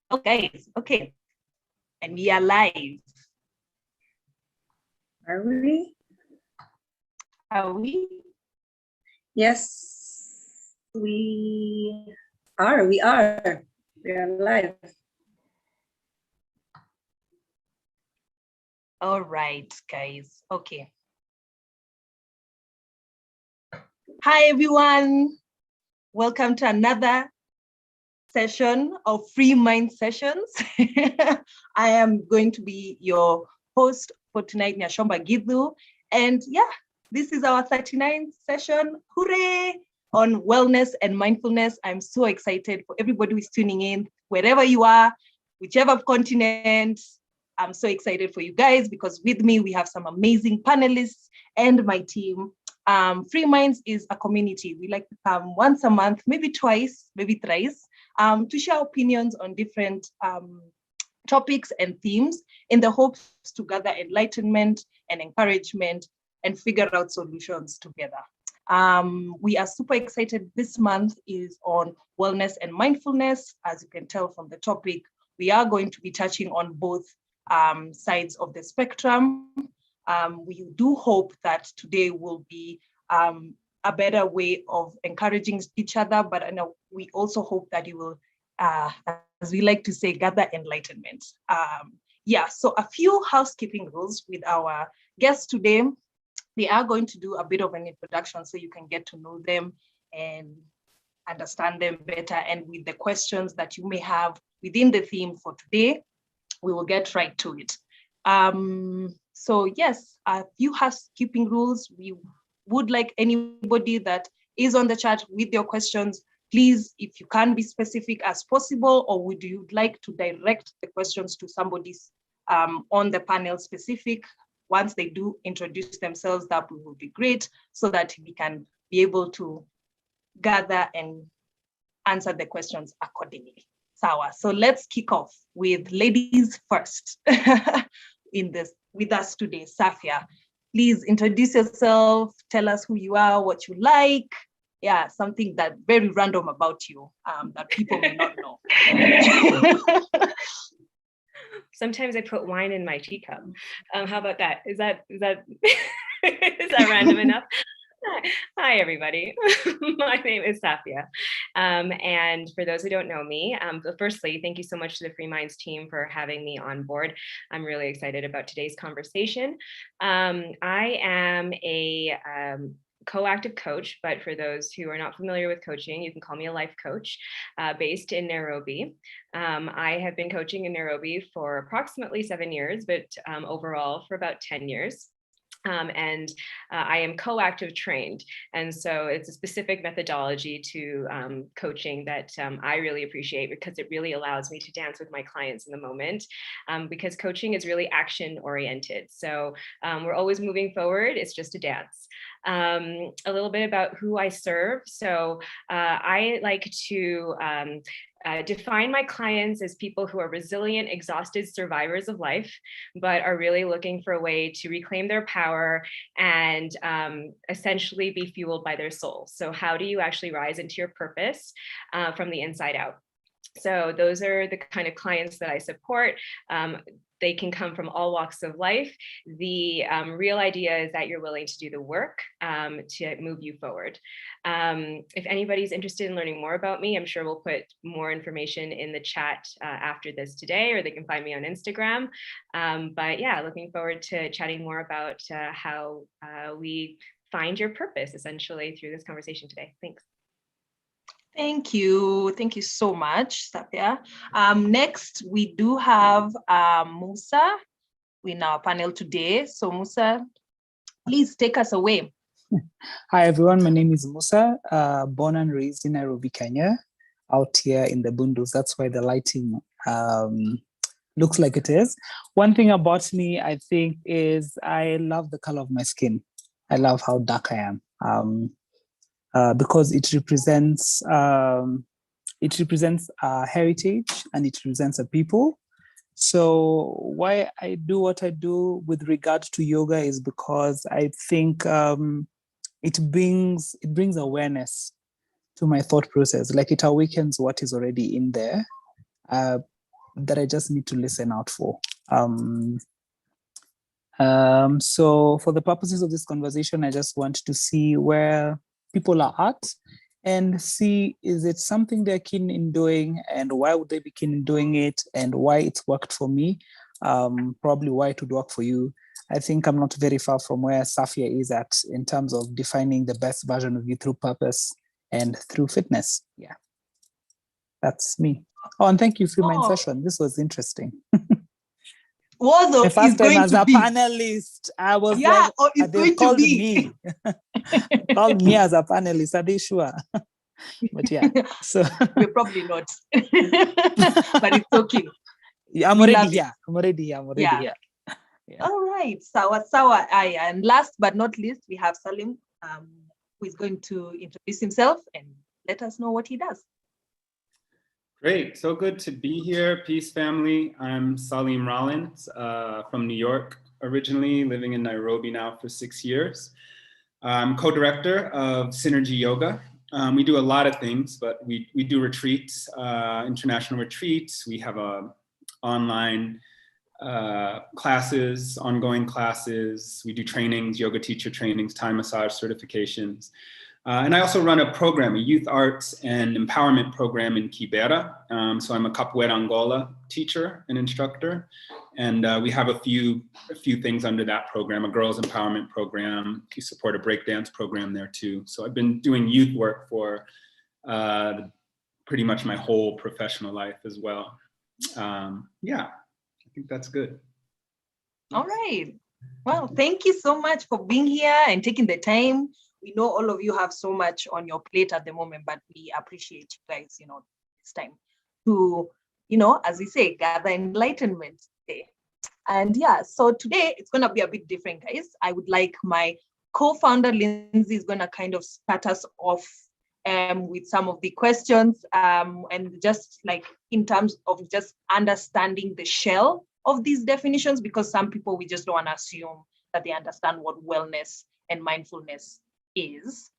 Okay, okay. And we are live. Are we? Are we? Yes, we are. We are. We are live. All right, guys. Okay. Hi, everyone. Welcome to another session of Free Mind Sessions. I am going to be your host for tonight, Nyashomba Gidhu. And yeah, this is our 39th session. Hooray! On wellness and mindfulness. I'm so excited for everybody who's tuning in, wherever you are, whichever continent. I'm so excited for you guys because with me, we have some amazing panelists and my team. Free Minds is a community. We like to come once a month, maybe twice, maybe thrice, to share opinions on different topics and themes in the hopes to gather enlightenment and encouragement and figure out solutions together. We are super excited. This month is on wellness and mindfulness. As you can tell from the topic, we are going to be touching on both sides of the spectrum. We do hope that today will be a better way of encouraging each other, but I know we also hope that you will, as we like to say, gather enlightenment. Yeah, so a few housekeeping rules with our guests today. They are going to do a bit of an introduction so you can get to know them and understand them better. And with the questions that you may have within the theme for today, we will get right to it. So yes, a few housekeeping rules. We would like anybody that is on the chat with your questions, please, if you can be specific as possible, or would you like to direct the questions to somebody on the panel specific? Once they do introduce themselves, that will be great so that we can be able to gather and answer the questions accordingly. Sawa. So let's kick off with ladies first with us today. Safia, please introduce yourself, tell us who you are, what you like. Yeah, something that very random about you that people may not know. Sometimes I put wine in my teacup. How about that? Is that is that random enough? Hi, everybody. My name is Safia. And for those who don't know me, firstly, thank you so much to the Free Minds team for having me on board. I'm really excited about today's conversation. I am a co-active coach, but for those who are not familiar with coaching, you can call me a life coach based in Nairobi. I have been coaching in Nairobi for approximately 7 years, but overall for about 10 years. I am co-active trained. And so it's a specific methodology to coaching that I really appreciate because it really allows me to dance with my clients in the moment because coaching is really action oriented. So we're always moving forward. It's just a dance. A little bit about who I serve. So I like to define my clients as people who are resilient, exhausted survivors of life, but are really looking for a way to reclaim their power and essentially be fueled by their soul. So how do you actually rise into your purpose from the inside out? So those are the kind of clients that I support. They can come from all walks of life. The real idea is that you're willing to do the work to move you forward. If anybody's interested in learning more about me, I'm sure we'll put more information in the chat after this today, or they can find me on Instagram. But yeah, looking forward to chatting more about how we find your purpose essentially through this conversation today. Thanks. Thank you. Thank you so much, Safia. Next, we do have Musa in our panel today. So Musa, please take us away. Hi, everyone. My name is Musa, born and raised in Nairobi, Kenya, out here in the Bundus. That's why the lighting looks like it is. One thing about me, I think, is I love the color of my skin. I love how dark I am. Because it represents heritage and it represents a people. So why I do what I do with regard to yoga is because I think it brings awareness to my thought process. Like it awakens what is already in there. that I just need to listen out for. So for the purposes of this conversation, I just want to see where people are at and see, is it something they're keen in doing, and why would they be keen in doing it, and why it's worked for me, probably why it would work for you. I think I'm not very far from where Safia is at in terms of defining the best version of you through purpose and through fitness. Yeah, that's me. Oh, and thank you, Free Mind Session. This was interesting. Wazo My is first time going as to a be. panelist. I was Yeah, like, or it's they've going to called be. me. Called me as a panelist. Are they sure? But yeah, so We're probably not. But it's okay. Yeah, I'm We already love it. here. I'm already here. Yeah. All right. Sawa. And last but not least, we have Salim, who is going to introduce himself and let us know what he does. Great. So good to be here. Peace, family. I'm Salim Rollins from New York, originally living in Nairobi now for 6 years. I'm co-director of Synergy Yoga. We do a lot of things, but we do retreats, international retreats. We have online classes, ongoing classes. We do trainings, yoga teacher trainings, Thai massage certifications. And I also run a program, a youth arts and empowerment program in Kibera. So I'm a Capoeira Angola teacher and instructor. And we have a few things under that program, a girls empowerment program. We support a breakdance program there too. So I've been doing youth work for pretty much my whole professional life as well. Yeah, I think that's good. All right. Well, thank you so much for being here and taking the time. We know all of you have so much on your plate at the moment, but we appreciate you guys, this time to, as we say, gather enlightenment today. And yeah, so today it's going to be a bit different, guys. I would like my co-founder, Lindsay, is going to kind of start us off with some of the questions and just like in terms of just understanding the shell of these definitions, because some people, we just don't want to assume that they understand what wellness and mindfulness is.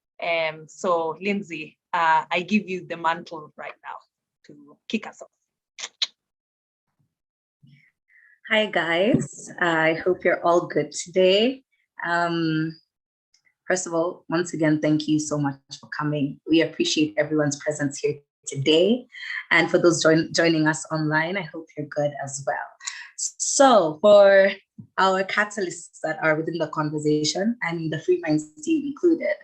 So Lindsay, I give you the mantle right now to kick us off. Hi guys, I hope you're all good today. First of all, once again, thank you so much for coming. We appreciate everyone's presence here today. And for those joining us online, I hope you're good as well. So for our catalysts that are within the conversation, and the Free Minds team included,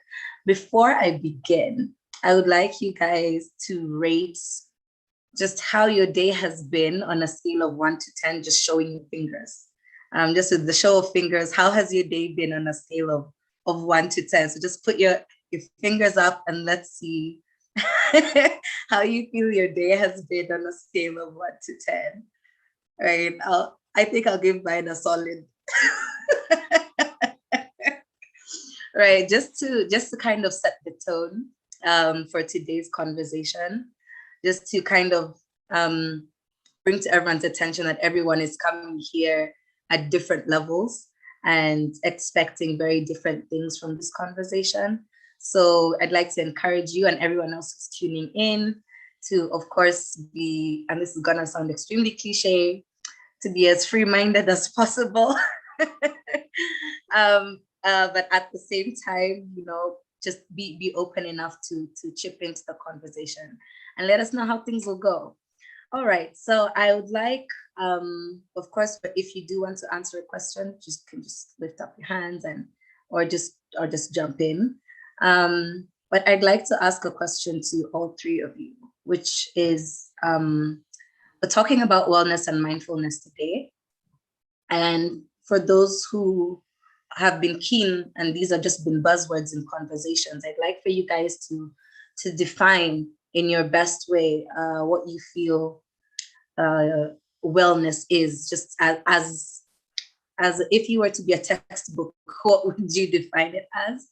before I begin, I would like you guys to rate just how your day has been on a scale of 1 to 10, just showing your fingers. Just with the show of fingers, how has your day been on a scale of 1 to 10? So just put your fingers up and let's see how you feel your day has been on a scale of 1 to 10. Right, I think I'll give mine a solid. Right, just to kind of set the tone for today's conversation, just to kind of bring to everyone's attention that everyone is coming here at different levels and expecting very different things from this conversation. So I'd like to encourage you and everyone else who's tuning in to, of course, be, and this is gonna sound extremely cliche, to be as free-minded as possible. But at the same time, just be open enough to chip into the conversation and let us know how things will go. All right, so I would like, of course, but if you do want to answer a question, just lift up your hands or just jump in. But I'd like to ask a question to all three of you, which is, we're talking about wellness and mindfulness today. And for those who have been keen, and these have just been buzzwords in conversations, I'd like for you guys to define in your best way what you feel wellness is, just as if you were to be a textbook, what would you define it as?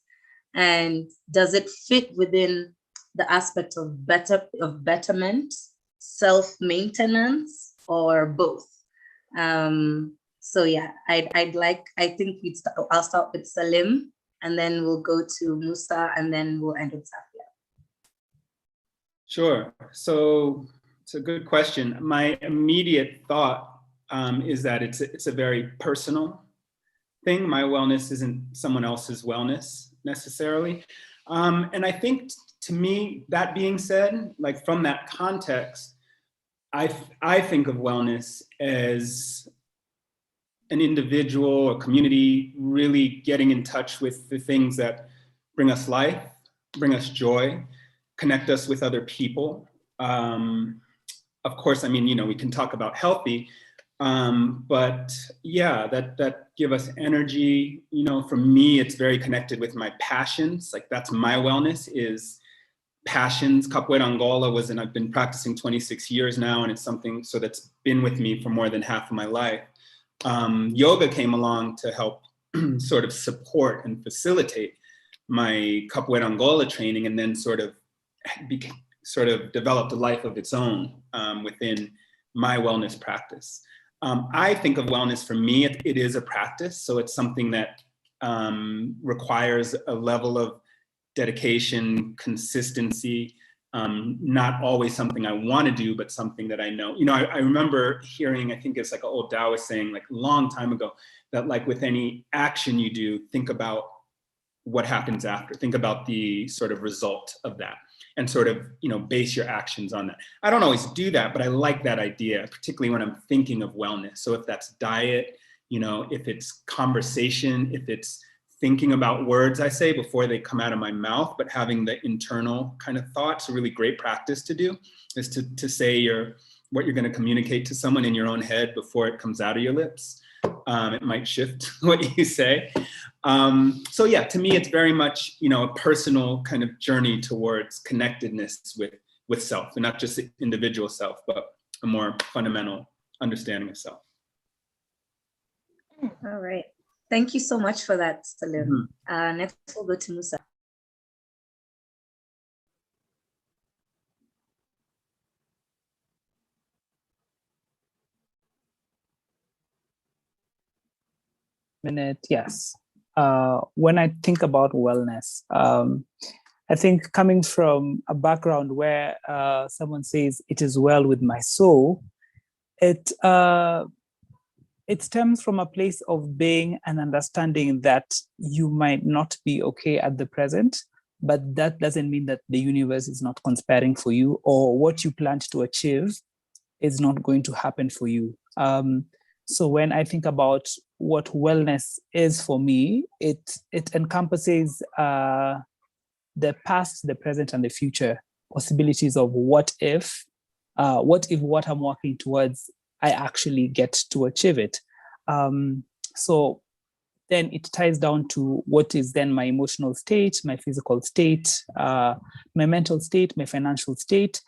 And does it fit within the aspect of betterment, self-maintenance, or both? So yeah, I'll start with Salim, and then we'll go to Musa, and then we'll end with Safia. Sure. So It's a good question. My immediate thought is that it's a very personal thing. My wellness isn't someone else's wellness necessarily. And I think to me, that being said, like from that context, I think of wellness as an individual, a community, really getting in touch with the things that bring us life, bring us joy, connect us with other people. Of course, I mean, you know, we can talk about healthy, but yeah, that give us energy. You know, for me, it's very connected with my passions. Like that's my wellness is passions. Capoeira Angola and I've been practicing 26 years now, and it's something so that's been with me for more than half of my life. Yoga came along to help sort of support and facilitate my Capoeira Angola training, and then sort of developed a life of its own within my wellness practice. I think of wellness for me, it is a practice. So it's something that requires a level of dedication, consistency, not always something I want to do, but something that I know. You know, I remember hearing, I think it's like an old Taoist saying like a long time ago, that like with any action you do, think about what happens after, think about the sort of result of that, and sort of, you know, base your actions on that. I don't always do that, but I like that idea, particularly when I'm thinking of wellness. So if that's diet, you know, if it's conversation, if it's thinking about words I say before they come out of my mouth, but having the internal kind of thoughts, a really great practice to do is to say what you're going to communicate to someone in your own head before it comes out of your lips. It might shift what you say. So yeah, to me, it's very much, you know, a personal kind of journey towards connectedness with self, and not just the individual self, but a more fundamental understanding of self. All right. Thank you so much for that, Salim. Next, we'll go to Musa. Yes. When I think about wellness, I think coming from a background where someone says it is well with my soul, it stems from a place of being and understanding that you might not be okay at the present, but that doesn't mean that the universe is not conspiring for you, or what you planned to achieve is not going to happen for you. So when I think about what wellness is for me, it encompasses the past, the present, and the future possibilities of what if what I'm working towards, I actually get to achieve it. So then it ties down to what is then my emotional state, my physical state, my mental state, my financial state.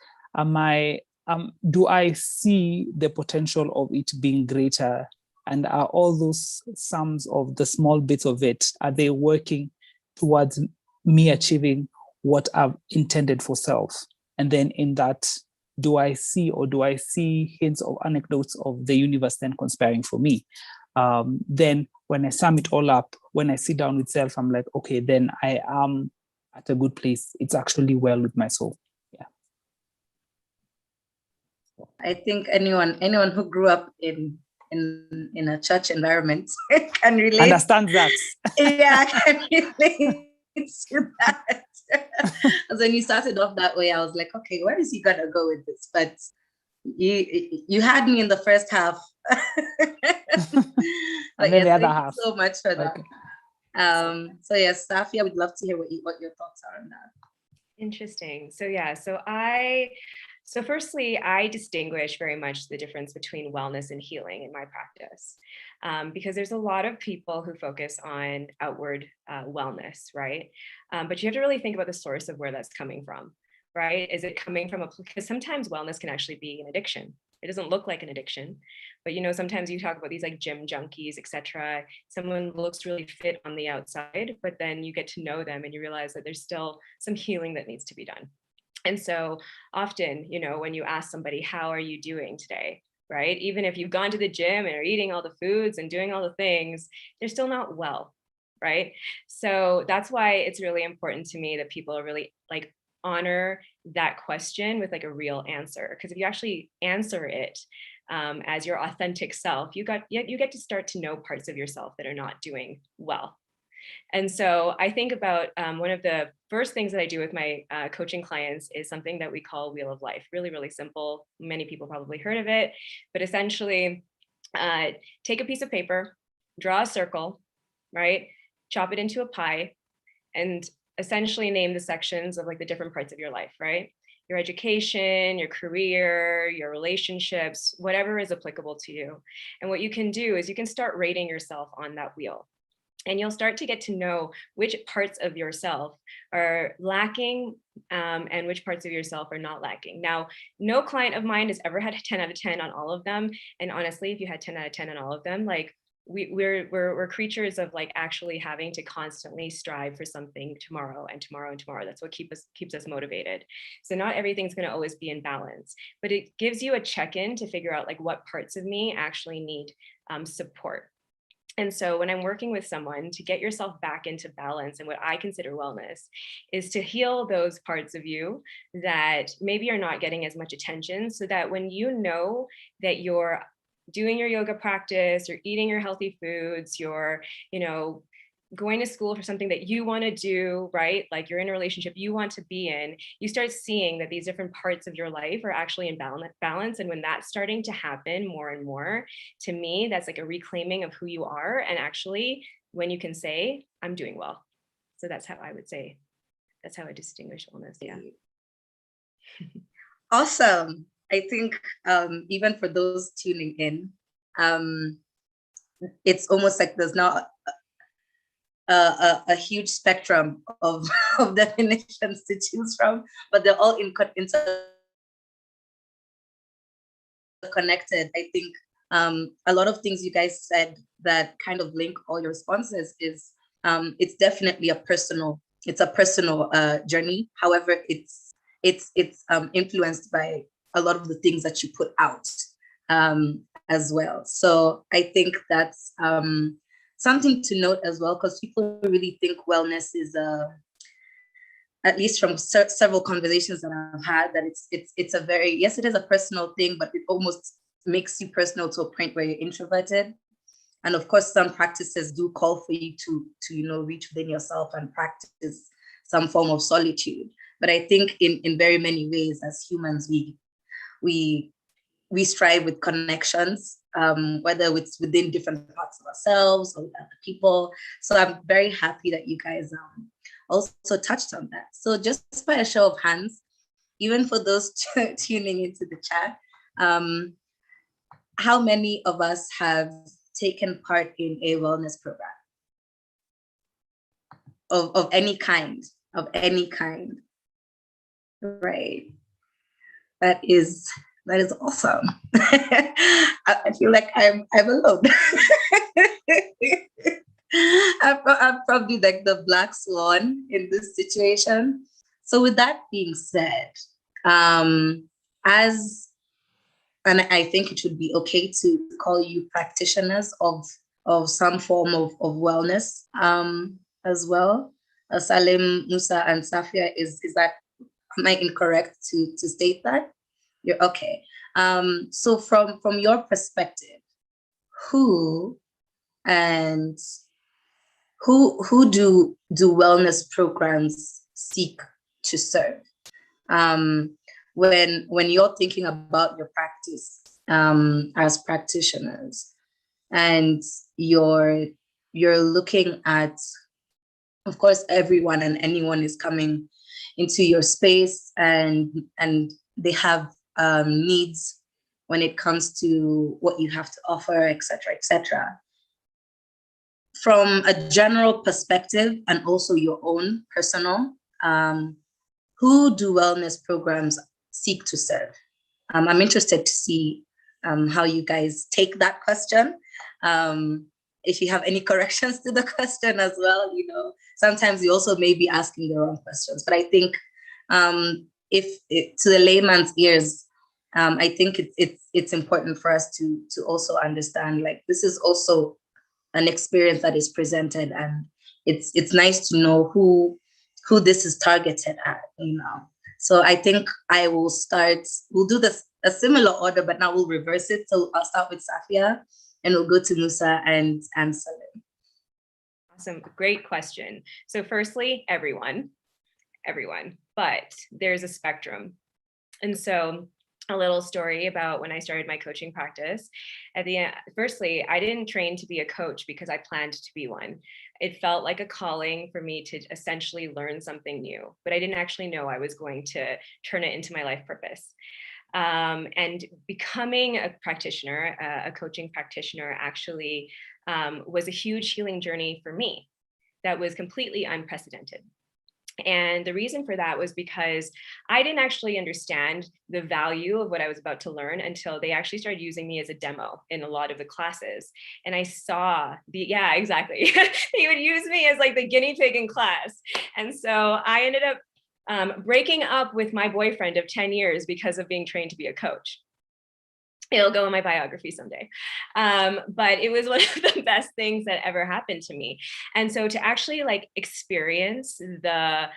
Do I see the potential of it being greater? And are all those sums of the small bits of it, are they working towards me achieving what I've intended for self? And then in that, do I see hints or anecdotes of the universe then conspiring for me? Then when I sum it all up, when I sit down with self, I'm like, okay, then I am at a good place. It's actually well with my soul. Yeah. I think anyone who grew up in a church environment can relate. Understand that. Yeah, can relate to that. As when you started off that way, I was like, okay, where is he gonna go with this? But you had me in the first half. But and then yes, the other thank half. you so much for that. Okay. So yes, Safia, we'd love to hear what your thoughts are on that. Interesting. So yeah, so firstly, I distinguish very much the difference between wellness and healing in my practice, because there's a lot of people who focus on outward wellness, right? But you have to really think about the source of where that's coming from, right? Is it coming from because sometimes wellness can actually be an addiction. It doesn't look like an addiction, but you know, sometimes you talk about these like gym junkies, etc. Someone looks really fit on the outside, but then you get to know them and you realize that there's still some healing that needs to be done. And so often, you know, when you ask somebody, how are you doing today? Right? Even if you've gone to the gym and are eating all the foods and doing all the things, they're still not well. Right? So that's why it's really important to me that people are really like honor that question with like a real answer. Because if you actually answer it as your authentic self, you get to start to know parts of yourself that are not doing well. And so I think about one of the first things that I do with my coaching clients is something that we call Wheel of Life. Really, really simple. Many people probably heard of it, but essentially take a piece of paper, draw a circle, right? Chop it into a pie, and essentially name the sections of like the different parts of your life, right? Your education, your career, your relationships, whatever is applicable to you. And what you can do is you can start rating yourself on that wheel. And you'll start to get to know which parts of yourself are lacking and which parts of yourself are not lacking. Now, no client of mine has ever had a 10 out of 10 on all of them. And honestly, if you had 10 out of 10 on all of them, like we're creatures of like actually having to constantly strive for something tomorrow and tomorrow and tomorrow. That's what keeps us motivated. So not everything's going to always be in balance, but it gives you a check-in to figure out like what parts of me actually need support. And so when I'm working with someone, to get yourself back into balance, and what I consider wellness is to heal those parts of you that maybe are not getting as much attention, so that when you know that you're doing your yoga practice, you're eating your healthy foods, you're, going to school for something that you want to do, right? Like you're in a relationship you want to be in, you start seeing that these different parts of your life are actually in balance. And when that's starting to happen more and more, to me, that's like a reclaiming of who you are. And actually, when you can say, I'm doing well. So that's how I would say, that's how I distinguish wellness. Yeah. Awesome. I think even for those tuning in, it's almost like there's not a huge spectrum of definitions to choose from, but they're all interconnected. I think a lot of things you guys said that kind of link all your responses is it's definitely a personal journey. However, it's influenced by a lot of the things that you put out as well. So I think that's something to note as well, because people really think wellness is at least from several conversations that I've had, that it's a very, yes, it is a personal thing, but it almost makes you personal to a point where you're introverted. And of course, some practices do call for you to reach within yourself and practice some form of solitude. But I think in very many ways, as humans, we strive with connections, whether it's within different parts of ourselves or with other people. So I'm very happy that you guys also touched on that. So just by a show of hands, even for those tuning into the chat, how many of us have taken part in a wellness program of any kind, right? That is awesome. I feel like I'm alone. I'm probably like the black swan in this situation. So with that being said, and I think it would be okay to call you practitioners of some form of wellness as well. Salim, Musa, and Safia, is that, am I incorrect to state that? You're okay. So from your perspective, who do wellness programs seek to serve? When you're thinking about your practice as practitioners, and you're looking at, of course, everyone and anyone is coming into your space, and they have needs when it comes to what you have to offer, et cetera. From a general perspective, and also your own personal, who do wellness programs seek to serve? I'm interested to see how you guys take that question. If you have any corrections to the question as well, sometimes you also may be asking the wrong questions. But I think if to the layman's ears, I think it's important for us to also understand, like, this is also an experience that is presented, and it's nice to know who this is targeted at, So I think I will start, we'll do this a similar order, but now we'll reverse it. So I'll start with Safia and we'll go to Musa and Salim. Awesome, great question. So firstly, everyone, but there's a spectrum. And so a little story about when I started my coaching practice. At the end, firstly, I didn't train to be a coach because I planned to be one. It felt like a calling for me to essentially learn something new, but I didn't actually know I was going to turn it into my life purpose. And becoming a practitioner, a coaching practitioner, actually was a huge healing journey for me that was completely unprecedented. And the reason for that was because I didn't actually understand the value of what I was about to learn until they actually started using me as a demo in a lot of the classes. And I saw yeah, exactly. They would use me as like the guinea pig in class. And so I ended up breaking up with my boyfriend of 10 years because of being trained to be a coach. It'll go in my biography someday. But it was one of the best things that ever happened to me. And so to actually like experience the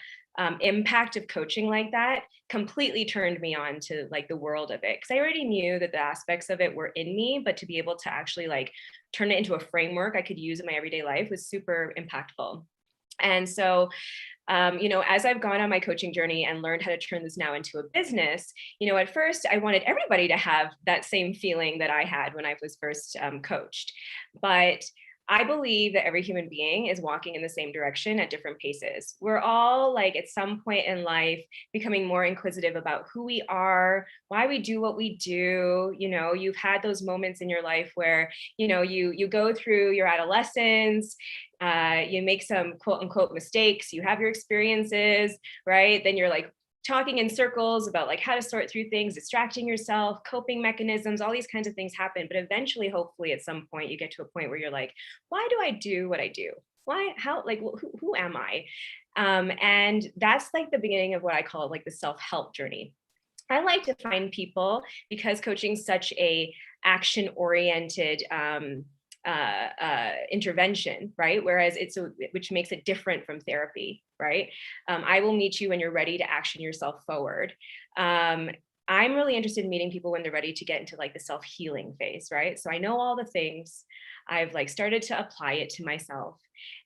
impact of coaching like that completely turned me on to like the world of it. Because I already knew that the aspects of it were in me, but to be able to actually like turn it into a framework I could use in my everyday life was super impactful. And so as I've gone on my coaching journey and learned how to turn this now into a business, at first I wanted everybody to have that same feeling that I had when I was first coached. But I believe that every human being is walking in the same direction at different paces. We're all like at some point in life becoming more inquisitive about who we are, why we do what we do. You've had those moments in your life where, you go through your adolescence, you make some quote unquote mistakes, you have your experiences, right? Then you're like talking in circles about like how to sort through things, distracting yourself, coping mechanisms, all these kinds of things happen. But eventually, hopefully at some point, you get to a point where you're like, why do I do what I do? Why, how, like, who am I? And that's like the beginning of what I call like the self-help journey. I like to find people, because coaching is such a action-oriented intervention, right? Whereas which makes it different from therapy, right? I will meet you when you're ready to action yourself forward. I'm really interested in meeting people when they're ready to get into like the self-healing phase, right? So I know all the things, I've like started to apply it to myself.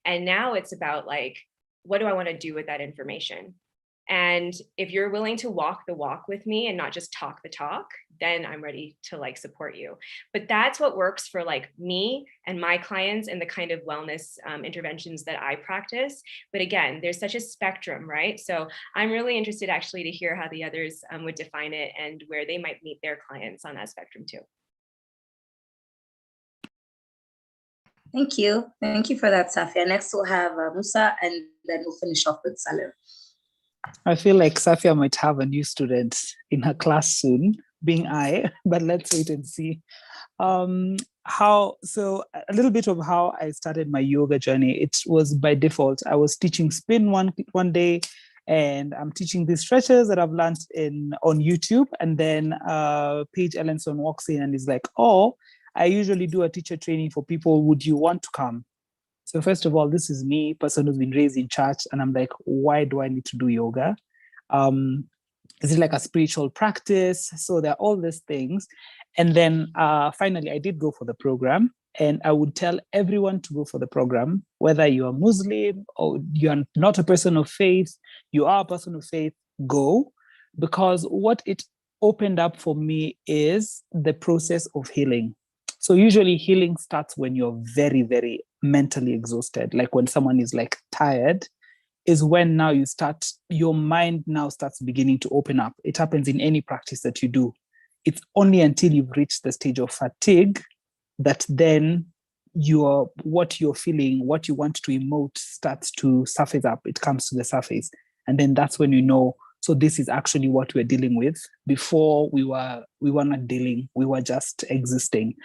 And now it's about like, what do I want to do with that information? And if you're willing to walk the walk with me and not just talk the talk, then I'm ready to like support you. But that's what works for like me and my clients and the kind of wellness interventions that I practice. But again, there's such a spectrum, right? So I'm really interested actually to hear how the others would define it and where they might meet their clients on that spectrum too. Thank you. Thank you for that, Safia. Next we'll have Musa, and then we'll finish off with Salim. I feel like Safia might have a new student in her class soon, being I, but let's wait and see. So a little bit of how I started my yoga journey. It was by default. I was teaching spin one day, and I'm teaching these stretches that I've learned on YouTube. And then Paige Ellenson walks in and is like, "Oh, I usually do a teacher training for people. Would you want to come?" So first of all, this is me, person who's been raised in church, and I'm like, why do I need to do yoga? Is it like a spiritual practice? So there are all these things. And then finally, I did go for the program, and I would tell everyone to go for the program, whether you are Muslim or you're not a person of faith, you are a person of faith, go. Because what it opened up for me is the process of healing. So usually healing starts when you're very, very mentally exhausted. Like when someone is like tired, is when now your mind now starts beginning to open up. It happens in any practice that you do. It's only until you've reached the stage of fatigue that then what you're feeling, what you want to emote starts to surface up. It comes to the surface. And then that's when you know, so this is actually what we're dealing with. Before we were not dealing, we were just existing.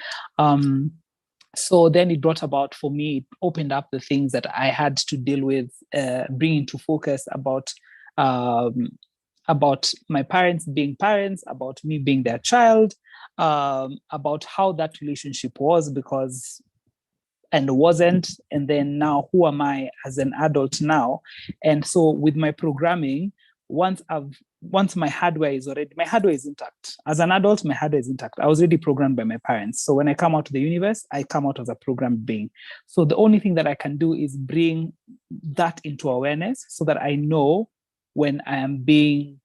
So then it brought about, for me, it opened up the things that I had to deal with, bring into focus about my parents being parents, about me being their child, about how that relationship was and wasn't, and then now who am I as an adult now? And so with my programming, once I've once my hardware is intact. As an adult, my hardware is intact. I was already programmed by my parents. So when I come out to the universe, I come out as a programmed being. So the only thing that I can do is bring that into awareness so that I know when I'm giving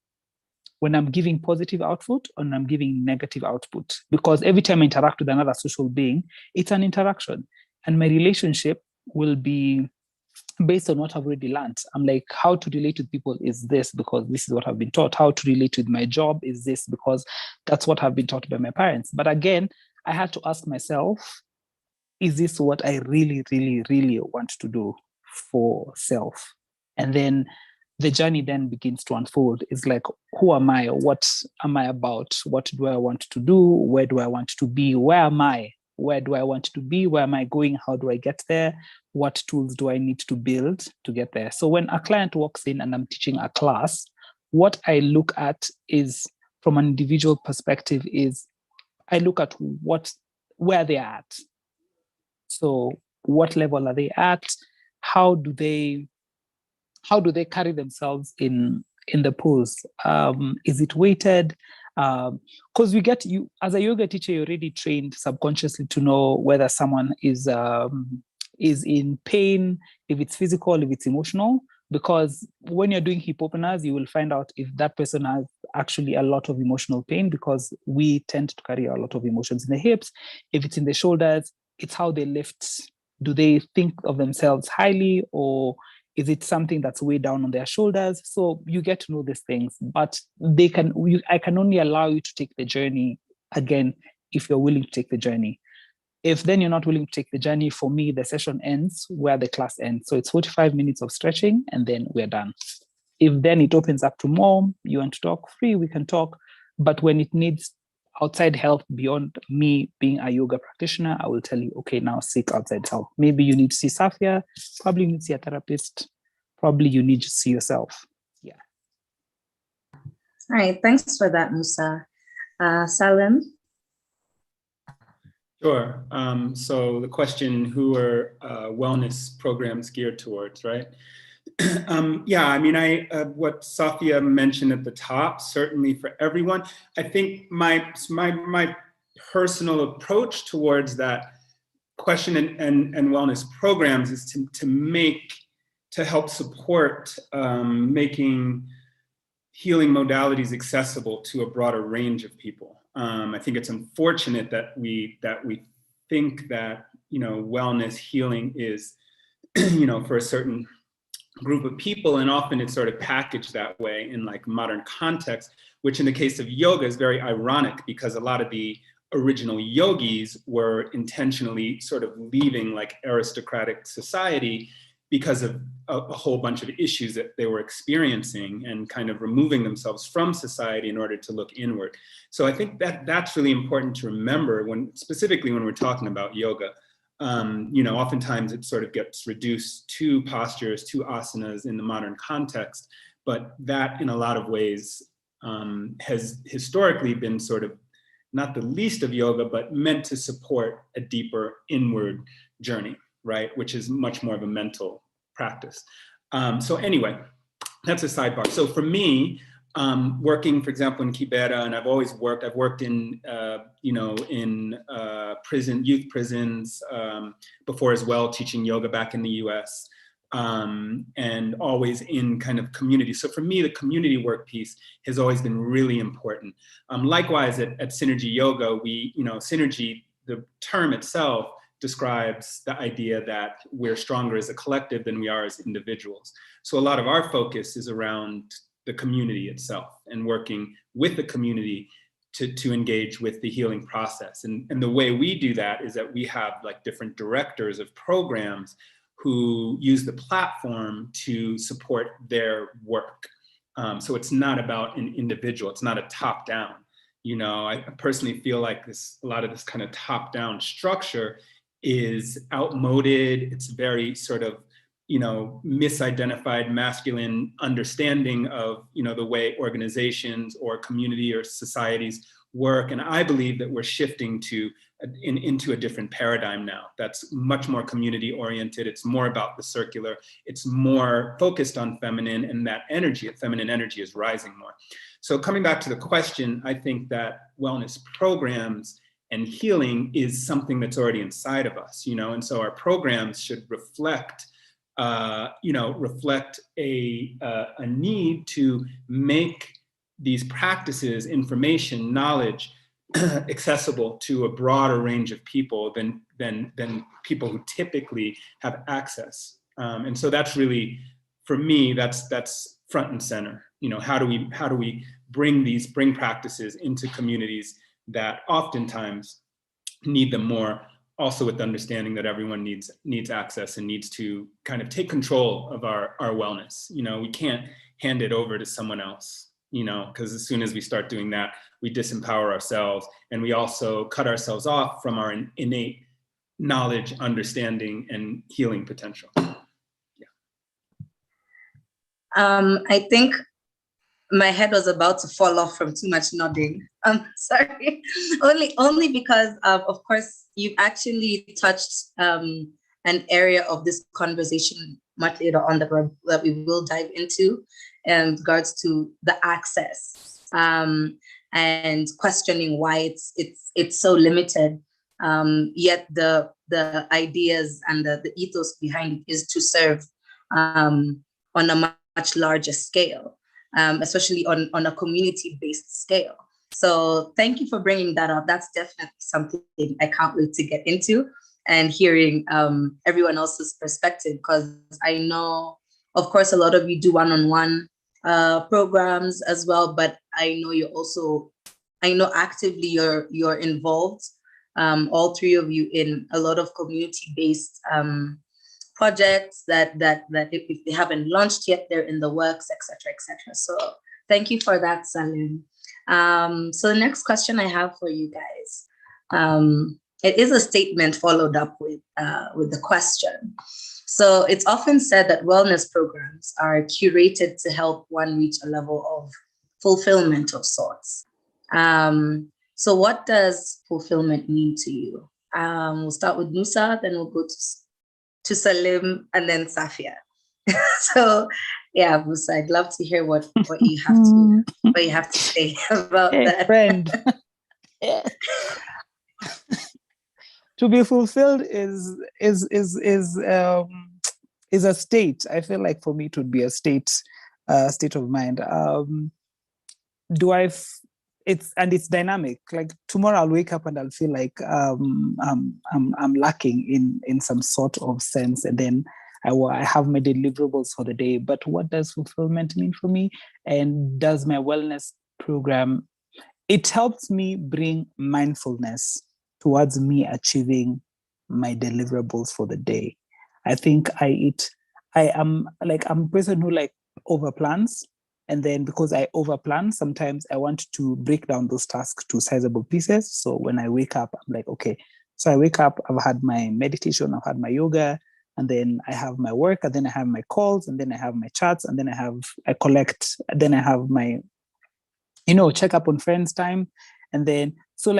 positive output or when I'm giving negative output. Because every time I interact with another social being, it's an interaction. And my relationship will be based on what I've already learned. I'm like, how to relate with people is this because this is what I've been taught. How to relate with my job is this because that's what I've been taught by my parents. But again, I had to ask myself, is this what I really, really, really want to do for self? And then the journey then begins to unfold. It's like, who am I? What am I about? What do I want to do? Where do I want to be? Where am I? Where do I want to be? Where am I going? How do I get there? What tools do I need to build to get there? So when a client walks in and I'm teaching a class, what I look at is, from an individual perspective, is I look at where they're at. So what level are they at? How do they carry themselves in the pose? Is it weighted? Because you as a yoga teacher, you're already trained subconsciously to know whether someone is in pain, if it's physical, if it's emotional. Because when you're doing hip openers, you will find out if that person has actually a lot of emotional pain, because we tend to carry a lot of emotions in the hips. If it's in the shoulders, it's how they lift. Do they think of themselves highly, or is it something that's way down on their shoulders? So you get to know these things, but I can only allow you to take the journey again if you're willing to take the journey. If then you're not willing to take the journey, for me, the session ends where the class ends. So it's 45 minutes of stretching and then we're done. If then it opens up to more, you want to talk free, we can talk. But when it needs outside help beyond me being a yoga practitioner, I will tell you, okay, now seek outside help. Maybe you need to see Safia, probably you need to see a therapist, probably you need to see yourself. Yeah. All right, thanks for that, Musa. Salim? Sure. So the question, who are wellness programs geared towards, right? Yeah, I mean, what Safia mentioned at the top, certainly for everyone. I think my personal approach towards that question and wellness programs is to help support making healing modalities accessible to a broader range of people. I think it's unfortunate that we think that, wellness healing is, for a certain group of people, and often it's sort of packaged that way in like modern context, which in the case of yoga is very ironic, because a lot of the original yogis were intentionally sort of leaving like aristocratic society because of a whole bunch of issues that they were experiencing, and kind of removing themselves from society in order to look inward. So I think that that's really important to remember specifically when we're talking about yoga. Oftentimes it sort of gets reduced to postures, to asanas in the modern context, but that in a lot of ways has historically been sort of not the least of yoga, but meant to support a deeper inward journey, right? Which is much more of a mental practice. So anyway, that's a sidebar. So for me, working, for example, in Kibera, and I've worked in, youth prisons before as well, teaching yoga back in the US, and always in kind of community. So for me, the community work piece has always been really important. Likewise, at Synergy Yoga, Synergy, the term itself, describes the idea that we're stronger as a collective than we are as individuals. So a lot of our focus is around the community itself and working with the community to engage with the healing process. And the way we do that is that we have like different directors of programs who use the platform to support their work. So it's not about an individual, it's not a top down. I personally feel like a lot of this kind of top down structure is outmoded. It's very sort of, misidentified masculine understanding of, the way organizations or community or societies work. And I believe that we're shifting to into a different paradigm now that's much more community oriented. It's more about the circular. It's more focused on feminine, and that feminine energy is rising more. So coming back to the question, I think that wellness programs and healing is something that's already inside of us, and so our programs should reflect reflect a need to make these practices, information, knowledge, accessible to a broader range of people than people who typically have access. And so that's really, for me, that's front and center. How do we bring practices into communities that oftentimes need them more, also with the understanding that everyone needs access and needs to kind of take control of our wellness. We can't hand it over to someone else, because as soon as we start doing that, we disempower ourselves, and we also cut ourselves off from our innate knowledge, understanding, and healing potential. I think my head was about to fall off from too much nodding. Sorry, only because of course you've actually touched an area of this conversation much later on that we will dive into in regards to the access and questioning why it's so limited. Yet the ideas and the ethos behind it is to serve on a much larger scale. Especially on a community-based scale. So thank you for bringing that up. That's definitely something I can't wait to get into and hearing everyone else's perspective, because I know, of course, a lot of you do one-on-one programs as well, but I know actively you're involved, all three of you, in a lot of community-based projects that if they haven't launched yet, they're in the works, etc., etc. So thank you for that, Salim. So the next question I have for you guys, it is a statement followed up with the question. So it's often said that wellness programs are curated to help one reach a level of fulfillment of sorts. So what does fulfillment mean to you? We'll start with Musa, then we'll go to Salim, and then Safia. So yeah, Musa, I'd love to hear what you have to say about that. Friend. To be fulfilled is a state. I feel like for me it would be a state of mind. It's dynamic. Like tomorrow I'll wake up and I'll feel like I'm lacking in some sort of sense, and then I have my deliverables for the day. But what does fulfillment mean for me? And does my wellness program, it helps me bring mindfulness towards me achieving my deliverables for the day. I think I'm a person who overplans. And then because I overplan, sometimes I want to break down those tasks to sizable pieces. So when I wake up, I'm like, okay. So I wake up, I've had my meditation, I've had my yoga, and then I have my work, and then I have my calls, and then I have my chats, and then I collect, then I have my, check up on friends time. And then, so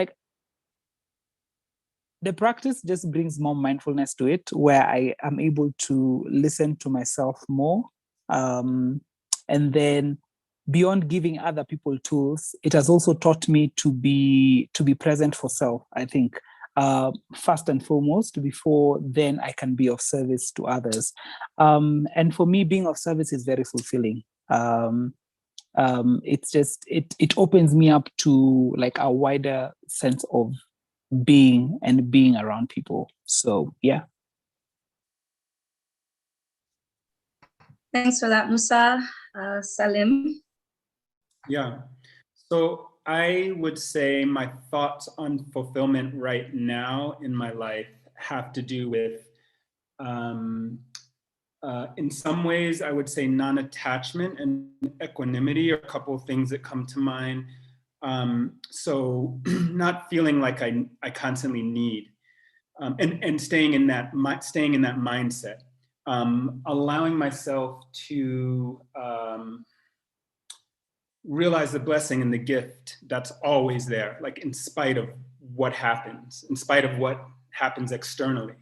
the practice just brings more mindfulness to it, where I am able to listen to myself more. And then beyond giving other people tools, it has also taught me to be present for self, I think, first and foremost, before then I can be of service to others. And for me, being of service is very fulfilling. It's just, it opens me up to a wider sense of being around people. So, yeah. Thanks for that, Musa. Salim? Yeah, so I would say my thoughts on fulfillment right now in my life have to do with, in some ways, I would say non-attachment and equanimity are a couple of things that come to mind. So not feeling like I constantly need, and staying in that mindset. Allowing myself to realize the blessing and the gift that's always there, in spite of what happens, in spite of what happens externally,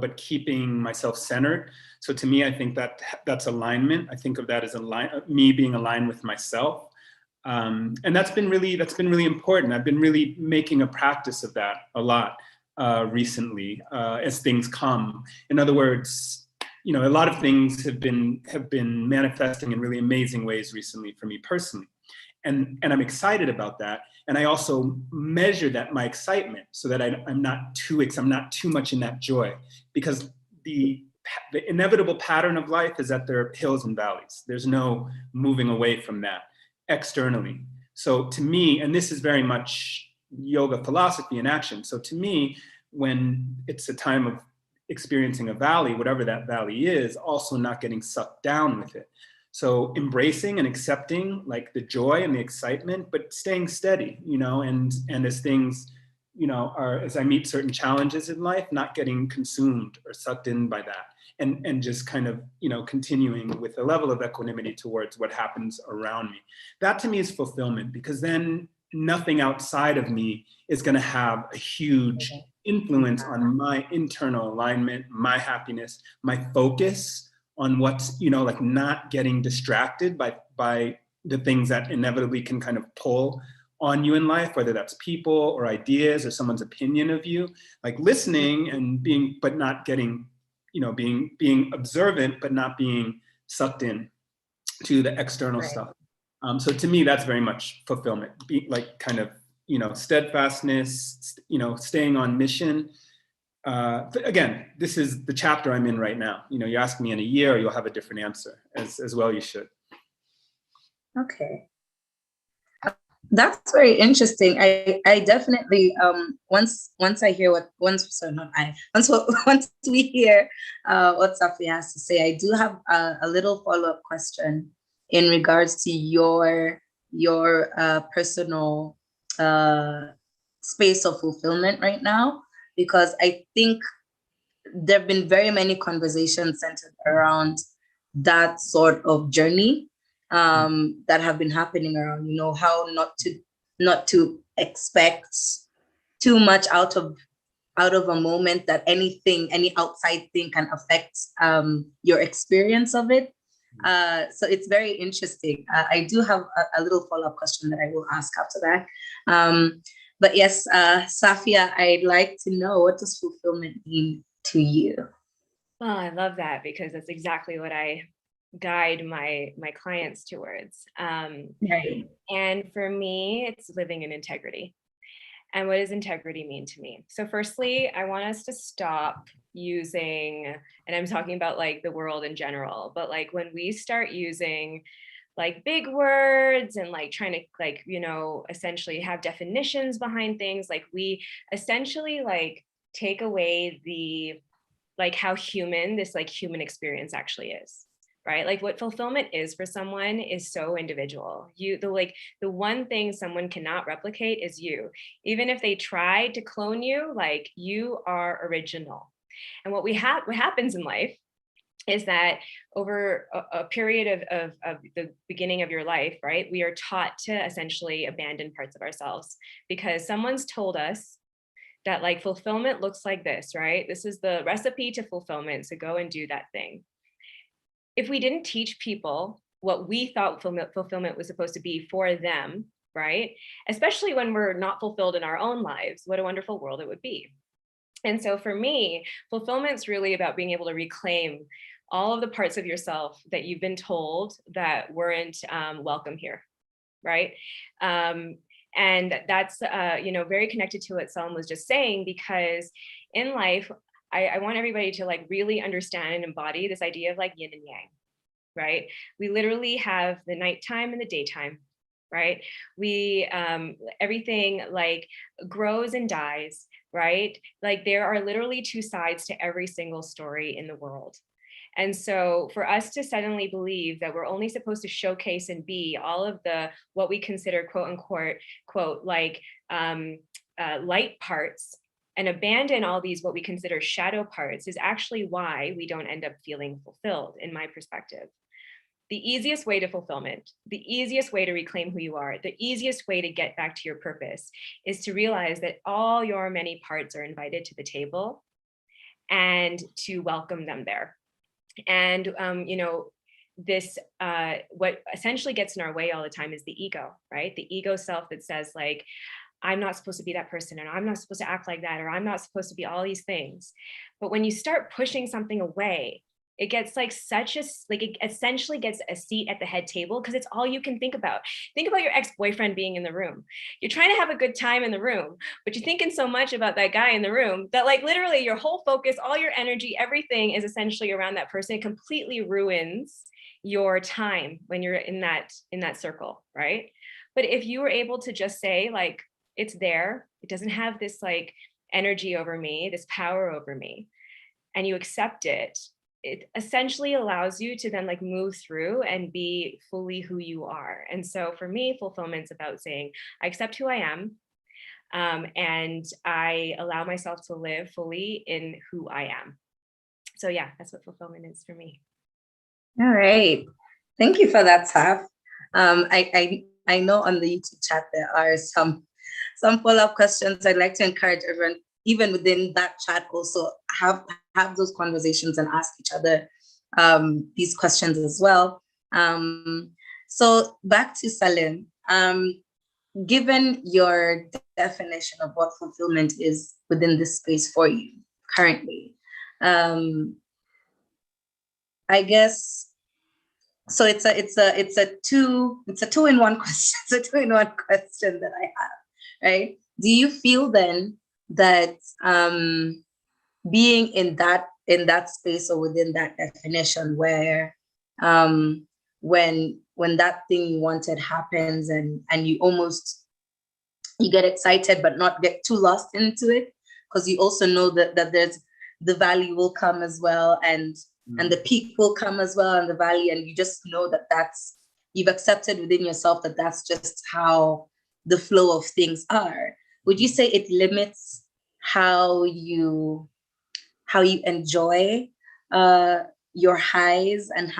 but keeping myself centered. So to me, I think that's alignment. I think of that as me being aligned with myself. And that's been really important. I've been really making a practice of that a lot recently as things come. In other words, a lot of things have been manifesting in really amazing ways recently for me personally. And I'm excited about that. And I also measure my excitement so that I'm not too much in that joy, because the inevitable pattern of life is that there are hills and valleys. There's no moving away from that externally. So to me, and this is very much yoga philosophy in action. So to me, when it's a time of experiencing a valley, whatever that valley is, also not getting sucked down with it. So embracing and accepting like the joy and the excitement, but staying steady, and as things, as I meet certain challenges in life, not getting consumed or sucked in by that, and just kind of, continuing with a level of equanimity towards what happens around me. That to me is fulfillment, because then nothing outside of me is going to have a huge influence on my internal alignment, my happiness, my focus on what's, like not getting distracted by the things that inevitably can kind of pull on you in life, whether that's people or ideas or someone's opinion of you, like listening and but not getting, being observant, but not being sucked in to the external stuff. So to me, that's very much fulfillment, like kind of, steadfastness, staying on mission. But again, this is the chapter I'm in right now. You ask me in a year, you'll have a different answer, as well you should. Okay. That's very interesting. I definitely once we hear what Safia has to say, I do have a little follow-up question in regards to your personal space of fulfillment right now, because I think there have been very many conversations centered around that sort of journey that have been happening around, how not to expect too much out of a moment, that any outside thing can affect your experience of it. So it's very interesting. I do have a little follow-up question that I will ask after that. But yes, Safia, I'd like to know, what does fulfillment mean to you? Well, I love that, because that's exactly what I guide my clients towards. Right. And for me, it's living in integrity. And what does integrity mean to me? So firstly, I want us to stop using, and I'm talking about like the world in general, but like when we start using like big words and like trying to like, essentially have definitions behind things, like we essentially like take away the, like how human this like human experience actually is, right? Like what fulfillment is for someone is so individual. The one thing someone cannot replicate is you. Even if they try to clone you, like you are original. And what happens in life is that over a period of the beginning of your life, right, we are taught to essentially abandon parts of ourselves because someone's told us that like fulfillment looks like this, right? This is the recipe to fulfillment, so go and do that thing. If we didn't teach people what we thought fulfillment was supposed to be for them, right? Especially when we're not fulfilled in our own lives, what a wonderful world it would be. And so for me, fulfillment's really about being able to reclaim all of the parts of yourself that you've been told that weren't welcome here, right? And that's very connected to what Salim was just saying, because in life, I want everybody to like really understand and embody this idea of like yin and yang, right? We literally have the nighttime and the daytime, right? We everything like grows and dies, right? Like there are literally two sides to every single story in the world. And so for us to suddenly believe that we're only supposed to showcase and be all of the, what we consider quote unquote, quote, like light parts, and abandon all these, what we consider shadow parts, is actually why we don't end up feeling fulfilled, in my perspective. The easiest way to fulfillment, the easiest way to reclaim who you are, the easiest way to get back to your purpose is to realize that all your many parts are invited to the table and to welcome them there. And, this, what essentially gets in our way all the time is the ego, right? The ego self that says like, I'm not supposed to be that person, and I'm not supposed to act like that, or I'm not supposed to be all these things. But when you start pushing something away, it gets like it essentially gets a seat at the head table because it's all you can think about. Think about your ex-boyfriend being in the room. You're trying to have a good time in the room, but you're thinking so much about that guy in the room that like literally your whole focus, all your energy, everything is essentially around that person. It completely ruins your time when you're in that circle, right? But if you were able to just say like, it's there, it doesn't have this like energy over me, this power over me, and you accept it, it essentially allows you to then like move through and be fully who you are. And so for me, fulfillment's about saying, I accept who I am, and I allow myself to live fully in who I am. So yeah, that's what fulfillment is for me. All right. Thank you for that, Saf. I know on the YouTube chat there are some follow-up questions. I'd like to encourage everyone, even within that chat, also have those conversations and ask each other these questions as well. So back to Salim. Given your definition of what fulfillment is within this space for you currently, I guess. So it's a two-in-one question. It's a two-in-one question that I have, right? Do you feel then that being in that space or within that definition where when that thing you wanted happens and you get excited but not get too lost into it, because you also know that there's the valley will come as well, and the peak will come as well, and the valley, and you just know that you've accepted within yourself that that's just how the flow of things are. Would you say it limits how you enjoy your highs and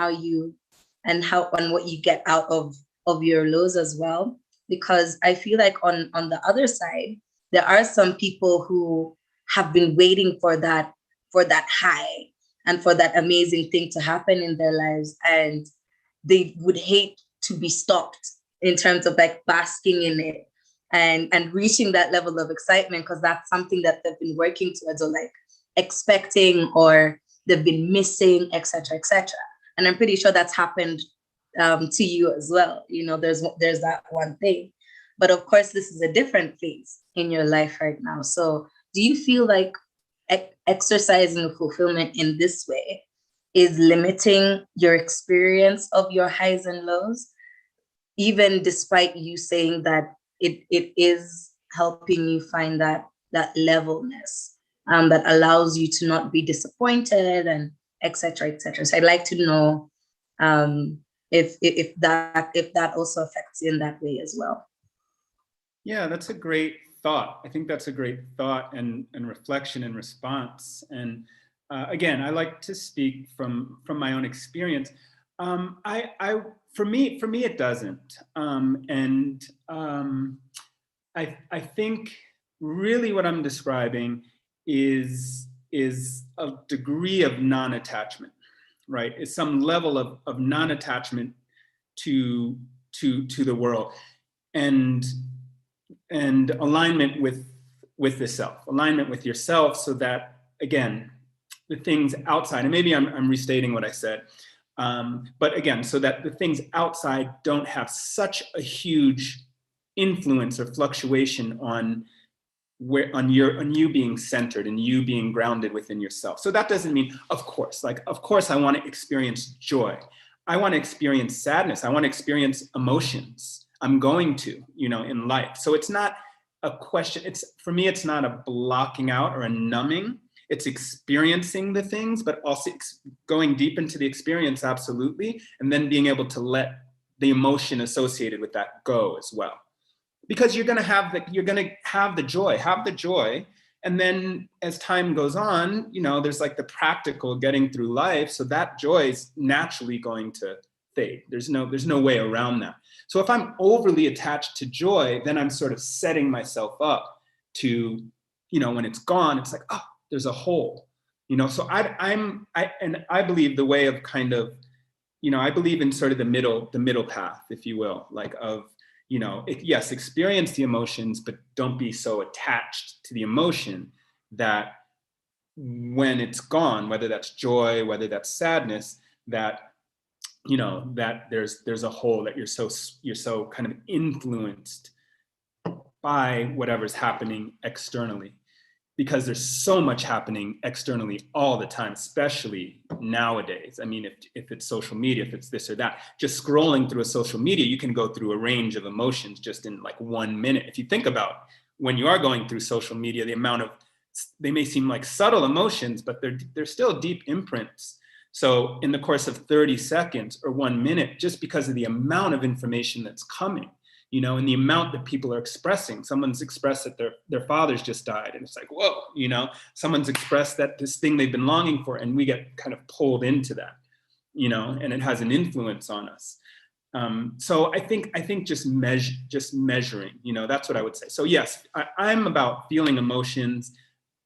what you get out of your lows as well? Because I feel like on the other side, there are some people who have been waiting for that high and for that amazing thing to happen in their lives, and they would hate to be stopped in terms of like basking in it and reaching that level of excitement, because that's something that they've been working towards or like expecting or they've been missing, etc., etc. And I'm pretty sure that's happened to you as well. You know, there's that one thing, but of course this is a different phase in your life right now. So do you feel like exercising fulfillment in this way is limiting your experience of your highs and lows, even despite you saying that it is helping you find that levelness that allows you to not be disappointed and etc., etc.? So I'd like to know if that also affects you in that way as well. Yeah, that's a great thought. I think that's a great thought and reflection and response. And again, I like to speak from my own experience. For me, it doesn't. I think really what I'm describing is a degree of non-attachment, right? It's some level of non-attachment to the world, and alignment with the self, alignment with yourself, so that again, the things outside, and maybe I'm restating what I said, but again, so that the things outside don't have such a huge influence or fluctuation on you being centered and you being grounded within yourself. So that doesn't mean, of course I want to experience joy. I want to experience sadness. I want to experience emotions. I'm going to, in life. So it's not a question. For me, it's not a blocking out or a numbing. It's experiencing the things, but also going deep into the experience, absolutely. And then being able to let the emotion associated with that go as well. Because you're going to have the joy. And then as time goes on, there's like the practical getting through life. So that joy is naturally going to fade. There's no way around that. So if I'm overly attached to joy, then I'm sort of setting myself up to, when it's gone, it's like, oh, there's a hole, so I believe the way of kind of, I believe in sort of the middle path, if you will, like of, yes, experience the emotions, but don't be so attached to the emotion that when it's gone, whether that's joy, whether that's sadness, that, that there's a hole, that you're so kind of influenced by whatever's happening externally, because there's so much happening externally all the time, especially nowadays. I mean, if it's social media, if it's this or that, just scrolling through a social media, you can go through a range of emotions just in like 1 minute. If you think about when you are going through social media, the amount of, they may seem like subtle emotions, but they're still deep imprints. So in the course of 30 seconds or 1 minute, just because of the amount of information that's coming, and the amount that people are expressing. Someone's expressed that their father's just died, and it's like, whoa, someone's expressed that this thing they've been longing for, and we get kind of pulled into that, and it has an influence on us. So I think just measuring, that's what I would say. So yes, I'm about feeling emotions.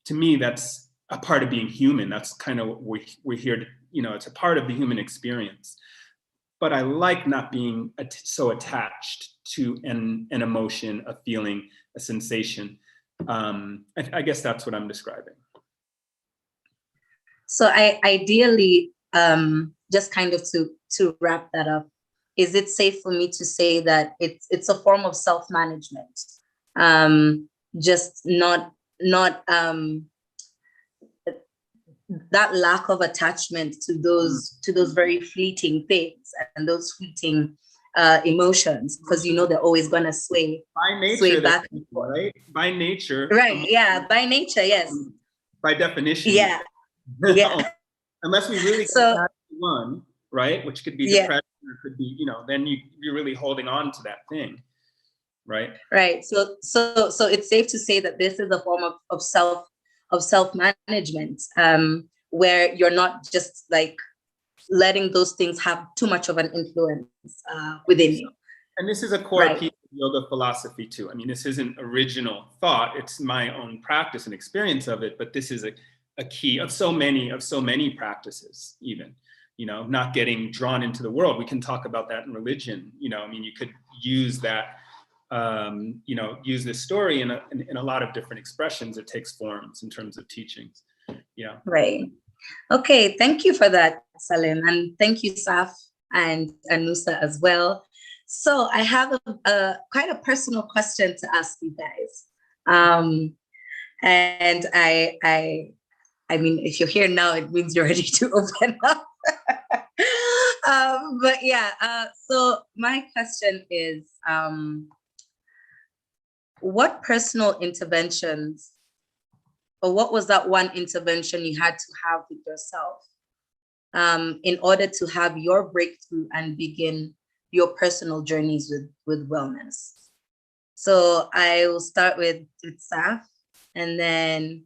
To me, that's a part of being human. That's kind of what we're here to, it's a part of the human experience. But I like not being so attached to an emotion, a feeling, a sensation. I guess that's what I'm describing. So ideally, just kind of to wrap that up, is it safe for me to say that it's a form of self-management? Just not that lack of attachment to those very fleeting things and those fleeting emotions, because they're always gonna sway back and forth. Right? By nature. Right. Yeah. By nature. Yes. By definition. Yeah. Yeah. Unless we really get back to one, right? Which could be depression, or could be, then you're really holding on to that thing. Right. Right. So it's safe to say that this is a form of self-management, where you're not just like letting those things have too much of an influence within you. And this is a core piece of yoga philosophy too. I mean, this isn't original thought. It's my own practice and experience of it, but this is a key of so many practices, even, not getting drawn into the world. We can talk about that in religion. I mean, you could use that, use this story in a lot of different expressions. It takes forms in terms of teachings. Yeah. Right. Okay. Thank you for that, Salim. And thank you, Saf and Musa as well. So I have a quite a personal question to ask you guys. And I mean, if you're here now, it means you're ready to open up. But yeah, so my question is, what personal interventions, or what was that one intervention you had to have with yourself in order to have your breakthrough and begin your personal journeys with wellness? So I will start with Saf, and then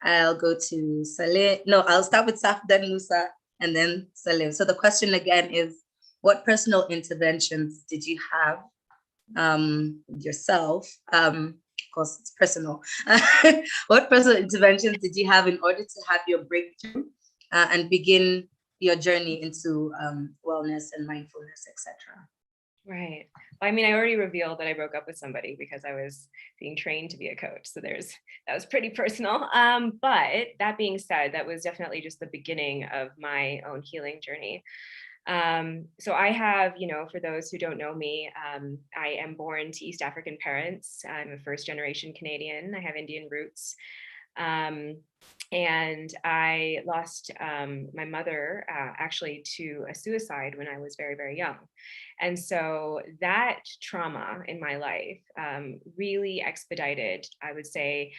I'll go to Salim. No, I'll start with Saf, then Musa, and then Salim. So the question again is, what personal interventions did you have yourself? Of course, it's personal. What personal interventions did you have in order to have your breakthrough and begin your journey into wellness and mindfulness, etc.? Right. Well, I mean, I already revealed that I broke up with somebody because I was being trained to be a coach. So that was pretty personal. But that being said, that was definitely just the beginning of my own healing journey. So I have, for those who don't know me, I am born to East African parents. I'm a first generation Canadian. I have Indian roots. And I lost my mother actually to a suicide when I was very, very young. And so that trauma in my life really expedited, I would say,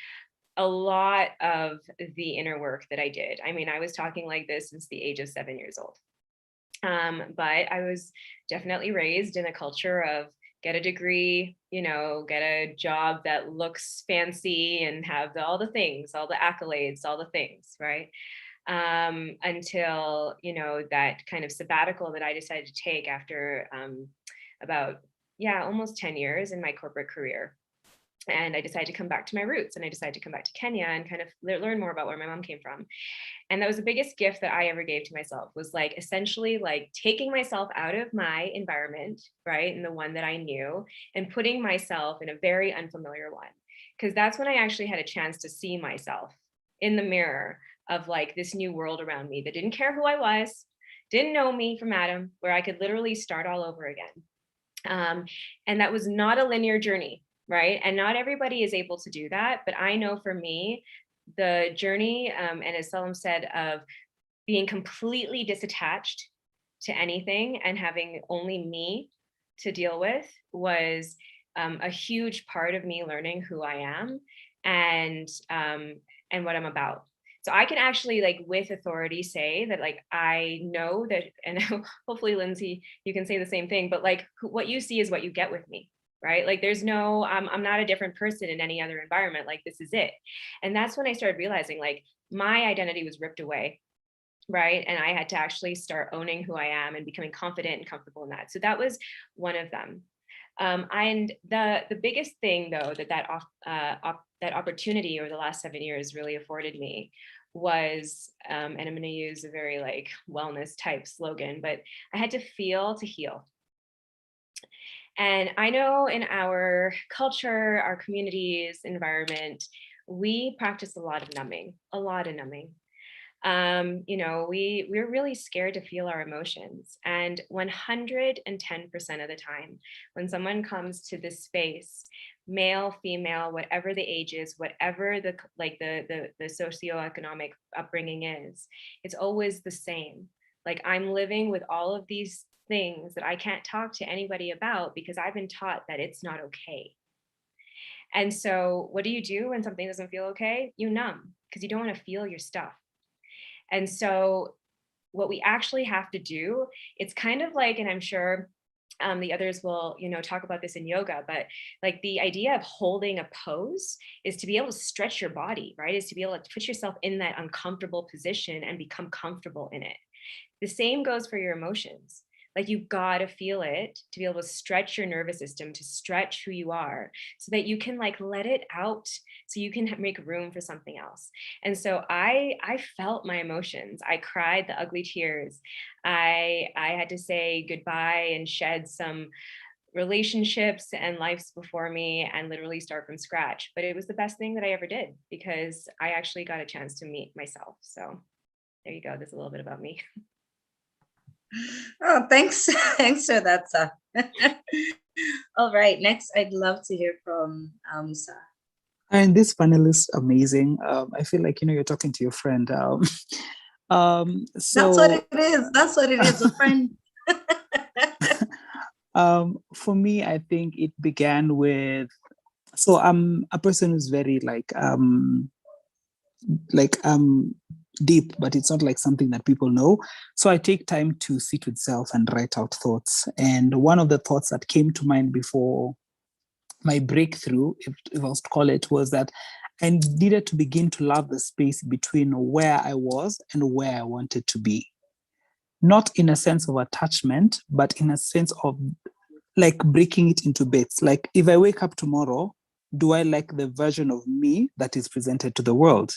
a lot of the inner work that I did. I mean, I was talking like this since the age of 7 years old. But I was definitely raised in a culture of get a degree, get a job that looks fancy and have all the things, all the accolades, all the things, right? until, that kind of sabbatical that I decided to take after about, almost 10 years in my corporate career. And I decided to come back to my roots, and I decided to come back to Kenya and kind of learn more about where my mom came from. And that was the biggest gift that I ever gave to myself, was like essentially like taking myself out of my environment, right? And the one that I knew, and putting myself in a very unfamiliar one. Because that's when I actually had a chance to see myself in the mirror of like this new world around me that didn't care who I was, didn't know me from Adam, where I could literally start all over again. And that was not a linear journey, right? And not everybody is able to do that. But I know for me, the journey, and as Salim said, of being completely disattached to anything and having only me to deal with was a huge part of me learning who I am and what I'm about. So I can actually, like, with authority say that, like, I know that, and hopefully Lindsay, you can say the same thing, but like what you see is what you get with me, right? Like there's no, I'm not a different person in any other environment. Like this is it. And that's when I started realizing like my identity was ripped away, right? And I had to actually start owning who I am and becoming confident and comfortable in that. So that was one of them. And the biggest thing though, that opportunity over the last 7 years really afforded me was, and I'm going to use a very like wellness type slogan, but I had to feel to heal. And I know in our culture, our communities, environment, we practice a lot of numbing. We're really scared to feel our emotions. And 110% of the time, when someone comes to this space, male, female, whatever the age is, whatever the socioeconomic upbringing is, it's always the same. Like I'm living with all of these things that I can't talk to anybody about because I've been taught that it's not okay. And so what do you do when something doesn't feel okay? You numb because you don't want to feel your stuff. And so what we actually have to do, it's kind of like, and I'm sure the others will, talk about this in yoga, but like the idea of holding a pose is to be able to stretch your body, right? Is to be able to put yourself in that uncomfortable position and become comfortable in it. The same goes for your emotions. Like you've got to feel it to be able to stretch your nervous system, to stretch who you are so that you can like let it out so you can make room for something else. And so I felt my emotions. I cried the ugly tears. I had to say goodbye and shed some relationships and lives before me and literally start from scratch. But it was the best thing that I ever did because I actually got a chance to meet myself. So there you go. That's a little bit about me. Oh, thanks. Thanks for that, Sa. All right. Next, I'd love to hear from Musa. And this panel is amazing. I feel like, you're talking to your friend. So that's what it is. That's what it is, a friend. For me, I think it began with, so I'm a person who's very deep, but it's not like something that people know. So I take time to sit with self and write out thoughts. And one of the thoughts that came to mind before my breakthrough, if I was to call it, was that I needed to begin to love the space between where I was and where I wanted to be. Not in a sense of attachment, but in a sense of like breaking it into bits. Like if I wake up tomorrow, do I like the version of me that is presented to the world?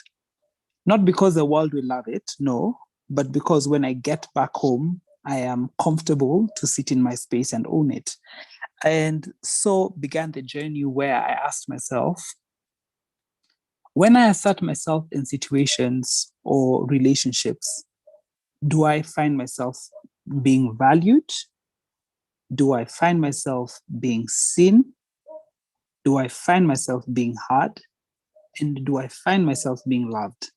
Not because the world will love it, no, but because when I get back home, I am comfortable to sit in my space and own it. And so began the journey where I asked myself, when I assert myself in situations or relationships, do I find myself being valued? Do I find myself being seen? Do I find myself being heard? And do I find myself being loved?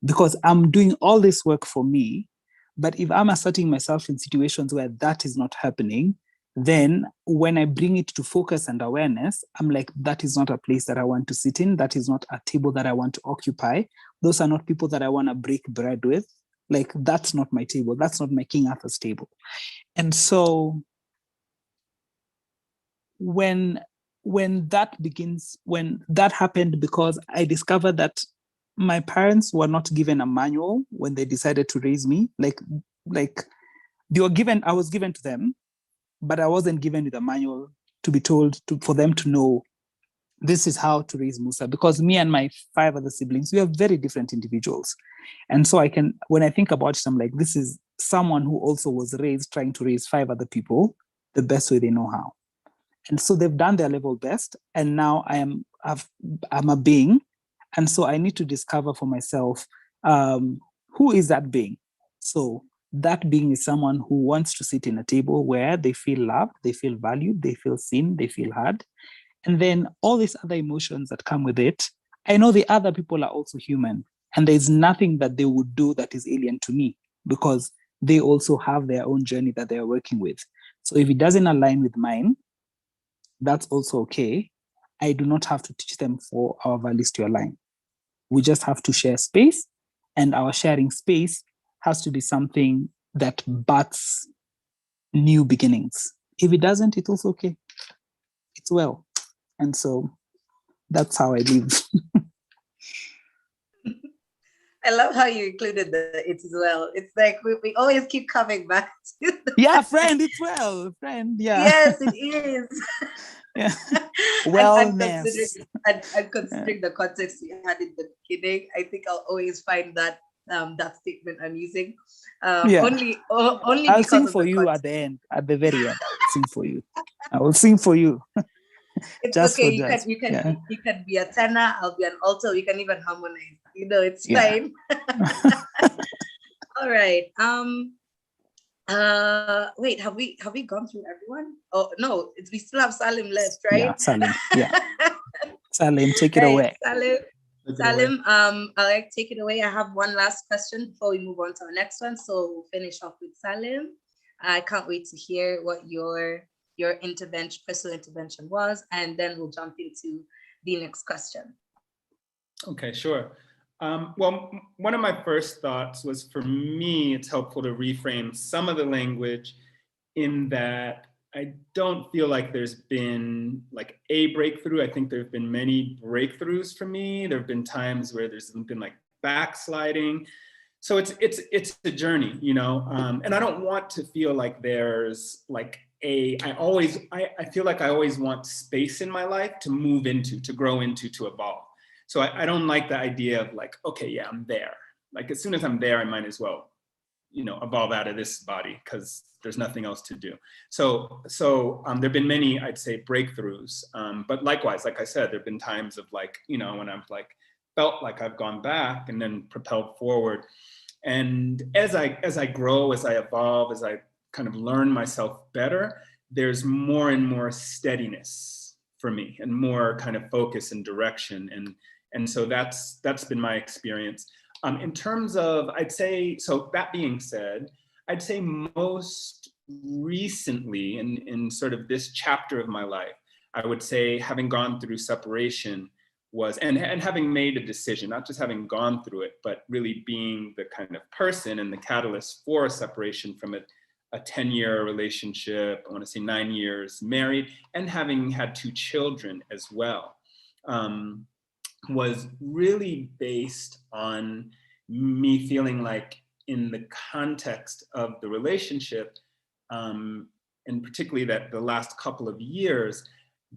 Because I'm doing all this work for me, but if I'm asserting myself in situations where that is not happening, then when I bring it to focus and awareness, I'm like, that is not a place that I want to sit in. That is not a table that I want to occupy. Those are not people that I want to break bread with. Like, that's not my table. That's not my King Arthur's table. And so when that happened, because I discovered that my parents were not given a manual when they decided to raise me. Like they were given, I was given to them, but I wasn't given with a manual to be told for them to know this is how to raise Musa, because me and my 5 other siblings, we are very different individuals. And so when I think about it, I'm like, this is someone who also was raised trying to raise 5 other people the best way they know how. And so they've done their level best. And now I'm a being. And so I need to discover for myself, who is that being? So that being is someone who wants to sit in a table where they feel loved, they feel valued, they feel seen, they feel heard. And then all these other emotions that come with it, I know the other people are also human. And there's nothing that they would do that is alien to me, because they also have their own journey that they're working with. So if it doesn't align with mine, that's also okay. I do not have to teach them for our values to align. We just have to share space, and our sharing space has to be something that butts new beginnings. If it doesn't, it's also okay. It's well. And so that's how I live. I love how you included the "it's as well." It's like we always keep coming back to Yeah, friend, it's well. Friend, yeah. Yes, it is. Yeah. And Wellness. considering the context you had in the beginning, I think I'll always find that that statement amusing. Only I'll because sing of for the you context. at the end, at the very end. I will sing for you. I will sing for you. It's Just okay. for just. You can be a tenor. I'll be an alto. We can even harmonize. It's Yeah. fine. All right. Wait, have we gone through everyone? Oh no, we still have Salim left, right? Yeah, Salim. Yeah. Salim, take it Right, away. Salim, I'll take it away. I have one last question before we move on to our next one. So we'll finish off with Salim. I can't wait to hear what your personal intervention was, and then we'll jump into the next question. Okay, sure. Well, one of my first thoughts was, for me, it's helpful to reframe some of the language in that I don't feel like there's been like a breakthrough. I think there have been many breakthroughs for me. There have been times where there's been like backsliding. So it's a journey, and I don't want to feel like there's like I feel like I always want space in my life to move into, to grow into, to evolve. So I don't like the idea of like, okay, yeah, I'm there. Like as soon as I'm there, I might as well, evolve out of this body because there's nothing else to do. So there've been many, I'd say, breakthroughs. But likewise, like I said, there've been times of like, when I've like felt like I've gone back and then propelled forward. And as I grow, as I evolve, as I kind of learn myself better, there's more and more steadiness for me and more kind of focus and direction. And so that's been my experience. In terms of, I'd say, so that being said, I'd say most recently in sort of this chapter of my life, I would say having gone through separation was, and having made a decision, not just having gone through it, but really being the kind of person and the catalyst for a separation from a 10-year relationship, I want to say 9 years married, and having had 2 children as well, was really based on me feeling like in the context of the relationship, and particularly that the last couple of years,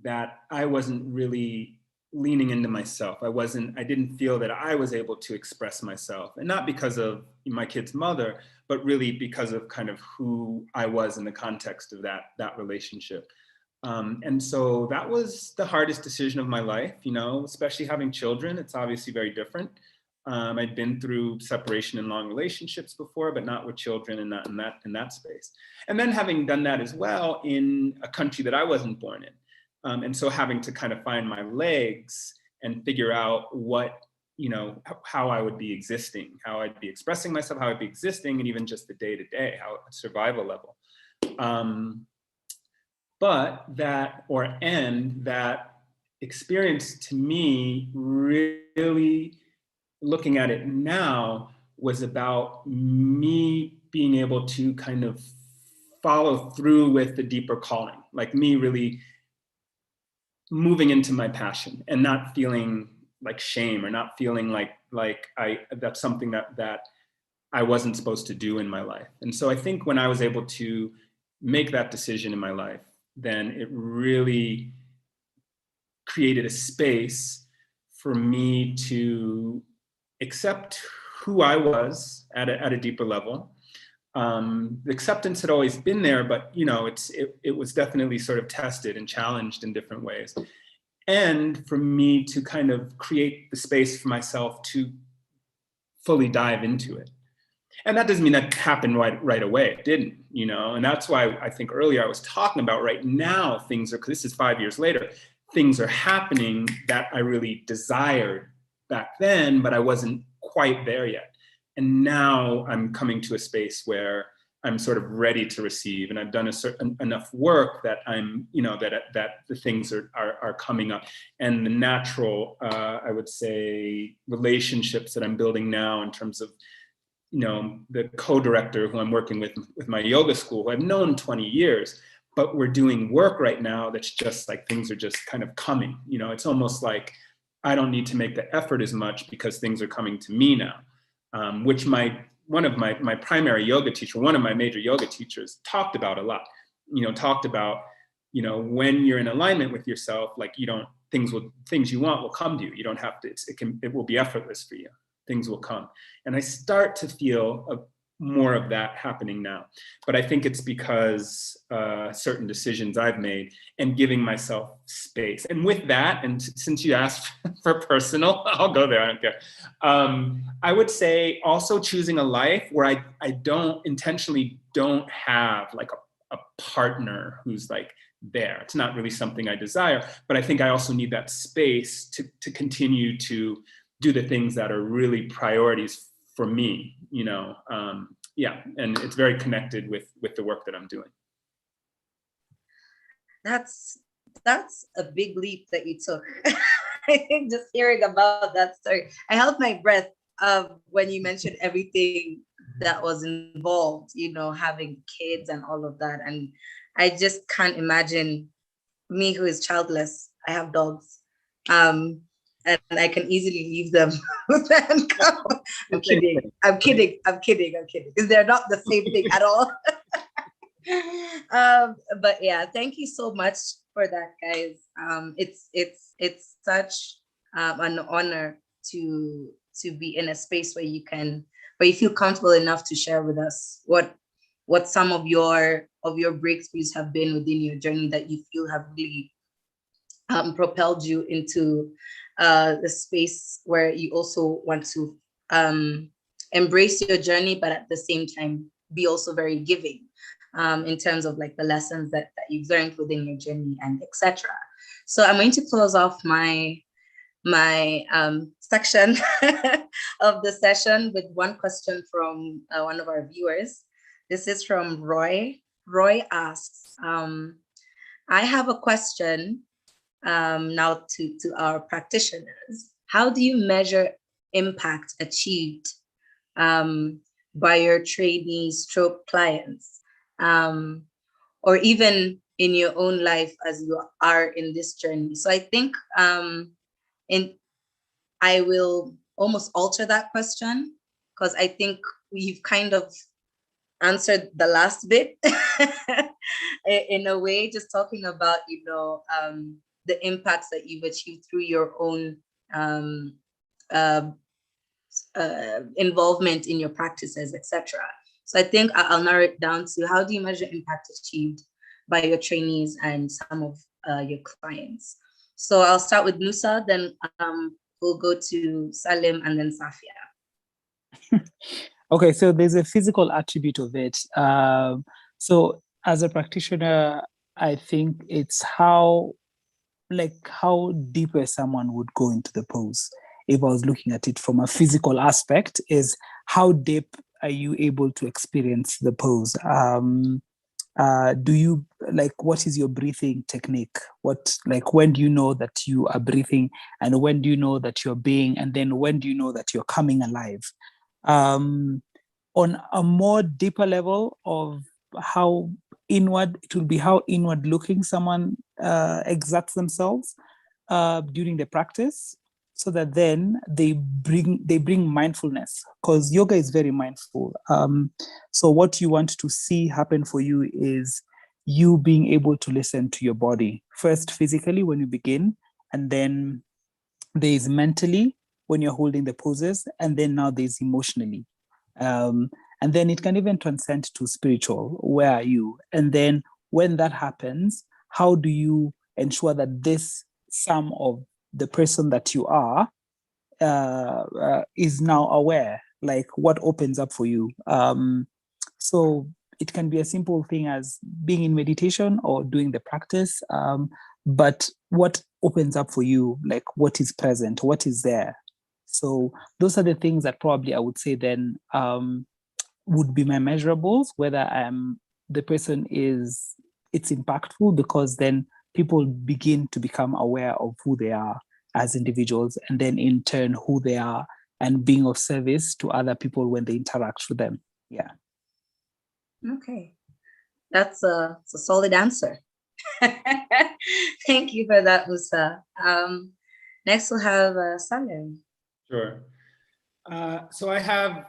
that I wasn't really leaning into myself. I didn't feel that I was able to express myself, and not because of my kid's mother, but really because of kind of who I was in the context of that relationship. And so that was the hardest decision of my life, especially having children. It's obviously very different. I'd been through separation in long relationships before, but not with children and not in that space. And then having done that as well in a country that I wasn't born in. And so having to kind of find my legs and figure out what, how I would be existing, how I'd be expressing myself, how I'd be existing, and even just the day-to-day, how survival level. But that experience to me, really looking at it now, was about me being able to kind of follow through with the deeper calling, like me really moving into my passion and not feeling like shame or not feeling like like that's something that I wasn't supposed to do in my life. And so I think when I was able to make that decision in my life, then it really created a space for me to accept who I was at a deeper level. The acceptance had always been there, but it was definitely sort of tested and challenged in different ways. And for me to kind of create the space for myself to fully dive into it. And that doesn't mean that happened right away. It didn't, and that's why I think earlier I was talking about right now this is 5 years later, things are happening that I really desired back then, but I wasn't quite there yet. And now I'm coming to a space where I'm sort of ready to receive, and I've done enough work that I'm, that the things are coming up, and the natural, I would say, relationships that I'm building now in terms of, the co-director who I'm working with my yoga school, who I've known 20 years, but we're doing work right now that's just like things are just kind of coming. It's almost like I don't need to make the effort as much because things are coming to me now, which one of my primary yoga teacher, one of my major yoga teachers talked about a lot, talked about, when you're in alignment with yourself, like things you want will come to you. You don't have to, it will be effortless for you. Things will come. And I start to feel more of that happening now. But I think it's because certain decisions I've made and giving myself space. And with that, and since you asked for personal, I'll go there, I don't care. I would say also choosing a life where I don't intentionally don't have like a partner who's like there. It's not really something I desire, but I think I also need that space to continue to do the things that are really priorities for me, and it's very connected with the work that I'm doing. That's a big leap that you took. I think just hearing about that story, I held my breath when you mentioned everything that was involved, having kids and all of that. And I just can't imagine me who is childless. I have dogs. And I can easily leave them and come. I'm kidding. Because they're not the same thing at all. But yeah, thank you so much for that, guys. It's such an honor to be in a space where you feel comfortable enough to share with us what some of your breakthroughs have been within your journey that you feel have really propelled you into the space where you also want to embrace your journey, but at the same time be also very giving in terms of like the lessons that you've learned within your journey and etc. So I'm going to close off my section of the session with one question from one of our viewers. This is from Roy. Roy asks, I have a question now to our practitioners. How do you measure impact achieved by your trainees stroke clients, or even in your own life as you are in this journey? So I think I will almost alter that question, because I think we've kind of answered the last bit in a way, just talking about the impacts that you've achieved through your own involvement in your practices, etc. So I think I'll narrow it down to, how do you measure impact achieved by your trainees and some of your clients? So I'll start with Musa, then we'll go to Salim, and then Safia. Okay, so there's a physical attribute of it. So as a practitioner, I think it's how deeper someone would go into the pose. If I was looking at it from a physical aspect, is how deep are you able to experience the pose? Do you what is your breathing technique? When do you know that you are breathing, and when do you know that you're being, and then when do you know that you're coming alive? On a more deeper level of how inward, it will be how inward looking someone exerts themselves during the practice. so that then they bring mindfulness, because yoga is very mindful. So what you want to see happen for you is you being able to listen to your body, first physically when you begin, and then there is mentally when you're holding the poses, and then now there's emotionally. And then it can even transcend to spiritual. Where are you? And then when that happens, how do you ensure that this sum of the person that you are is now aware? Like, what opens up for you? So it can be a simple thing as being in meditation or doing the practice, but what opens up for you, like what is present, what is there? So those are the things that probably I would say then would be my measurables, whether the person is, it's impactful, because then people begin to become aware of who they are as individuals, and then in turn who they are and being of service to other people when they interact with them. Yeah. Okay, that's a solid answer. Thank you for that, Musa. Next we'll have Salim. Sure. So I have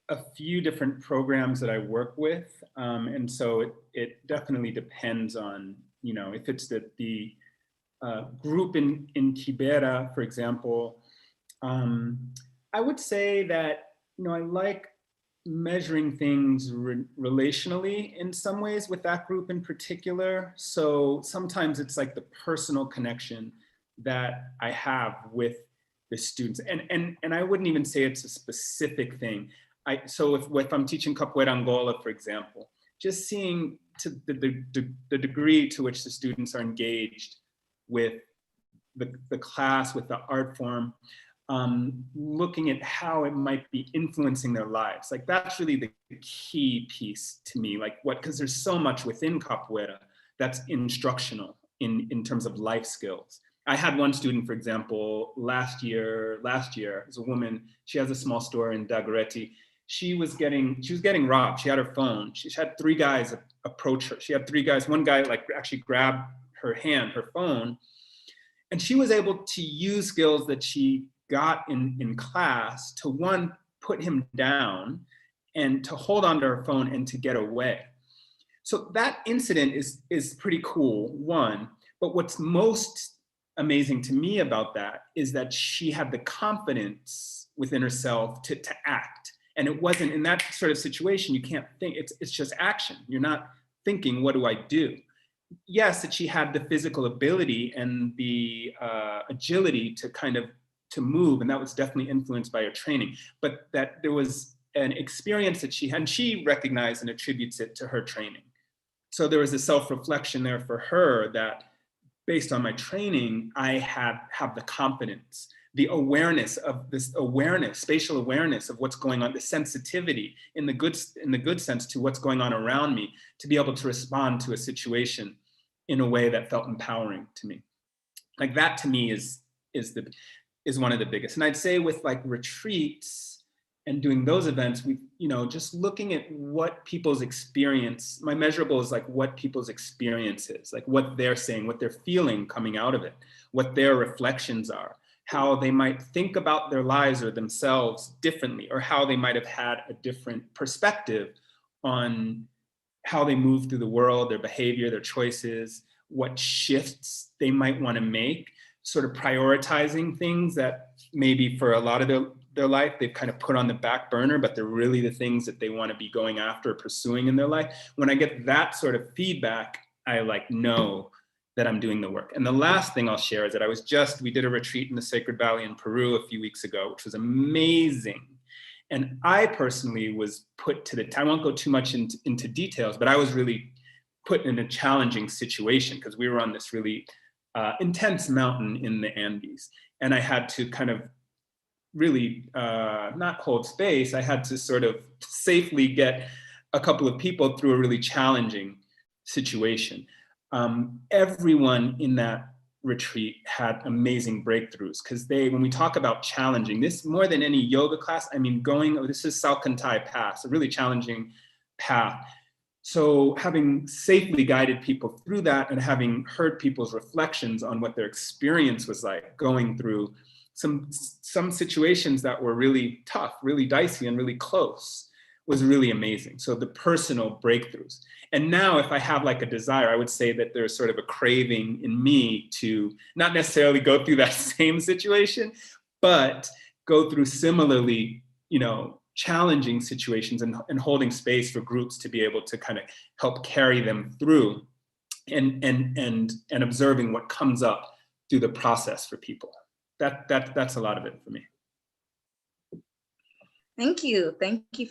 a few different programs that I work with. And so it definitely depends on, if it's the group in Kibera, for example, I would say that, I like measuring things relationally in some ways with that group in particular. So sometimes it's like the personal connection that I have with the students. And I wouldn't even say it's a specific thing. So if I'm teaching Capoeira Angola, for example, just seeing to the degree to which the students are engaged with the class, with the art form, looking at how it might be influencing their lives. Like, that's really the key piece to me, because there's so much within Capoeira that's instructional in terms of life skills. I had one student, for example, last year, as a woman, she has a small store in Dagoretti. She was getting robbed. She had her phone. She had 3 guys approach her. She had 3 guys. One guy actually grabbed her phone, and she was able to use skills that she got in class to, one, put him down, and to hold onto her phone and to get away. So that incident is pretty cool, one. But what's most amazing to me about that is that she had the confidence within herself to act. And it wasn't, in that sort of situation, you can't think, it's just action. You're not thinking, what do I do? Yes, that she had the physical ability and the agility to move, and that was definitely influenced by her training, but that there was an experience that she had, and she recognized and attributes it to her training. So there was a self-reflection there for her that, based on my training, I have the confidence, the awareness of this awareness, spatial awareness of what's going on, the sensitivity in the good sense to what's going on around me, to be able to respond to a situation in a way that felt empowering to me. Like, that to me is one of the biggest. And I'd say with retreats and doing those events, we, just looking at what people's experience, my measurable is what people's experience is, what they're saying, what they're feeling coming out of it, what their reflections are, how they might think about their lives or themselves differently, or how they might have had a different perspective on how they move through the world, their behavior, their choices, what shifts they might want to make, sort of prioritizing things that maybe for a lot of their life they've kind of put on the back burner, but they're really the things that they want to be going after or pursuing in their life. When I get that sort of feedback, I know that I'm doing the work. And the last thing I'll share is that we did a retreat in the Sacred Valley in Peru a few weeks ago, which was amazing. And I personally was put to I won't go too much into details, but I was really put in a challenging situation because we were on this really intense mountain in the Andes. And I had to kind of really not hold space. I had to sort of safely get a couple of people through a really challenging situation. Everyone in that retreat had amazing breakthroughs, because when we talk about challenging, this more than any yoga class, this is Salkantai Pass, a really challenging path. So having safely guided people through that and having heard people's reflections on what their experience was like going through some situations that were really tough, really dicey, and really close was really amazing. So the personal breakthroughs. And now if I have like a desire, I would say that there's sort of a craving in me to not necessarily go through that same situation, but go through similarly, challenging situations and holding space for groups to be able to kind of help carry them through and observing what comes up through the process for people. That's a lot of it for me. Thank you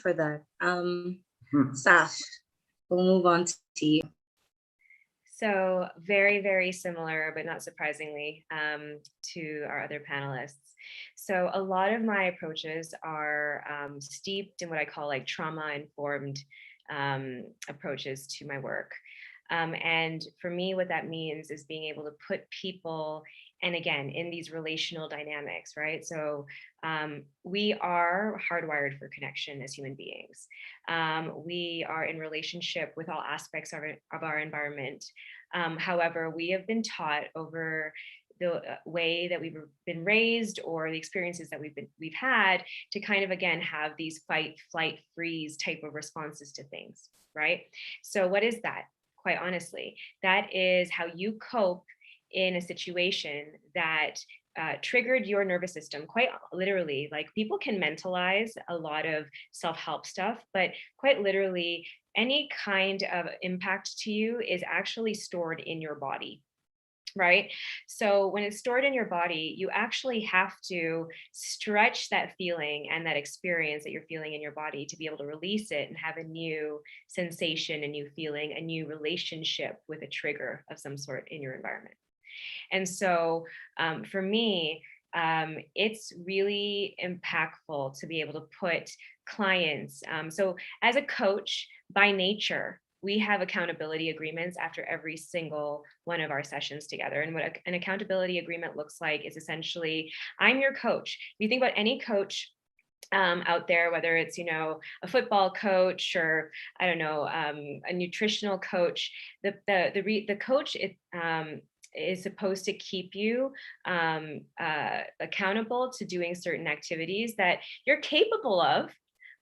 for that. Saf, we'll move on to you. So very, very similar, but not surprisingly, to our other panelists. So a lot of my approaches are steeped in what I call like trauma-informed approaches to my work. And for me, what that means is being able to put people, and again, in these relational dynamics, right? So we are hardwired for connection as human beings. We are in relationship with all aspects of our environment. However, we have been taught over the way that we've been raised or the experiences that we've had to kind of, again, have these fight, flight, freeze type of responses to things, right? So what is that? Quite honestly, that is how you cope in a situation that triggered your nervous system, quite literally. Like, people can mentalize a lot of self-help stuff, but quite literally, any kind of impact to you is actually stored in your body. Right? So when it's stored in your body, you actually have to stretch that feeling and that experience that you're feeling in your body to be able to release it and have a new sensation, a new feeling, a new relationship with a trigger of some sort in your environment. And so for me, it's really impactful to be able to put clients. So as a coach, by nature, we have accountability agreements after every single one of our sessions together. And what an accountability agreement looks like is essentially, I'm your coach. If you think about any coach out there, whether it's, a football coach or, I don't know, a nutritional coach, the coach is supposed to keep you accountable to doing certain activities that you're capable of,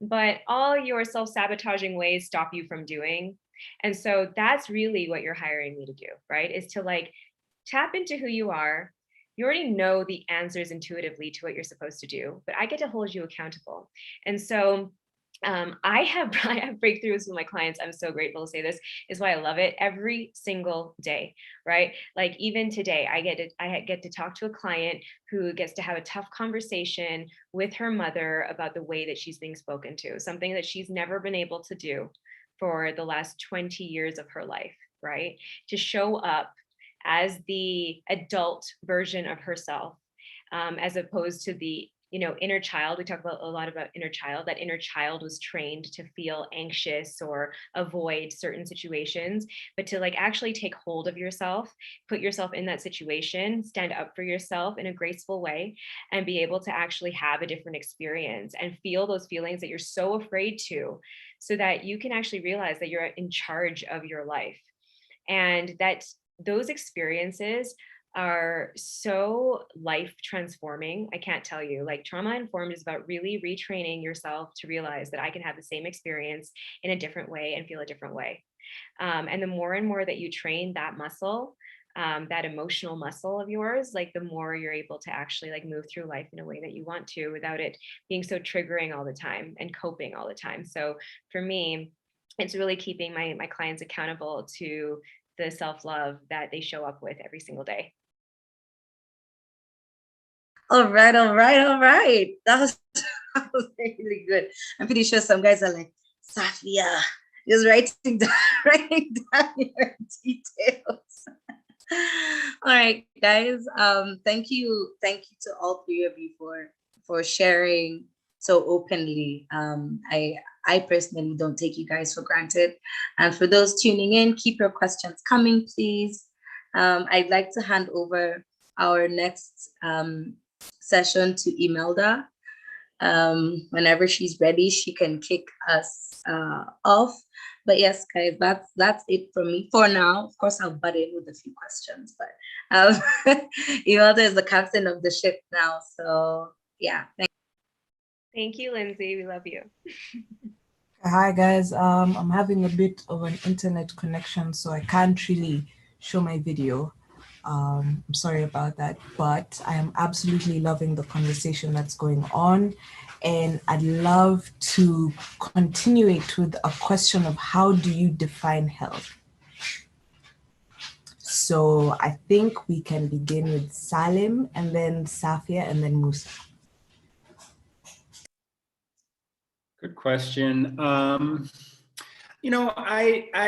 but all your self-sabotaging ways stop you from doing. And so that's really what you're hiring me to do, right? Is to like tap into who you are. You already know the answers intuitively to what you're supposed to do, but I get to hold you accountable. And so I have breakthroughs with my clients. I'm so grateful to say this is why I love it every single day, right? Like even today, I get to talk to a client who gets to have a tough conversation with her mother about the way that she's being spoken to, something that she's never been able to do for the last 20 years of her life, right? To show up as the adult version of herself, as opposed to the inner child. We talk a lot about inner child. That inner child was trained to feel anxious or avoid certain situations, but to like actually take hold of yourself, put yourself in that situation, stand up for yourself in a graceful way, and be able to actually have a different experience and feel those feelings that you're so afraid to, so that you can actually realize that you're in charge of your life. And that those experiences are so life transforming. I can't tell you, like, trauma informed is about really retraining yourself to realize that I can have the same experience in a different way and feel a different way. And the more and more that you train that muscle, that emotional muscle of yours, like the more you're able to actually like move through life in a way that you want to, without it being so triggering all the time and coping all the time. So for me, it's really keeping my clients accountable to the self-love that they show up with every single day. All right. That was really good. I'm pretty sure some guys are like, Safia, just writing down your details. All right, guys. Thank you to all three of you for sharing so openly. I personally don't take you guys for granted. And for those tuning in, keep your questions coming, please. I'd like to hand over our next session to Imelda. Whenever she's ready, she can kick us off. But yes, guys, that's it for me for now. Of course, I'll butt in with a few questions, but Imelda is the captain of the ship now. So yeah. Thank you, Lindsay. We love you. Hi guys, I'm having a bit of an internet connection, so I can't really show my video. I'm sorry about that, but I am absolutely loving the conversation that's going on, and I'd love to continue it with a question of how do you define health? So I think we can begin with Salim, and then Safia, and then Musa. Good question. I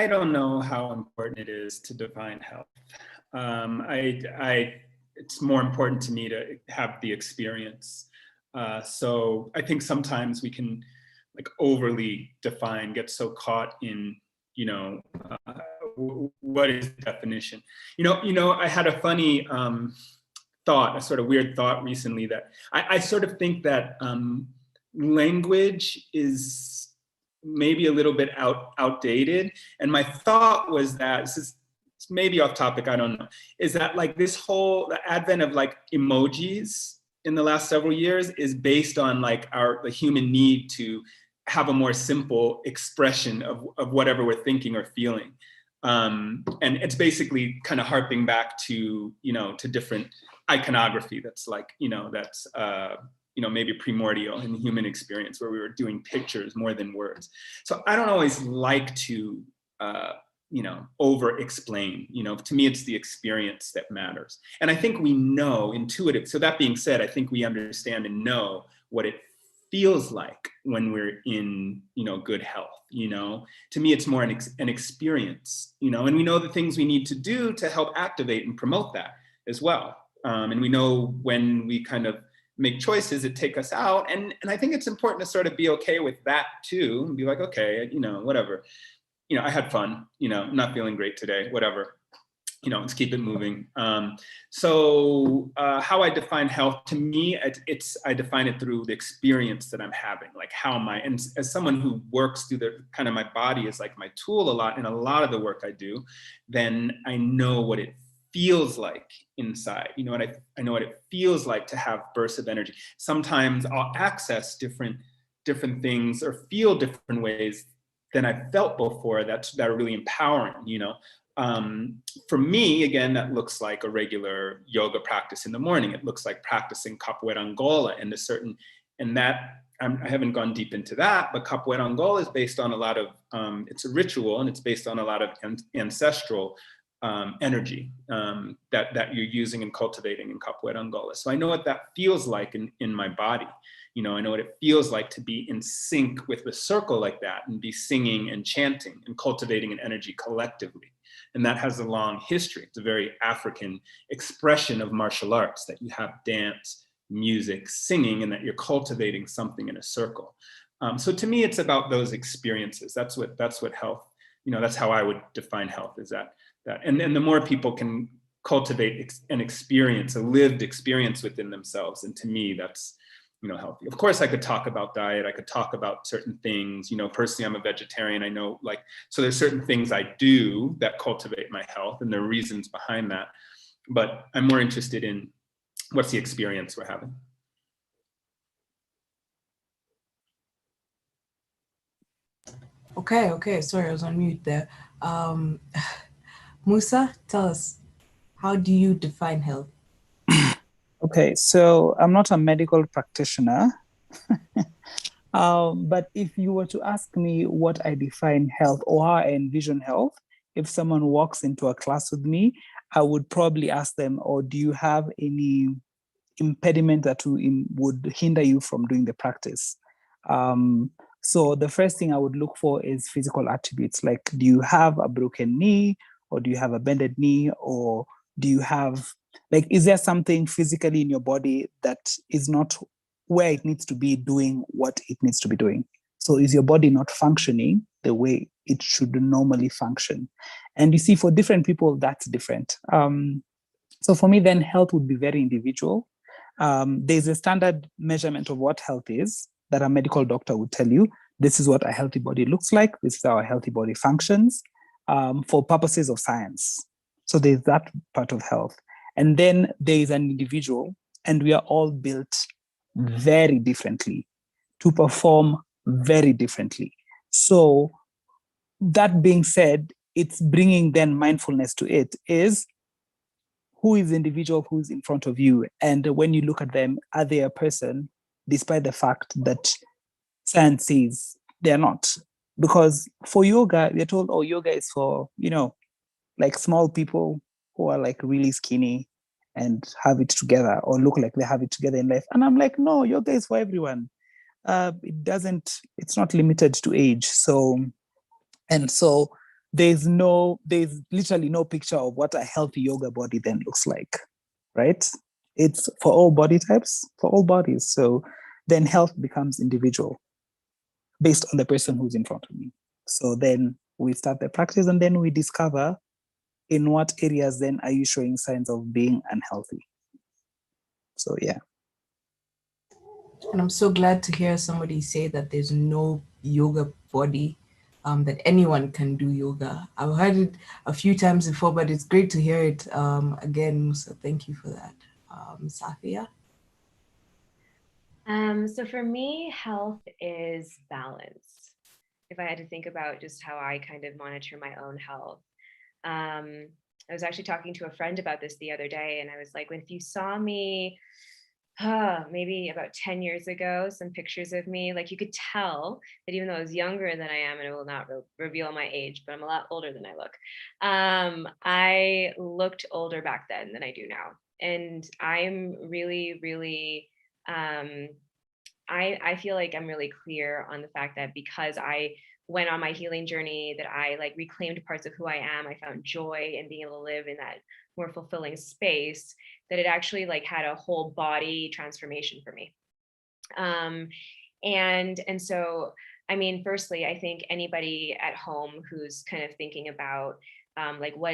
don't know how important it is to define health. It's more important to me to have the experience. So I think sometimes we can like overly define, get so caught in, what is the definition? I had a funny thought, a sort of weird thought recently that I sort of think that language is maybe a little bit outdated. And my thought was that, this is maybe off topic, I don't know, is that like this whole, the advent of like emojis in the last several years is based on like the human need to have a more simple expression of whatever we're thinking or feeling. And it's basically kind of harping back to, to different iconography that's like, that's, maybe primordial in the human experience where we were doing pictures more than words. So I don't always like to, over explain, to me, it's the experience that matters. And I think we know intuitive. So that being said, I think we understand and know what it feels like when we're in, good health, to me, it's more an experience, and we know the things we need to do to help activate and promote that as well. And we know when we kind of make choices that take us out. And I think it's important to sort of be okay with that too, and be like, okay, whatever, I had fun, not feeling great today, whatever, let's keep it moving. So how I define health, to me, I define it through the experience that I'm having, like how and as someone who works through the kind of, my body is like my tool a lot in a lot of the work I do, then I know what it feels like inside. I know what it feels like to have bursts of energy. Sometimes I'll access different things or feel different ways than I've felt before that are really empowering, For me, again, that looks like a regular yoga practice in the morning. It looks like practicing capoeira Angola and that I haven't gone deep into that, but capoeira Angola is based on a lot of, it's a ritual and it's based on a lot of ancestral energy that you're using and cultivating in capoeira Angola. So I know what that feels like in my body. I know what it feels like to be in sync with the circle like that and be singing and chanting and cultivating an energy collectively. And that has a long history. It's a very African expression of martial arts, that you have dance, music, singing, and that you're cultivating something in a circle. So to me, it's about those experiences. That's what health, that's how I would define health, is that. And the more people can cultivate an experience, a lived experience within themselves, and to me, that's, healthy. Of course, I could talk about diet. I could talk about certain things. Personally, I'm a vegetarian. I know, so there's certain things I do that cultivate my health, and there are reasons behind that. But I'm more interested in what's the experience we're having. Okay. Sorry, I was on mute there. Musa, tell us, how do you define health? Okay, so I'm not a medical practitioner, but if you were to ask me what I define health or how I envision health, if someone walks into a class with me, I would probably ask them, or do you have any impediment that would hinder you from doing the practice? So the first thing I would look for is physical attributes, like, do you have a broken knee, or do you have a bended knee, or do you have, is there something physically in your body that is not where it needs to be doing what it needs to be doing? So is your body not functioning the way it should normally function? And you see, for different people, that's different. So for me, then health would be very individual. There's a standard measurement of what health is that a medical doctor would tell you. This is what a healthy body looks like. This is how a healthy body functions for purposes of science. So there's that part of health. And then there is an individual, and we are all built very differently to perform very differently. So that being said, it's bringing then mindfulness to it is who is the individual who's in front of you? And when you look at them, are they a person, despite the fact that science says they're not? Because for yoga, we're told, oh, yoga is for, like small people who are like really skinny and have it together or look like they have it together in life. And I'm like, no, yoga is for everyone. It's not limited to age. So there's literally no picture of what a healthy yoga body then looks like, right? It's for all body types, for all bodies. So then health becomes individual based on the person who's in front of me. So then we start the practice and then we discover in what areas then are you showing signs of being unhealthy. So yeah. And I'm so glad to hear somebody say that there's no yoga body, that anyone can do yoga. I've heard it a few times before, but it's great to hear it again. So thank you for that. Safia? So for me, health is balance. If I had to think about just how I kind of monitor my own health. I was actually talking to a friend about this the other day, and I was like, if you saw me maybe about 10 years ago, some pictures of me, like you could tell that even though I was younger than I am, and I will not reveal my age, but I'm a lot older than I look. I looked older back then than I do now. And I'm really, really, I feel like I'm really clear on the fact that because I went on my healing journey, that I like reclaimed parts of who I am. I found joy in being able to live in that more fulfilling space, that it actually like had a whole body transformation for me. And so, I mean, firstly, I think anybody at home who's kind of thinking about like what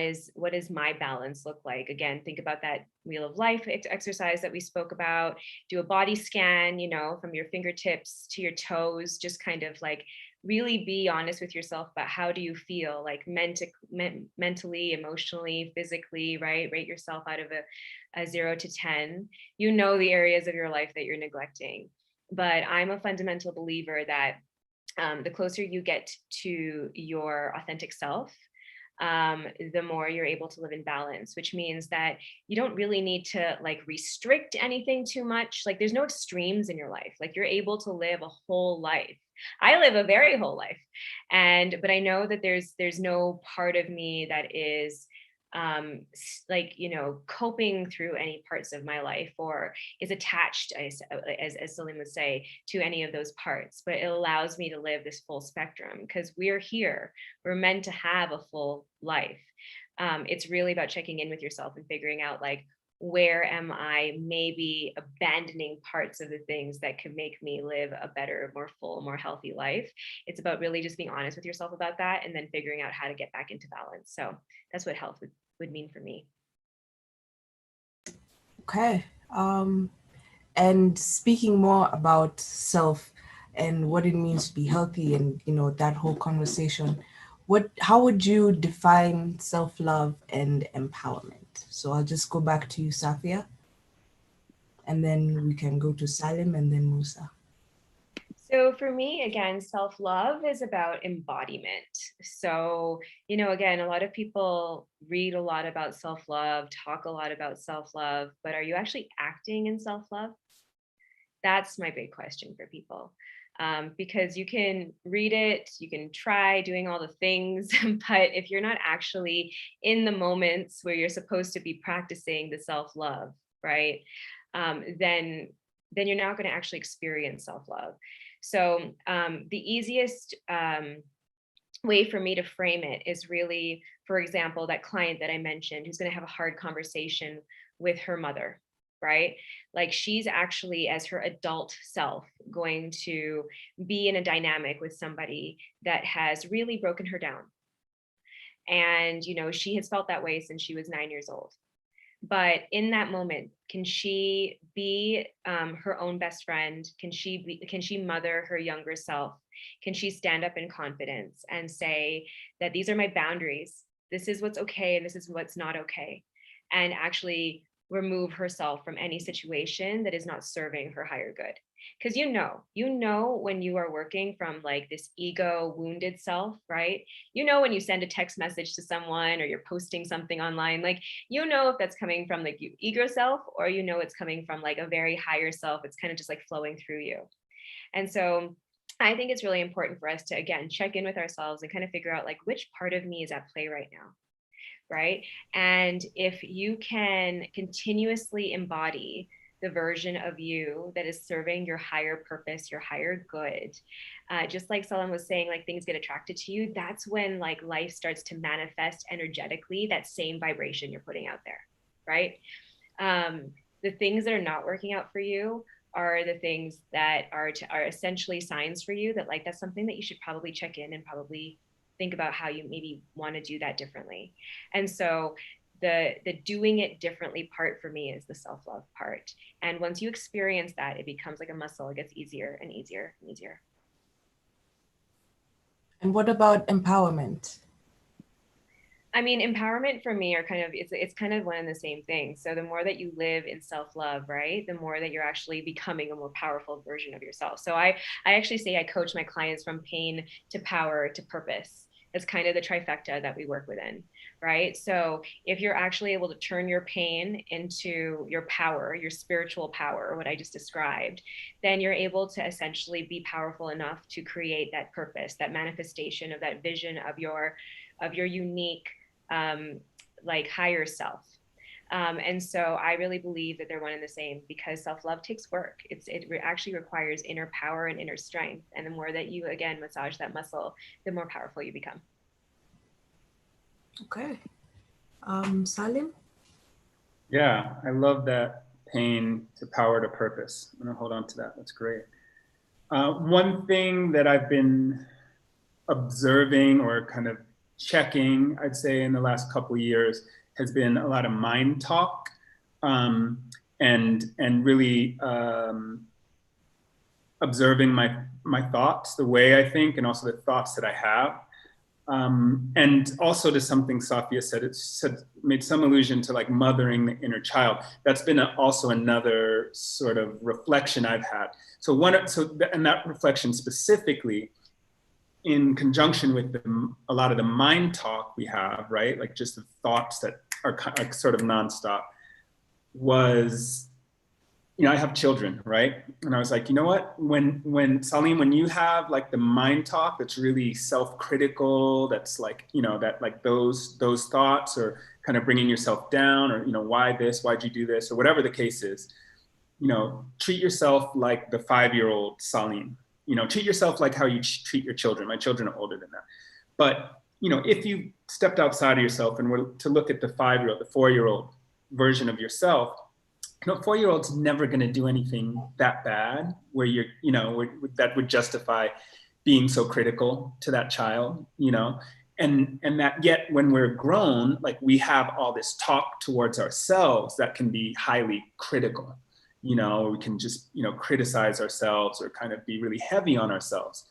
does my balance look like? Again, think about that wheel of life exercise that we spoke about. Do a body scan, from your fingertips to your toes, just kind of like really be honest with yourself about how do you feel, like mentally, emotionally, physically, right? Rate yourself out of a 0 to 10. The areas of your life that you're neglecting. But I'm a fundamental believer that the closer you get to your authentic self, the more you're able to live in balance, which means that you don't really need to like restrict anything too much. Like there's no extremes in your life. Like you're able to live a whole life. I live a very whole life. But I know that there's no part of me that is coping through any parts of my life or is attached, as Salim would say, to any of those parts, but it allows me to live this full spectrum because we're meant to have a full life. It's really about checking in with yourself and figuring out like, where am I maybe abandoning parts of the things that could make me live a better, more full, more healthy life. It's about really just being honest with yourself about that and then figuring out how to get back into balance. So that's what health would mean for me. Okay. And speaking more about self and what it means to be healthy and, that whole conversation, how would you define self-love and empowerment? So I'll just go back to you, Safia, and then we can go to Salim and then Musa. So for me, again, self-love is about embodiment. So, again, a lot of people read a lot about self-love, talk a lot about self-love, but are you actually acting in self-love? That's my big question for people. Because you can read it, you can try doing all the things, but if you're not actually in the moments where you're supposed to be practicing the self-love, right, then you're not going to actually experience self-love. So the easiest way for me to frame it is really, for example, that client that I mentioned who's going to have a hard conversation with her mother, right? Like she's actually, as her adult self, going to be in a dynamic with somebody that has really broken her down. And, she has felt that way since she was 9 years old. But in that moment, can she be her own best friend? Can she mother her younger self? Can she stand up in confidence and say that these are my boundaries? This is what's okay and this is what's not okay. And actually remove herself from any situation that is not serving her higher good. Because you know when you are working from like this ego wounded self, right? You know when you send a text message to someone or you're posting something online, like you know if that's coming from like your ego self, or you know it's coming from like a very higher self. It's kind of just like flowing through you. And so I think it's really important for us to, again, check in with ourselves and kind of figure out like which part of me is at play right now, right? And if you can continuously embody the version of you that is serving your higher purpose, your higher good, just like Salim was saying, like things get attracted to you, that's when like life starts to manifest energetically that same vibration you're putting out there, right? The things that are not working out for you are the things that are essentially signs for you that like that's something that you should probably check in and probably think about how you maybe want to do that differently. And so the doing it differently part for me is the self-love part. And once you experience that, it becomes like a muscle. It gets easier and easier and easier. And what about empowerment? I mean, empowerment for me are kind of, it's kind of one and the same thing. So the more that you live in self-love, right, the more that you're actually becoming a more powerful version of yourself. So I actually say I coach my clients from pain to power to purpose. It's kind of the trifecta that we work within, right? So if you're actually able to turn your pain into your power, your spiritual power, what I just described, then you're able to essentially be powerful enough to create that purpose, that manifestation of that vision of your unique like higher self. And so I really believe that they're one and the same, because self-love takes work. It actually requires inner power and inner strength. And the more that you, again, massage that muscle, the more powerful you become. Okay. Salim? Yeah, I love that pain to power to purpose. I'm gonna hold on to that, that's great. One thing that I've been observing or kind of checking, I'd say in the last couple of years, has been a lot of mind talk, and really observing my thoughts, the way I think, and also the thoughts that I have. And also to something Safia said, made some allusion to like mothering the inner child. That's been also another sort of reflection I've had. And that reflection specifically, in conjunction with a lot of the mind talk we have, right? Like just the thoughts that are like sort of nonstop, was, you know, I have children, right? And I was like, you know what, when Salim, when you have like the mind talk that's really self-critical, that's like, you know, that like those thoughts are kind of bringing yourself down, or, you know, why this, why'd you do this, or whatever the case is, you know, treat yourself like the 5-year-old Salim. You know, treat yourself like how you treat your children. My children are older than that. But, you know, if you stepped outside of yourself and were to look at the 5-year-old, the 4-year-old version of yourself, you know, 4-year-old's never going to do anything that bad where you're, you know, that would justify being so critical to that child, you know, and that yet when we're grown, like we have all this talk towards ourselves that can be highly critical. You know, we can just, you know, criticize ourselves or kind of be really heavy on ourselves.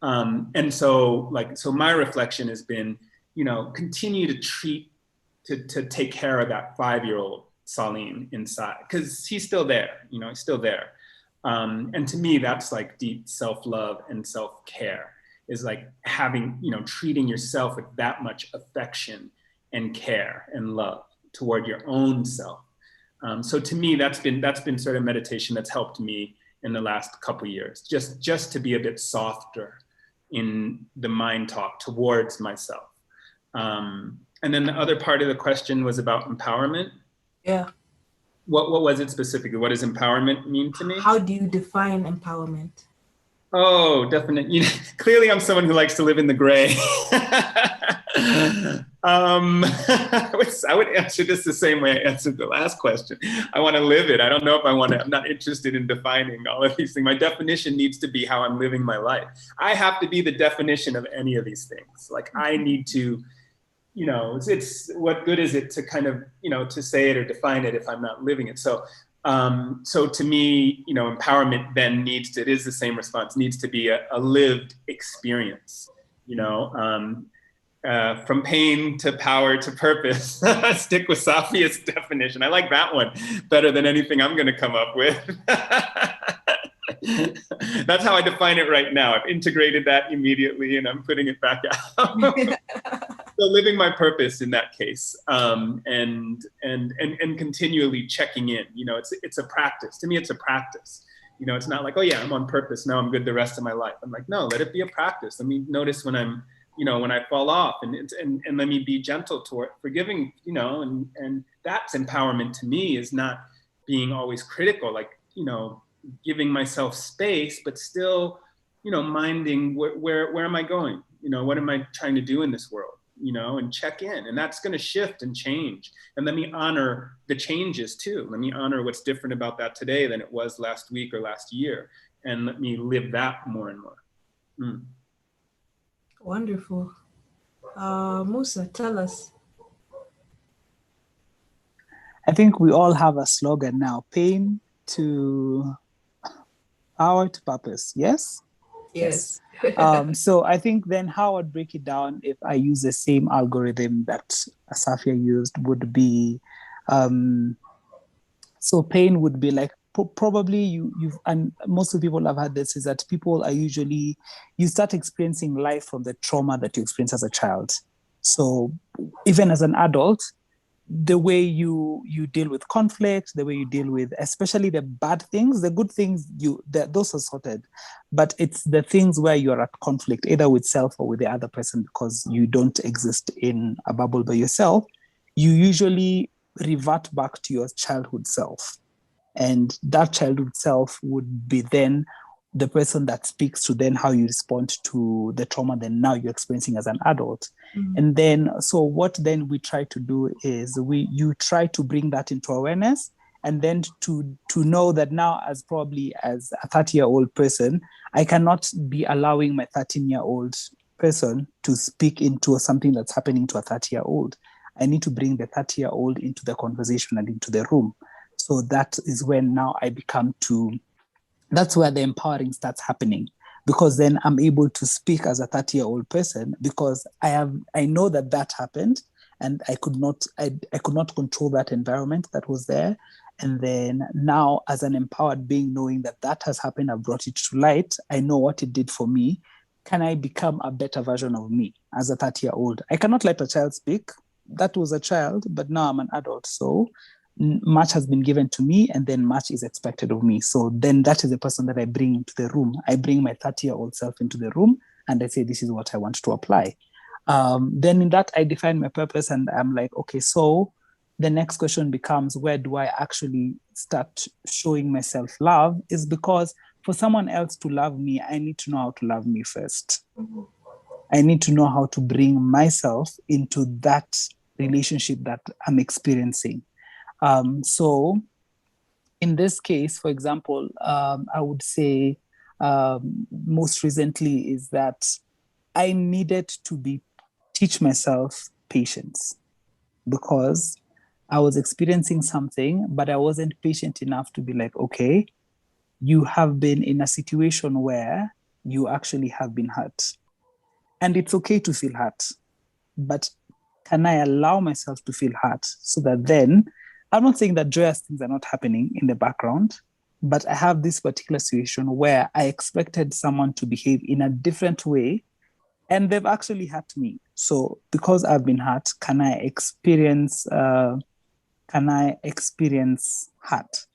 And so my reflection has been, you know, continue to take care of that 5-year-old Salim inside, because he's still there, you know, he's still there. And to me, that's like deep self-love and self-care, is like having, you know, treating yourself with that much affection and care and love toward your own self. So to me, that's been sort of meditation that's helped me in the last couple of years, just to be a bit softer in the mind talk towards myself. And then the other part of the question was about empowerment. Yeah. What was it specifically? What does empowerment mean to me? How do you define empowerment? Oh, definitely. You know, clearly I'm someone who likes to live in the gray. I would answer this the same way I answered the last question. I want to live it. I don't know if I'm not interested in defining all of these things. My definition needs to be how I'm living my life. I have to be the definition of any of these things. Like I need to it's what good is it to kind of, to say it or define it if I'm not living it? So to me, empowerment then it is the same response, needs to be a lived experience, from pain to power to purpose. Stick with Safia's definition. I like that one better than anything I'm going to come up with. That's how I define it right now. I've integrated that immediately and I'm putting it back out. So living my purpose in that case, and continually checking in. It's a practice. To me, it's a practice. It's not like, oh yeah, I'm on purpose, now I'm good the rest of my life. I'm like, no, let it be a practice. Let me notice when I'm, when I fall off, and let me be gentle toward forgiving, and that's empowerment to me, is not being always critical, like, giving myself space, but still, minding where am I going? What am I trying to do in this world? And check in, and that's going to shift and change. And let me honor the changes too. Let me honor what's different about that today than it was last week or last year. And let me live that more and more. Wonderful. Musa, tell us. I think we all have a slogan now: pain to power to purpose. Yes? Yes. So I think then how I'd break it down, if I use the same algorithm that Safia used, would be, so pain would be like, probably you've, and most of the people have had this, is that people are usually, you start experiencing life from the trauma that you experienced as a child. So even as an adult, the way you deal with conflict, the way you deal with, especially the bad things, the good things, those are sorted. But it's the things where you're at conflict, either with self or with the other person, because you don't exist in a bubble by yourself. You usually revert back to your childhood self. And that childhood self would be then the person that speaks to then how you respond to the trauma that now you're experiencing as an adult. And then, so what then we try to do is you try to bring that into awareness, and then to know that now, as probably as a 30-year-old person, I cannot be allowing my 13-year-old person to speak into something that's happening to a 30-year-old. I need to bring the 30-year-old into the conversation and into the room. So that is when now I become that's where the empowering starts happening, because then I'm able to speak as a 30-year-old person, because I know that happened, and I could not control that environment that was there. And then now, as an empowered being, knowing that has happened, I've brought it to light, I know what it did for me. Can I become a better version of me as a 30-year-old? I cannot let a child speak. That was a child, but now I'm an adult. So much has been given to me, and then much is expected of me. So then that is the person that I bring into the room. I bring my 30-year-old self into the room, and I say, this is what I want to apply. Then in that, I define my purpose, and I'm like, okay, so the next question becomes, where do I actually start showing myself love? Is because for someone else to love me, I need to know how to love me first. I need to know how to bring myself into that relationship that I'm experiencing. So in this case, for example, I would say most recently is that I needed to teach myself patience, because I was experiencing something, but I wasn't patient enough to be like, okay, you have been in a situation where you actually have been hurt. And it's okay to feel hurt, but can I allow myself to feel hurt, so that then, I'm not saying that joyous things are not happening in the background, but I have this particular situation where I expected someone to behave in a different way, and they've actually hurt me. So because I've been hurt, can I experience hurt?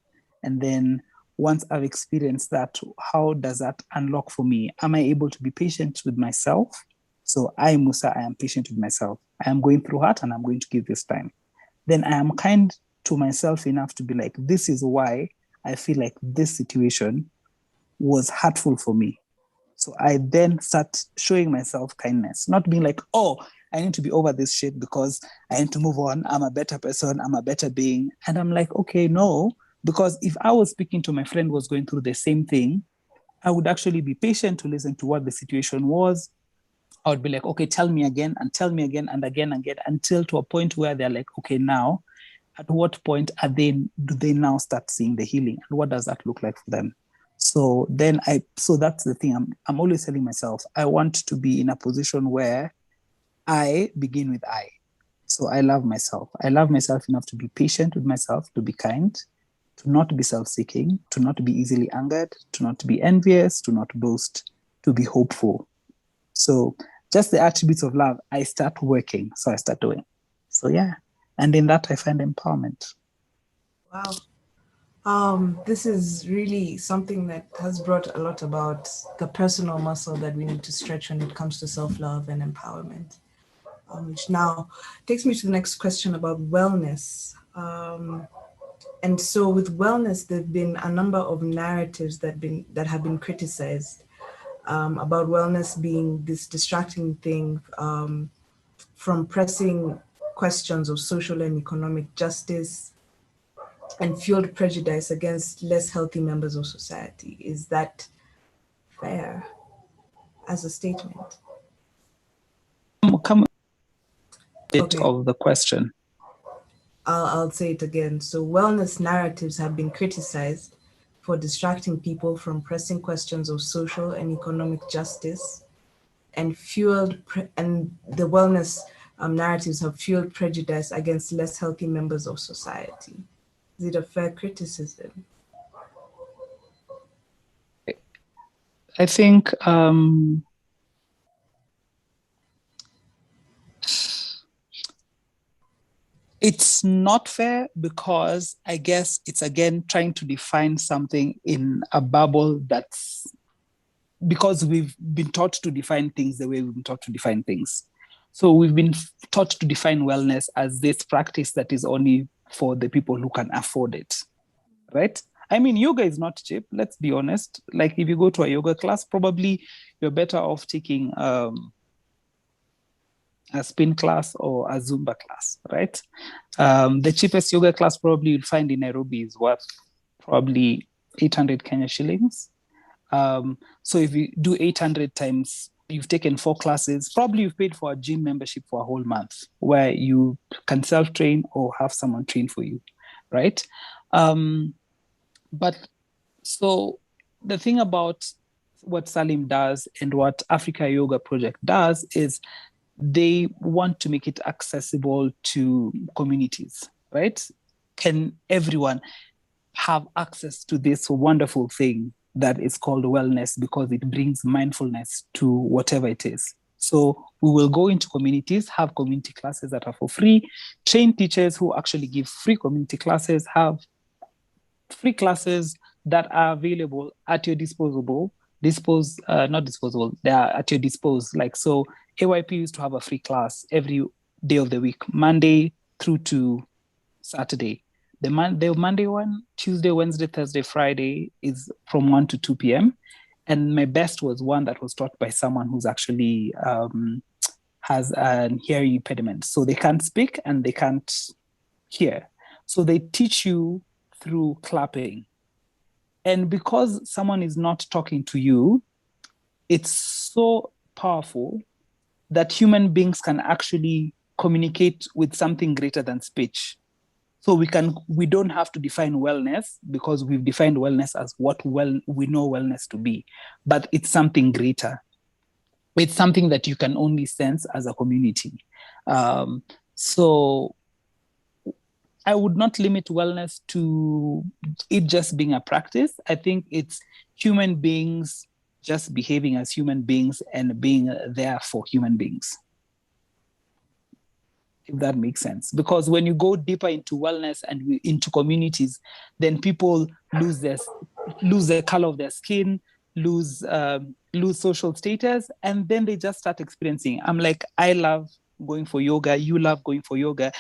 And then once I've experienced that, how does that unlock for me? Am I able to be patient with myself? So I, Musa, I am patient with myself. I am going through hurt, and I'm going to give this time. Then I am kind to myself enough to be like, this is why I feel like this situation was hurtful for me. So I then start showing myself kindness, not being like, oh, I need to be over this shit because I need to move on. I'm a better person. I'm a better being. And I'm like, okay, no, because if I was speaking to my friend who was going through the same thing, I would actually be patient to listen to what the situation was, I would be like, okay, tell me again and tell me again and again and again, until to a point where they're like, okay, now at what point do they now start seeing the healing, and what does that look like for them? So that's the thing. I'm always telling myself, I want to be in a position where I begin with I. So I love myself. I love myself enough to be patient with myself, to be kind, to not be self-seeking, to not be easily angered, to not be envious, to not boast, to be hopeful. So just the attributes of love, I start working. So I start doing. So yeah. And in that, I find empowerment. Wow. This is really something that has brought a lot about the personal muscle that we need to stretch when it comes to self-love and empowerment, which now takes me to the next question about wellness. And so with wellness, there have been a number of narratives that have been criticized about wellness being this distracting thing, from pressing questions of social and economic justice and fueled prejudice against less healthy members of society. Is that fair as a statement? Come a bit Okay. of the question. I'll say it again. So wellness narratives have been criticized for distracting people from pressing questions of social and economic justice, and the wellness narratives have fueled prejudice against less healthy members of society. Is it a fair criticism? I think it's not fair, because I guess it's again trying to define something in a bubble that's, because we've been taught to define things the way we've been taught to define things. So we've been taught to define wellness as this practice that is only for the people who can afford it, right? I mean, yoga is not cheap, let's be honest. Like if you go to a yoga class, probably you're better off taking a spin class or a Zumba class, right? The cheapest yoga class probably you'll find in Nairobi is worth probably 800 Kenya shillings. So if you do 800 times, you've taken 4 classes, probably you've paid for a gym membership for a whole month, where you can self-train or have someone train for you, right? But so the thing about what Salim does and what Africa Yoga Project does is they want to make it accessible to communities, right? Can everyone have access to this wonderful thing that is called wellness, because it brings mindfulness to whatever it is? So we will go into communities, have community classes that are for free, train teachers who actually give free community classes, have free classes that are available at your not disposable, they are at your disposal. Like, so AYP used to have a free class every day of the week, Monday through to Saturday. The Monday one, Tuesday, Wednesday, Thursday, Friday is from 1 to 2 p.m. And my best was one that was taught by someone who's actually has an hearing impediment. So they can't speak and they can't hear. So they teach you through clapping. And because someone is not talking to you, it's so powerful that human beings can actually communicate with something greater than speech. So we don't have to define wellness, because we've defined wellness as what we know wellness to be, but it's something greater. It's something that you can only sense as a community. So I would not limit wellness to it just being a practice. I think it's human beings just behaving as human beings and being there for human beings, if that makes sense. Because when you go deeper into wellness and into communities, then people lose the color of their skin, lose social status, and then they just start experiencing. I'm like, I love going for yoga, you love going for yoga.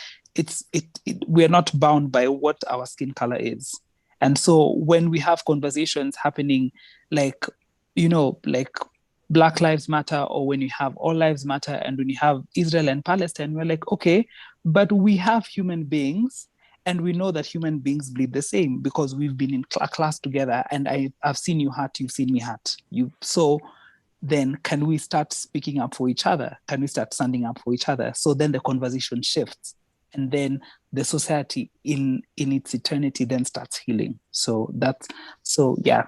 We're not bound by what our skin color is. And so when we have conversations happening, like, like Black Lives Matter, or when you have All Lives Matter, and when you have Israel and Palestine, we're like, okay, but we have human beings, and we know that human beings bleed the same, because we've been in class together, and I've seen you hurt, you've seen me hurt. So then can we start speaking up for each other? Can we start standing up for each other? So then the conversation shifts, and then the society in its eternity then starts healing. So yeah,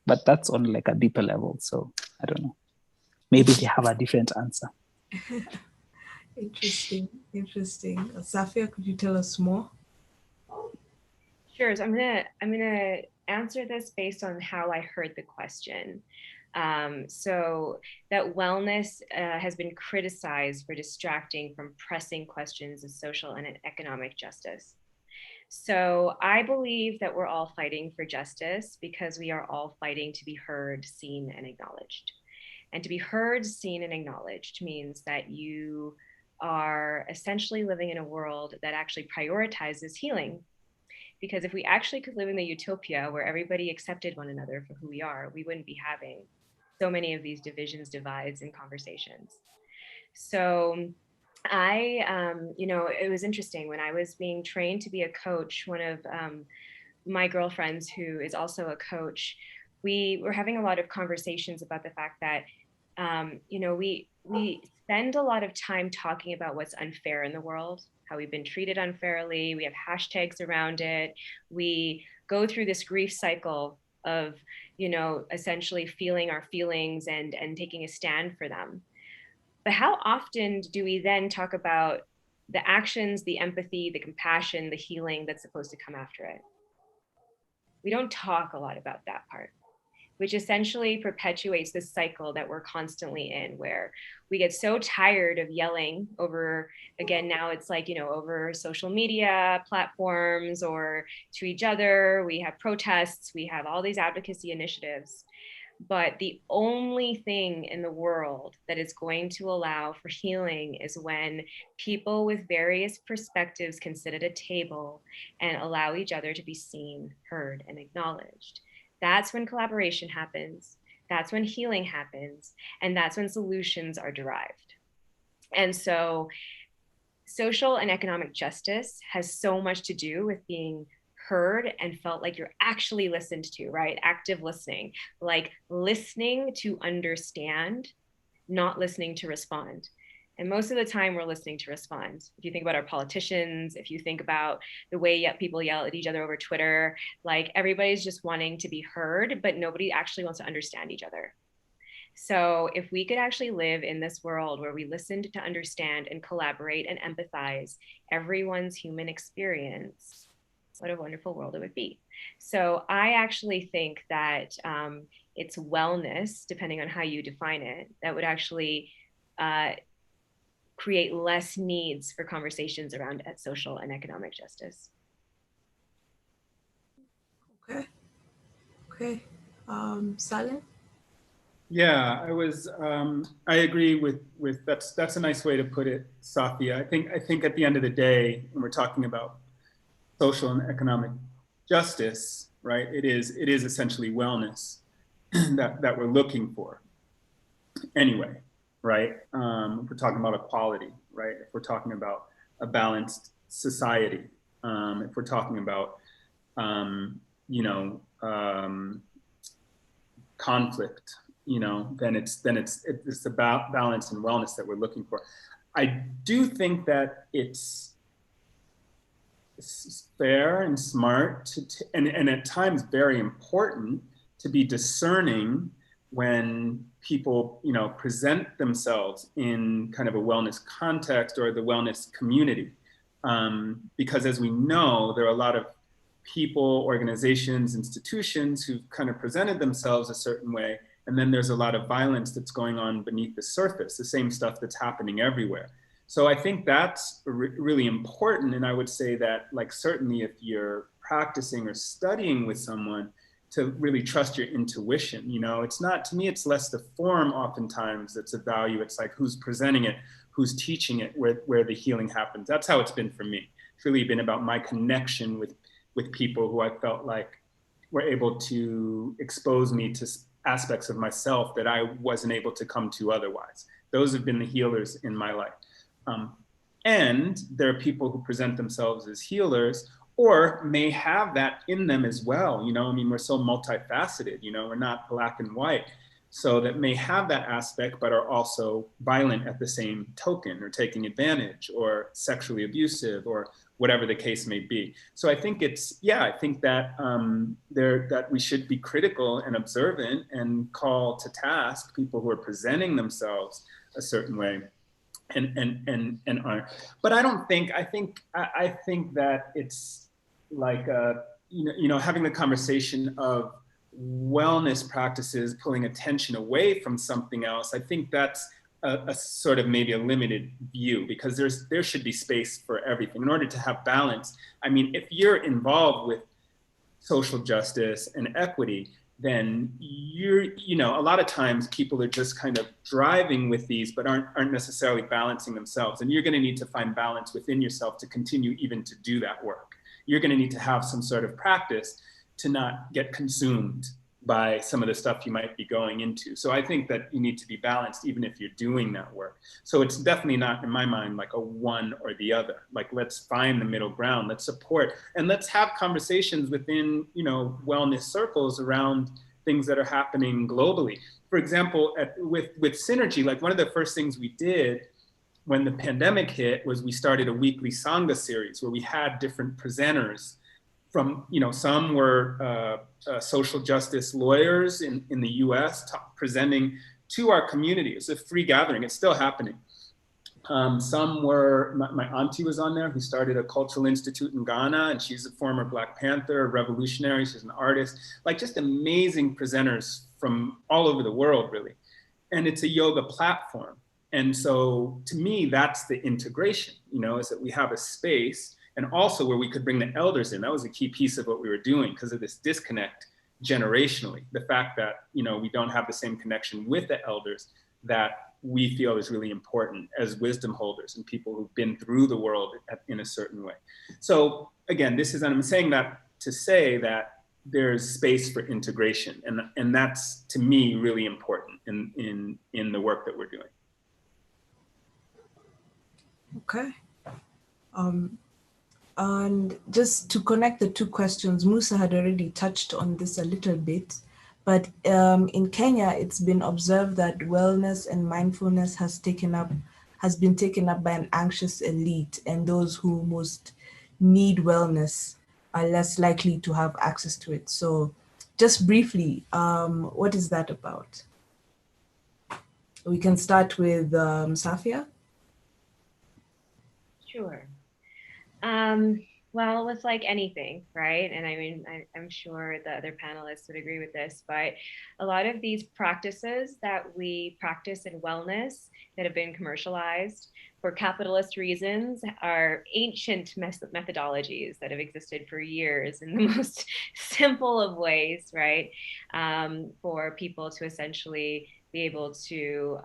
but that's on like a deeper level. So I don't know. Maybe they have a different answer. Interesting. Safia, could you tell us more? Sure. So I'm gonna answer this based on how I heard the question. So that wellness has been criticized for distracting from pressing questions of social and economic justice. So I believe that we're all fighting for justice because we are all fighting to be heard, seen, and acknowledged. And to be heard, seen, and acknowledged means that you are essentially living in a world that actually prioritizes healing. Because if we actually could live in the utopia where everybody accepted one another for who we are, we wouldn't be having so many of these divisions, divides, and conversations. So it was interesting when I was being trained to be a coach. One of my girlfriends, who is also a coach, we were having a lot of conversations about the fact that, we spend a lot of time talking about what's unfair in the world, how we've been treated unfairly. We have hashtags around it. We go through this grief cycle of, essentially feeling our feelings and taking a stand for them. But how often do we then talk about the actions, the empathy, the compassion, the healing that's supposed to come after it? We don't talk a lot about that part, which essentially perpetuates this cycle that we're constantly in, where we get so tired of yelling over, again, now it's like, over social media platforms or to each other. We have protests, we have all these advocacy initiatives. But the only thing in the world that is going to allow for healing is when people with various perspectives can sit at a table and allow each other to be seen, heard, and acknowledged. That's when collaboration happens. That's when healing happens. And that's when solutions are derived. And so social and economic justice has so much to do with being heard and felt like you're actually listened to, right? Active listening, like listening to understand, not listening to respond. And most of the time we're listening to respond. If you think about our politicians, if you think about the way people yell at each other over Twitter, like everybody's just wanting to be heard, but nobody actually wants to understand each other. So if we could actually live in this world where we listened to understand and collaborate and empathize everyone's human experience, what a wonderful world it would be. So I actually think that it's wellness, depending on how you define it, that would actually create less needs for conversations around social and economic justice. Okay. Salim? Yeah, I agree with that's a nice way to put it, Safia. I think at the end of the day, when we're talking about social and economic justice, right? It is essentially wellness that we're looking for. Anyway, right? If we're talking about equality, right? If we're talking about a balanced society, if we're talking about conflict, then it's about balance and wellness that we're looking for. I do think that it's fair and smart and at times very important to be discerning when people present themselves in kind of a wellness context or the wellness community, because as we know, there are a lot of people, organizations, institutions who've kind of presented themselves a certain way, and then there's a lot of violence that's going on beneath the surface, the same stuff that's happening everywhere. So I think that's really important. And I would say that, like, certainly if you're practicing or studying with someone, to really trust your intuition. It's not, to me, it's less the form oftentimes that's of value. It's like who's presenting it, who's teaching it, where the healing happens. That's how it's been for me. It's really been about my connection with people who I felt like were able to expose me to aspects of myself that I wasn't able to come to otherwise. Those have been the healers in my life. And there are people who present themselves as healers or may have that in them as well. We're so multifaceted, we're not black and white. So that may have that aspect, but are also violent at the same token, or taking advantage, or sexually abusive, or whatever the case may be. So I think I think that that we should be critical and observant and call to task people who are presenting themselves a certain way and aren't. But I think that it's like having the conversation of wellness practices pulling attention away from something else. I think that's a sort of maybe a limited view, because there should be space for everything in order to have balance. I mean, if you're involved with social justice and equity, then a lot of times people are just kind of driving with these, but aren't necessarily balancing themselves. And you're going to need to find balance within yourself to continue even to do that work. You're going to need to have some sort of practice to not get consumed by some of the stuff you might be going into. So I think that you need to be balanced even if you're doing that work. So it's definitely not, in my mind, like a one or the other. Like, let's find the middle ground, let's support, and let's have conversations within, wellness circles around things that are happening globally. For example, with Synergy, like one of the first things we did when the pandemic hit was we started a weekly Sangha series where we had different presenters from, some were social justice lawyers in the US presenting to our community. It's a free gathering, it's still happening. Some were, my auntie was on there who started a cultural institute in Ghana, and she's a former Black Panther, a revolutionary, she's an artist, like just amazing presenters from all over the world, really. And it's a yoga platform. And so to me, that's the integration, is that we have a space, and also where we could bring the elders in. That was a key piece of what we were doing because of this disconnect generationally. The fact that, we don't have the same connection with the elders that we feel is really important as wisdom holders and people who've been through the world in a certain way. So again, I'm saying that to say that there's space for integration. And that's, to me, really important in the work that we're doing. Okay. And just to connect the two questions, Musa had already touched on this a little bit, but in Kenya, it's been observed that wellness and mindfulness has been taken up by an anxious elite, and those who most need wellness are less likely to have access to it. So just briefly, what is that about? We can start with Safia. Sure. Well, it's like anything, right? And I mean, I'm sure the other panelists would agree with this, but a lot of these practices that we practice in wellness that have been commercialized for capitalist reasons are ancient methodologies that have existed for years in the most simple of ways, right? For people to essentially be able to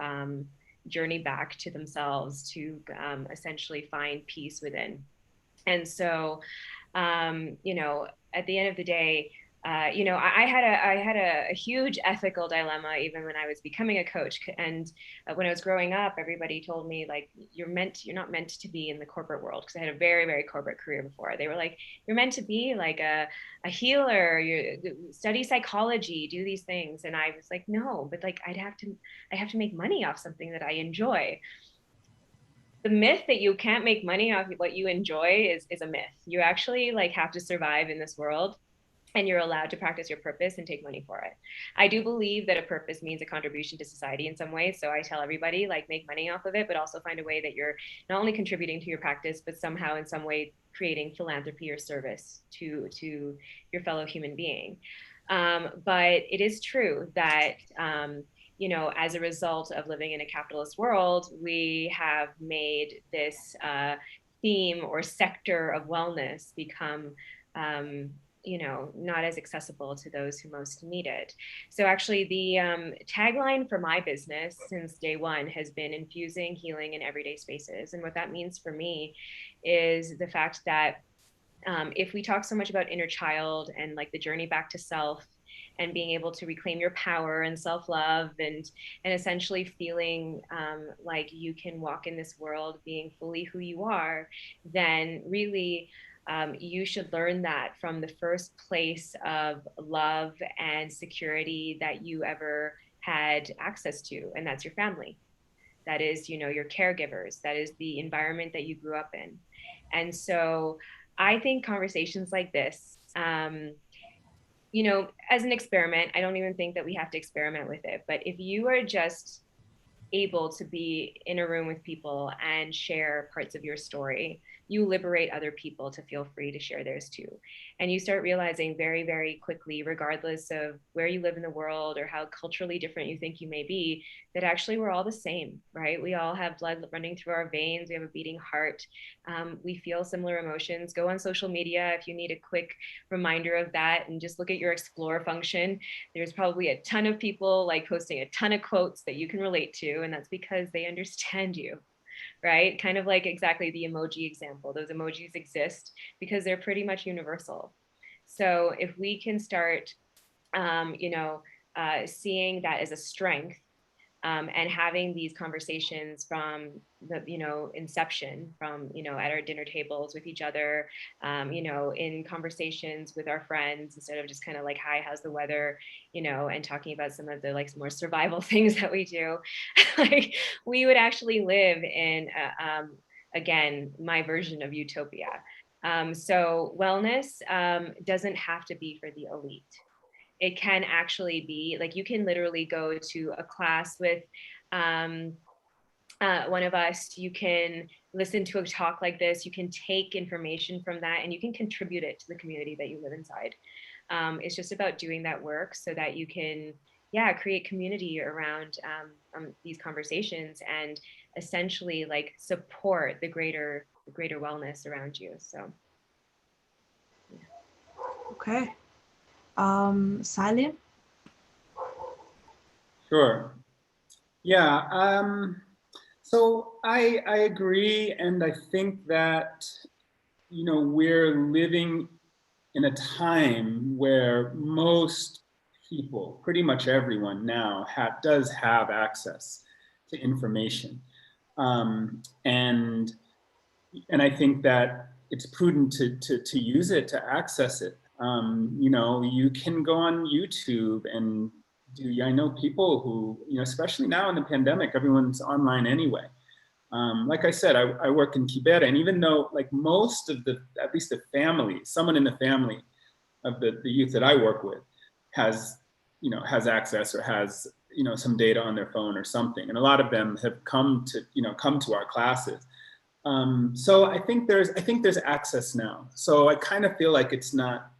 journey back to themselves, to essentially find peace within. And so, at the end of the day, I had a huge ethical dilemma even when I was becoming a coach. And when I was growing up, everybody told me, like, you're not meant to be in the corporate world, because I had a very, very corporate career before. They were like, you're meant to be like a healer, you study psychology, do these things. And I was like, no, but like I have to make money off something that I enjoy. The myth that you can't make money off what you enjoy is a myth. You actually like have to survive in this world, and you're allowed to practice your purpose and take money for it. I do believe that a purpose means a contribution to society in some way. So I tell everybody, like, make money off of it, but also find a way that you're not only contributing to your practice, but somehow in some way creating philanthropy or service to your fellow human being. But it is true that as a result of living in a capitalist world, we have made this theme or sector of wellness become not as accessible to those who most need it. So actually the tagline for my business since day one has been infusing healing in everyday spaces. And what that means for me is the fact that if we talk so much about inner child and like the journey back to self and being able to reclaim your power and self-love and essentially feeling like you can walk in this world being fully who you are, then really you should learn that from the first place of love and security that you ever had access to, and that's your family. That is, you know, your caregivers. That is the environment that you grew up in. And so I think conversations like this, you know, as an experiment, I don't even think that we have to experiment with it. But if you are just able to be in a room with people and share parts of your story, you liberate other people to feel free to share theirs too. And you start realizing very, very quickly, regardless of where you live in the world or how culturally different you think you may be, that actually we're all the same, right? We all have blood running through our veins. We have a beating heart. We feel similar emotions. Go on social media if you need a quick reminder of that, and just look at your explore function. There's probably a ton of people like posting a ton of quotes that you can relate to, and that's because they understand you, right? Kind of like exactly the emoji example. Those emojis exist because they're pretty much universal. So if we can start, seeing that as a strength, and having these conversations from the, you know, inception, from, you know, at our dinner tables with each other, you know, in conversations with our friends, instead of just kind of like, hi, how's the weather, you know, and talking about some of the like more survival things that we do, like we would actually live in, again, my version of utopia. So wellness doesn't have to be for the elite. It can actually be like, you can literally go to a class with one of us, you can listen to a talk like this, you can take information from that, and you can contribute it to the community that you live inside. It's just about doing that work so that you can, yeah, create community around these conversations, and essentially like support the greater wellness around you. So yeah. Okay. Salim? Sure. Yeah. So I agree, and I think that, you know, we're living in a time where most people, pretty much everyone now, does have access to information, and I think that it's prudent to use it, to access it. You know, you can go on YouTube and do. I know people who, you know, especially now in the pandemic, everyone's online anyway. Like I said, I work in Kibera, and even though like most of the, at least the family, someone in the family of the youth that I work with has, you know, has access or has, you know, some data on their phone or something. And a lot of them have come to our classes. So I think there's access now. So I kind of feel like it's not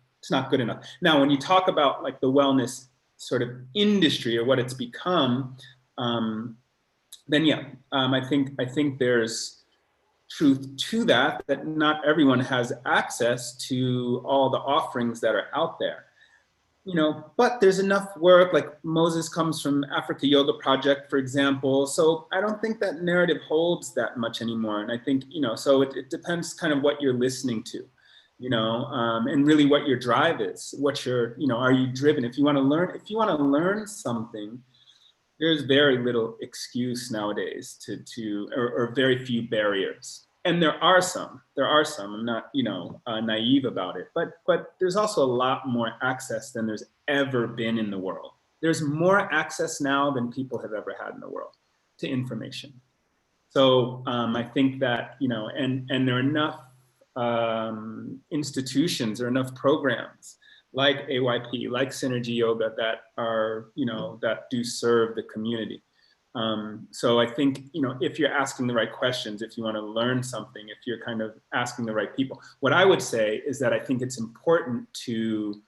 good enough. Now, when you talk about like the wellness sort of industry or what it's become, then yeah, I think there's truth to that not everyone has access to all the offerings that are out there. You know, but there's enough work, like Moses comes from Africa Yoga Project, for example. So I don't think that narrative holds that much anymore. And I think, you know, so it depends kind of what you're listening to, you know, and really what your drive is, what your, you know, are you driven? If you want to learn something, there's very little excuse nowadays or very few barriers. And there are some, I'm not, you know, naive about it, but there's also a lot more access than there's ever been in the world. There's more access now than people have ever had in the world to information. So I think that, you know, and there are enough institutions or enough programs like AYP, like Synergy Yoga that are, you know, that do serve the community. So I think, you know, if you're asking the right questions, if you want to learn something, if you're kind of asking the right people, what I would say is that I think it's important to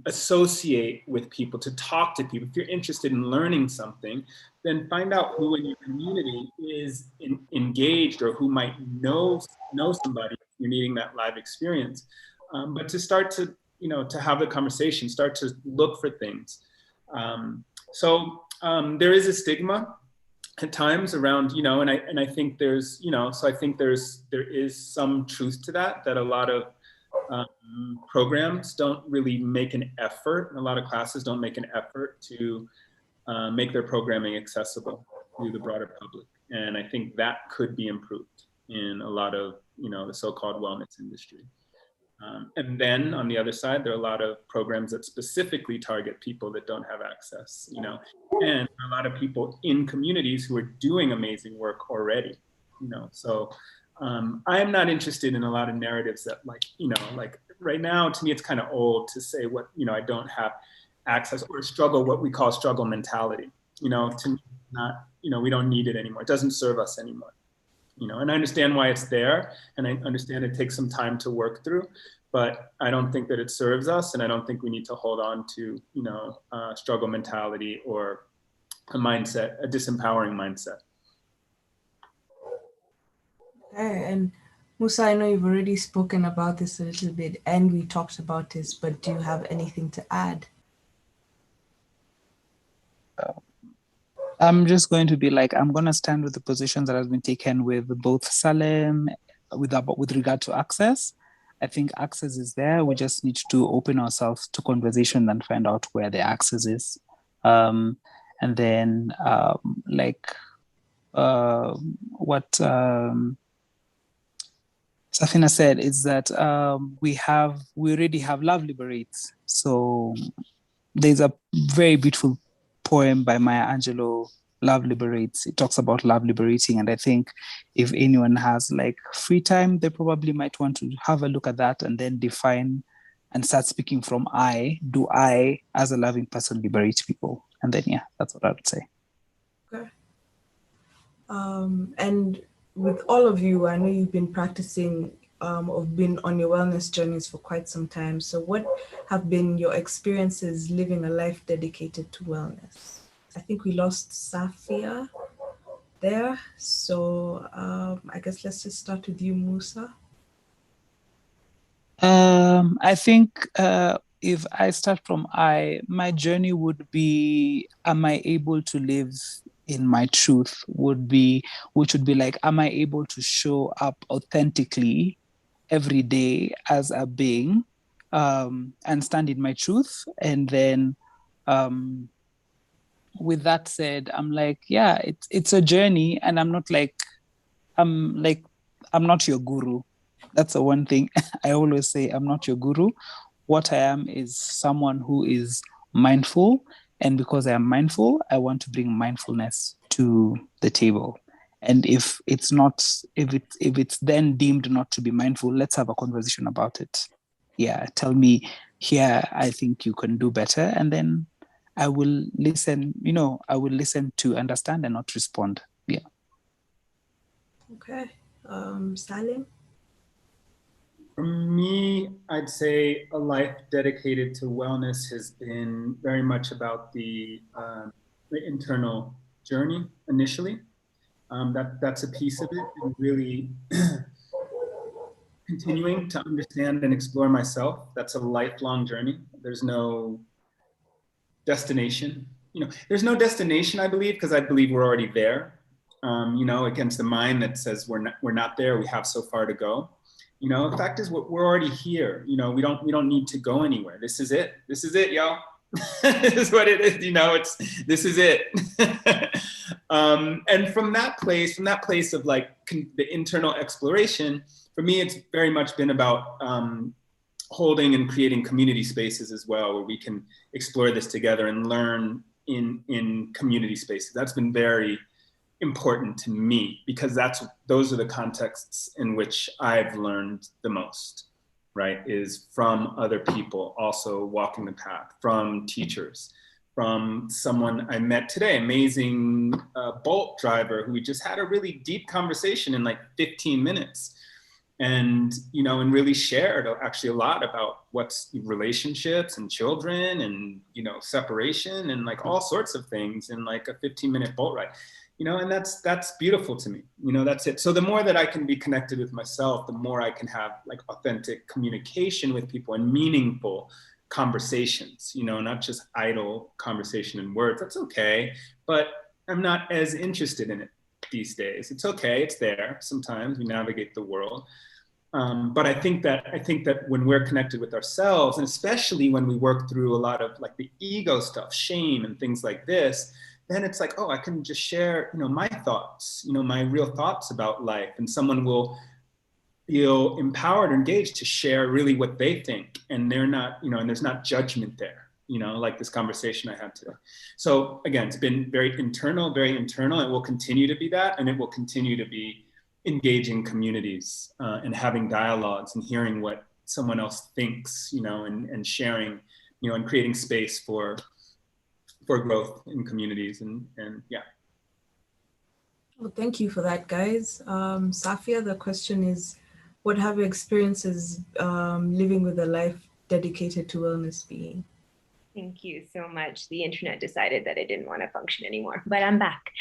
associate with people, to talk to people. If you're interested in learning something, then find out who in your community is engaged or who might know somebody if you're needing that live experience. But to start to, you know, to have the conversation, start to look for things. So there is a stigma at times around, you know, and I think there's, you know, so I think there is some truth to that a lot of programs don't really make an effort. A lot of classes don't make an effort to make their programming accessible to the broader public. And I think that could be improved in a lot of, you know, the so-called wellness industry. And then on the other side, there are a lot of programs that specifically target people that don't have access, you know, and a lot of people in communities who are doing amazing work already, you know. So I am not interested in a lot of narratives that, like, you know, like right now, to me, it's kind of old to say what, you know, I don't have access or struggle, what we call struggle mentality, you know, to me, not, you know, we don't need it anymore. It doesn't serve us anymore. You know, and I understand why it's there, and I understand it takes some time to work through, but I don't think that it serves us, and I don't think we need to hold on to, you know, struggle mentality or a mindset, a disempowering mindset. Okay, and Musa, I know you've already spoken about this a little bit, and we talked about this, but do you have anything to add? I'm just going to be like, I'm going to stand with the positions that has been taken with both Salim with regard to access. I think access is there. We just need to open ourselves to conversation and find out where the access is. And then what Safina said is that we already have love liberates. So there's a very beautiful poem by Maya Angelou, Love Liberates. It talks about love liberating. And I think if anyone has like free time, they probably might want to have a look at that and then define and start speaking from I. Do I, as a loving person, liberate people? And then, yeah, that's what I would say. Okay. And with all of you, I know you've been practicing or been on your wellness journeys for quite some time. So what have been your experiences living a life dedicated to wellness? I think we lost Safia there. So I guess let's just start with you, Musa. I think if I start from my journey would be, am I able to live in my truth? Which would be like, am I able to show up authentically every day as a being and stand in my truth? And then with that said, I'm like, yeah, it's a journey, and I'm not like, I'm not your guru. That's the one thing I always say. I'm not your guru. What I am is someone who is mindful. And because I am mindful, I want to bring mindfulness to the table. And if it's then deemed not to be mindful, let's have a conversation about it. Yeah, tell me, here, I think you can do better. And then I will listen, I will listen to understand and not respond. Yeah. Okay. Salim? For me, I'd say a life dedicated to wellness has been very much about the internal journey initially. That's a piece of it, and really continuing to understand and explore myself. That's a lifelong journey. There's no destination. There's no destination, I believe, because I believe we're already there. Against the mind that says we're not there, we have so far to go. The fact is we're already here. We don't need to go anywhere. This is it. This is it, y'all. This is what it is. This is it. And from that place of like the internal exploration, for me, it's very much been about holding and creating community spaces as well, where we can explore this together and learn in community spaces. That's been very important to me, because those are the contexts in which I've learned the most, right? Is from other people also walking the path, from teachers, from someone I met today, amazing Bolt driver, who we just had a really deep conversation in like 15 minutes. And really shared actually a lot about what's relationships and children and, separation and like all sorts of things in like a 15-minute boat ride, and that's beautiful to me. That's it. So the more that I can be connected with myself, the more I can have like authentic communication with people and meaningful conversations, not just idle conversation in words. That's okay, but I'm not as interested in it these days. It's okay. It's there. Sometimes we navigate the world. But I think that when we're connected with ourselves, and especially when we work through a lot of like the ego stuff, shame and things like this, then it's like, oh, I can just share, my thoughts, my real thoughts about life, and someone will feel empowered or engaged to share really what they think. And they're not, and there's not judgment there, like this conversation I had today. So again, it's been very internal. It will continue to be that, and it will continue to be engaging communities and having dialogues and hearing what someone else thinks, and sharing, and creating space for growth in communities and yeah. Well, thank you for that, guys. Safia, the question is, what have your experiences living with a life dedicated to wellness being? Thank you so much. The internet decided that it didn't want to function anymore, but I'm back.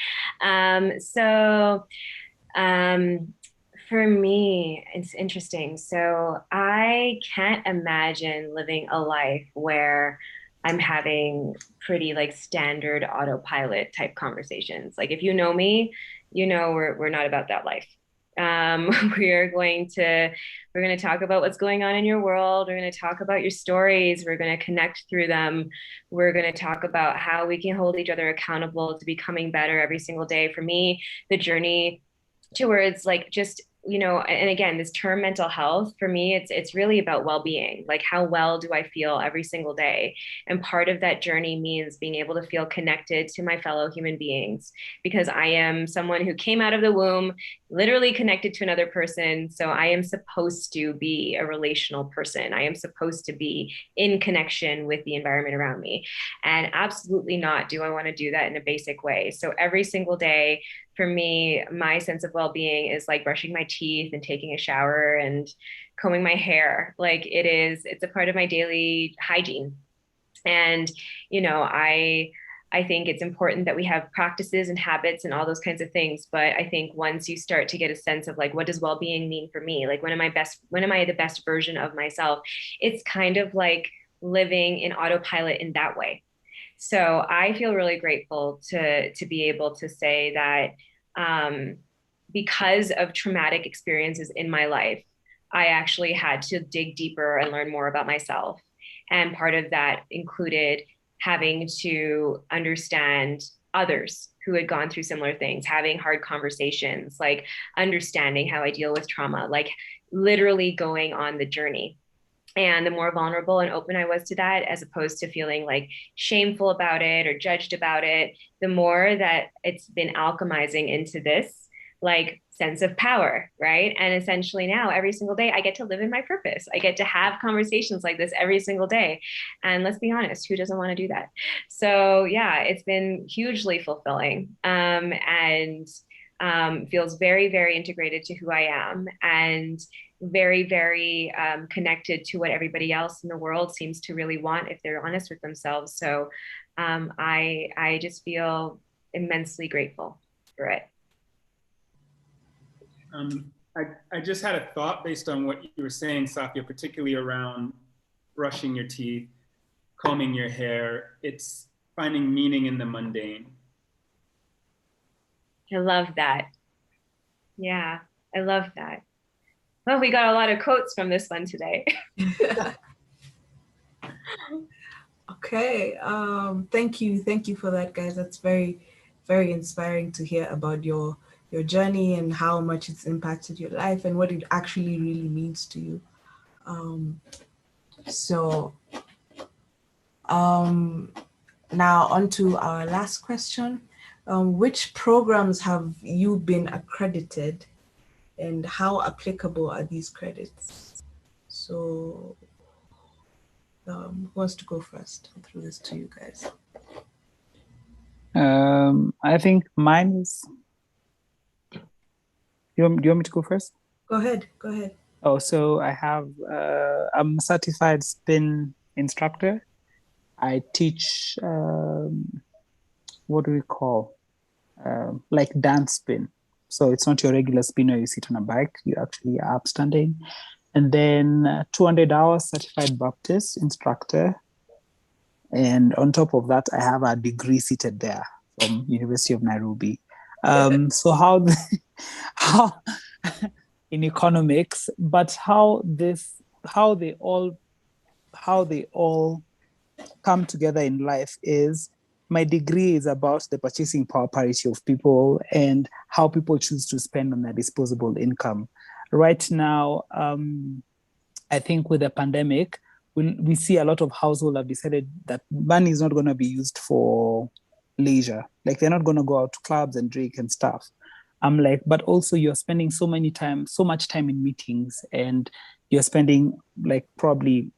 For me, it's interesting. So I can't imagine living a life where I'm having pretty like standard autopilot type conversations. Like if you know me, we're not about that life. We're going to talk about what's going on in your world. We're going to talk about your stories. We're going to connect through them. We're going to talk about how we can hold each other accountable to becoming better every single day. For me, the journey towards like just and again, this term mental health, for me, it's really about well-being. Like how well do I feel every single day? And part of that journey means being able to feel connected to my fellow human beings, because I am someone who came out of the womb literally connected to another person. So I am supposed to be a relational person. I am supposed to be in connection with the environment around me. And absolutely not do I want to do that in a basic way. So every single day, for me, my sense of well-being is like brushing my teeth and taking a shower and combing my hair. Like it's a part of my daily hygiene. And, I think it's important that we have practices and habits and all those kinds of things. But I think once you start to get a sense of like, what does well-being mean for me? Like, when am I the best version of myself? It's kind of like living in autopilot in that way. So I feel really grateful to be able to say that because of traumatic experiences in my life, I actually had to dig deeper and learn more about myself. And part of that included having to understand others who had gone through similar things, having hard conversations, like understanding how I deal with trauma, like literally going on the journey. And the more vulnerable and open I was to that, as opposed to feeling like shameful about it or judged about it, the more that it's been alchemizing into this like sense of power, right? And essentially now every single day I get to live in my purpose. I get to have conversations like this every single day. And let's be honest, who doesn't want to do that? So yeah, it's been hugely fulfilling and feels very, very integrated to who I am, and very, very connected to what everybody else in the world seems to really want if they're honest with themselves. So I just feel immensely grateful for it. I just had a thought based on what you were saying, Safia, particularly around brushing your teeth, combing your hair. It's finding meaning in the mundane. I love that. Yeah, I love that. Well, we got a lot of quotes from this one today. Okay. Thank you for that, guys. That's very, very inspiring to hear about your journey and how much it's impacted your life and what it actually really means to you. Now on to our last question. Which programs have you been accredited, and how applicable are these credits? So who wants to go first? I'll throw this to you guys. I think mine is. Do you want me to go first? Go ahead. Oh, so I have. I'm a certified spin instructor. I teach. What do we call? Like dance spin. So it's not your regular spin where you sit on a bike. You actually are upstanding. And then 200 hours certified Baptist instructor. And on top of that, I have a degree seated there from University of Nairobi. So how in economics, but how they all come together in life is my degree is about the purchasing power parity of people and how people choose to spend on their disposable income. right now, I think with the pandemic, we see a lot of households have decided that money is not going to be used for leisure. Like they're not going to go out to clubs and drink and stuff. I'm like, but also you're spending so much time in meetings, and you're spending like probably,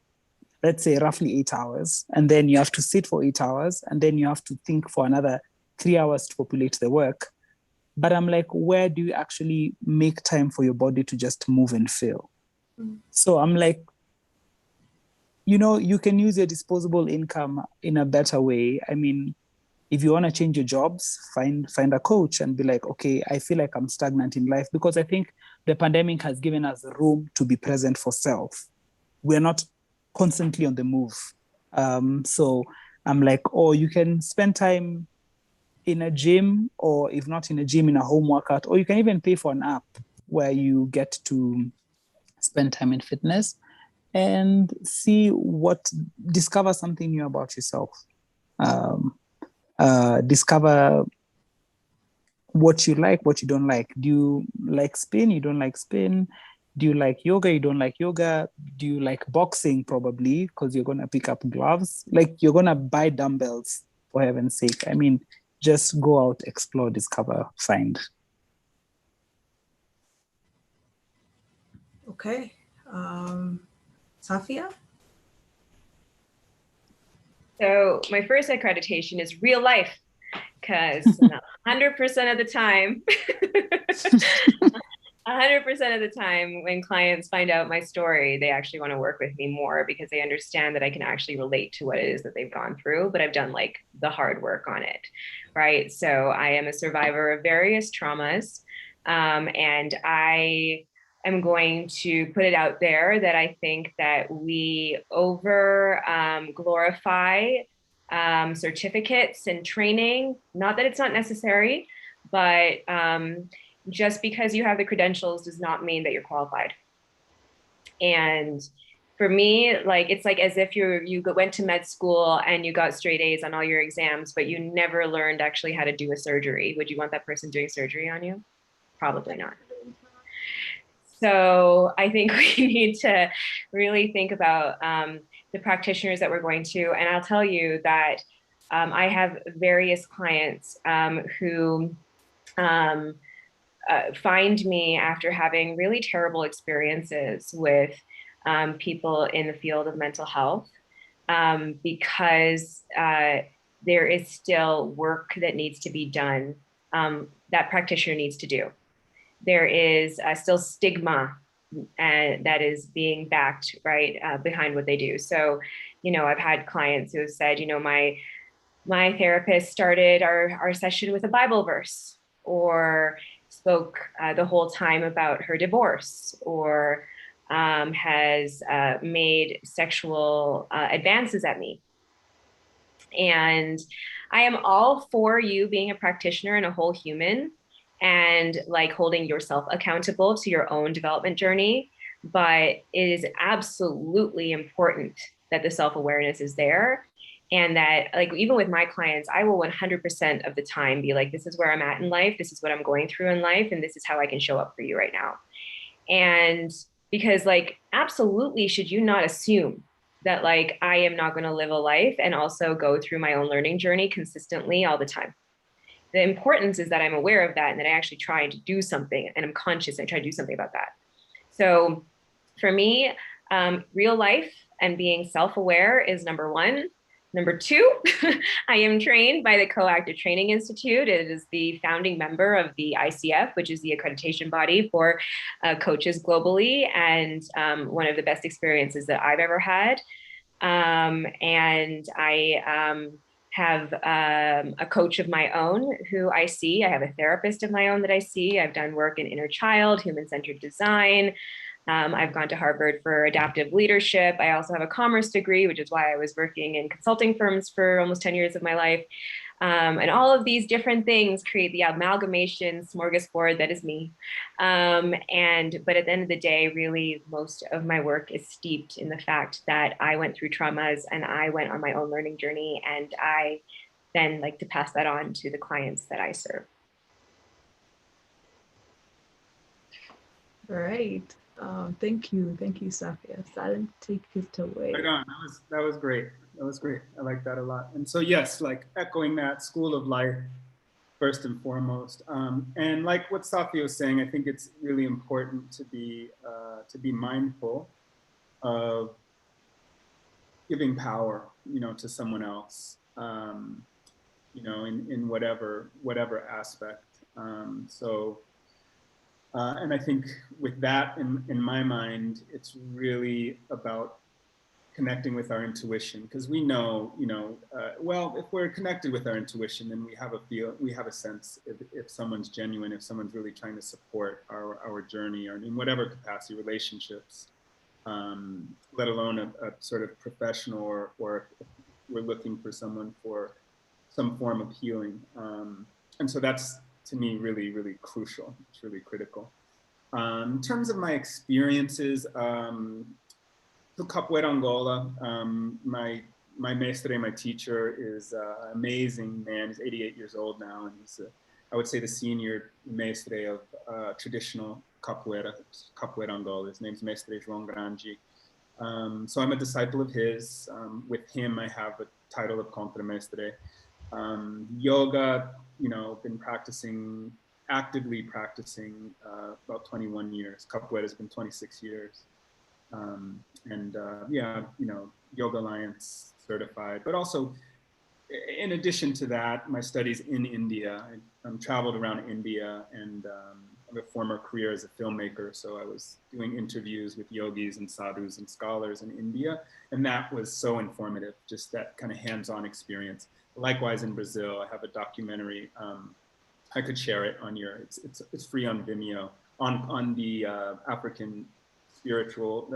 let's say roughly 8 hours, and then you have to sit for 8 hours, and then you have to think for another 3 hours to populate the work. But I'm like, where do you actually make time for your body to just move and feel? So I'm like, you can use your disposable income in a better way. I mean, if you want to change your jobs, find a coach and be like, okay, I feel like I'm stagnant in life, because I think the pandemic has given us room to be present for self. We're not constantly on the move. So I'm like, oh, you can spend time in a gym, or if not in a gym, in a home workout, or you can even pay for an app where you get to spend time in fitness and discover something new about yourself. Discover what you like, what you don't like. Do you like spin? You don't like spin? Do you like yoga? You don't like yoga? Do you like boxing? Probably, because you're going to pick up gloves. Like you're going to buy dumbbells, for heaven's sake. I mean, just go out, explore, discover, find. Okay. Safia? So my first accreditation is real life, because 100% of the time, 100% of the time when clients find out my story, they actually want to work with me more because they understand that I can actually relate to what it is that they've gone through, but I've done like the hard work on it, right? So I am a survivor of various traumas, and I am going to put it out there that I think that we over glorify certificates and training. Not that it's not necessary, but just because you have the credentials does not mean that you're qualified. And for me, like it's like as if you went to med school and you got straight A's on all your exams, but you never learned actually how to do a surgery. Would you want that person doing surgery on you? Probably not. So I think we need to really think about the practitioners that we're going to. And I'll tell you that I have various clients who find me after having really terrible experiences with people in the field of mental health, because there is still work that needs to be done, that practitioner needs to do. There is still stigma that is being backed right behind what they do. So, I've had clients who have said, my therapist started our session with a Bible verse, or spoke the whole time about her divorce, or has made sexual advances at me. And I am all for you being a practitioner and a whole human, and like holding yourself accountable to your own development journey. But it is absolutely important that the self-awareness is there. And that, like, even with my clients, I will 100% of the time be like, this is where I'm at in life. This is what I'm going through in life. And this is how I can show up for you right now. And because, like, absolutely, should you not assume that, like, I am not going to live a life and also go through my own learning journey consistently all the time. The importance is that I'm aware of that and that I actually try to do something, and I'm conscious and I try to do something about that. So for me, real life and being self-aware is number one. Number two, I am trained by the Coactive Training Institute. It is the founding member of the ICF, which is the accreditation body for coaches globally, and one of the best experiences that I've ever had. And I have a coach of my own who I see. I have a therapist of my own that I see. I've done work in inner child, human-centered design. I've gone to Harvard for adaptive leadership. I also have a commerce degree, which is why I was working in consulting firms for almost 10 years of my life. And all of these different things create the amalgamation smorgasbord that is me. But at the end of the day, really, most of my work is steeped in the fact that I went through traumas and I went on my own learning journey. And I then like to pass that on to the clients that I serve. All right. Thank you, Safia. Salim, take it away. Right on. That was great. That was great. I like that a lot. And so yes, like echoing that school of life first and foremost. And like what Safia was saying, I think it's really important to be mindful of giving power, to someone else, in whatever aspect. And I think with that in my mind, it's really about connecting with our intuition, because we know, well, if we're connected with our intuition, then we have a sense if someone's genuine, if someone's really trying to support our journey, or in whatever capacity, relationships, let alone a sort of professional, or if we're looking for someone for some form of healing. And so that's, to me, really, really crucial. It's really critical. In terms of my experiences, to Capoeira Angola, my mestre, my teacher, is an amazing man. He's 88 years old now, and he's, I would say, the senior mestre of traditional Capoeira Angola. His name's Mestre João Grande. So I'm a disciple of his. With him, I have a title of contramestre. Yoga, been actively practicing about 21 years. Capoeira has been 26 years. Yoga Alliance certified, but also, in addition to that, my studies in India. I traveled around India, and I have a former career as a filmmaker. So I was doing interviews with yogis and sadhus and scholars in India. And that was so informative, just that kind of hands-on experience. Likewise in Brazil, I have a documentary. I could share it on it's free on Vimeo, on the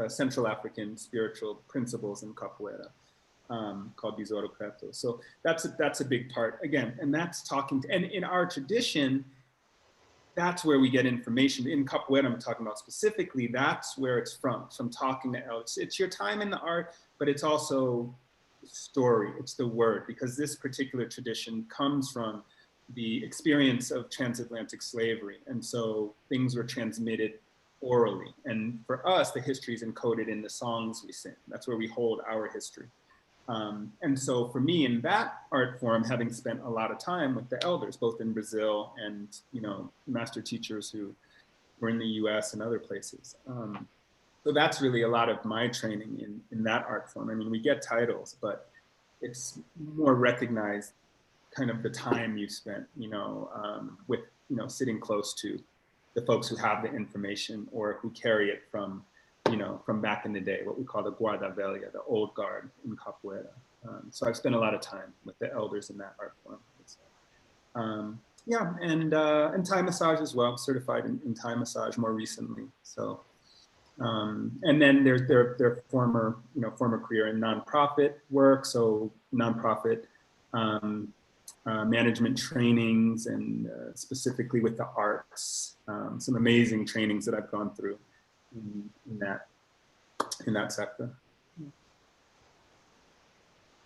Central African spiritual principles in Capoeira, called Besouro Preto. So that's a big part again, and that's and in our tradition, that's where we get information. In Capoeira, I'm talking about specifically, that's where it's from talking to elders. It's your time in the art, but it's also story, it's the word, because this particular tradition comes from the experience of transatlantic slavery. And so things were transmitted orally. And for us, the history is encoded in the songs we sing. That's where we hold our history. And so for me, in that art form, having spent a lot of time with the elders, both in Brazil and, master teachers who were in the US and other places. So that's really a lot of my training in that art form. I mean, we get titles, but it's more recognized kind of the time you spent, with, sitting close to the folks who have the information or who carry it from back in the day, what we call the Guarda Velha, the old guard in Capoeira. So I've spent a lot of time with the elders in that art form. And Thai massage as well, certified in Thai massage more recently. So, and then there's their former career in nonprofit work. So nonprofit management trainings, and specifically with the arts, some amazing trainings that I've gone through in that sector.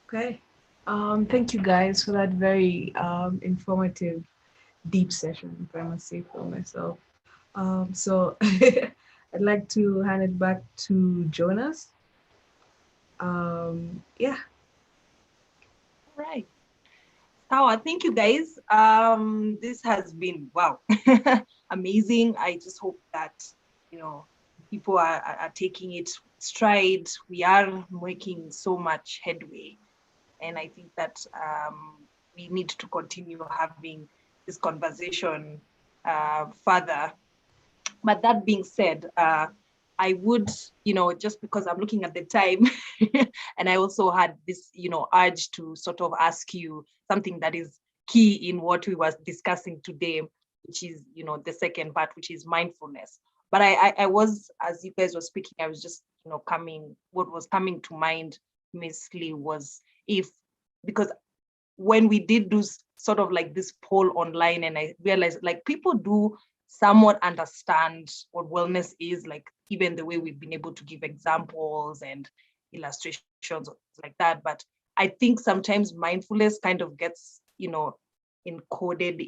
Okay. Thank you guys for that very informative, deep session, if I must say for myself. So I'd like to hand it back to Jonas. Yeah. All right. Thank you guys. This has been, wow, amazing. I just hope that, people are taking it stride. We are making so much headway. And I think that we need to continue having this conversation further. But that being said, I would, just because I'm looking at the time, and I also had this, urge to sort of ask you something that is key in what we were discussing today, which is, the second part, which is mindfulness. But I was, as you guys were speaking, I was just, what was coming to mind mostly was because when we did do sort of like this poll online, and I realized like people do somewhat understand what wellness is, like even the way we've been able to give examples and illustrations like that. But I think sometimes mindfulness kind of gets, encoded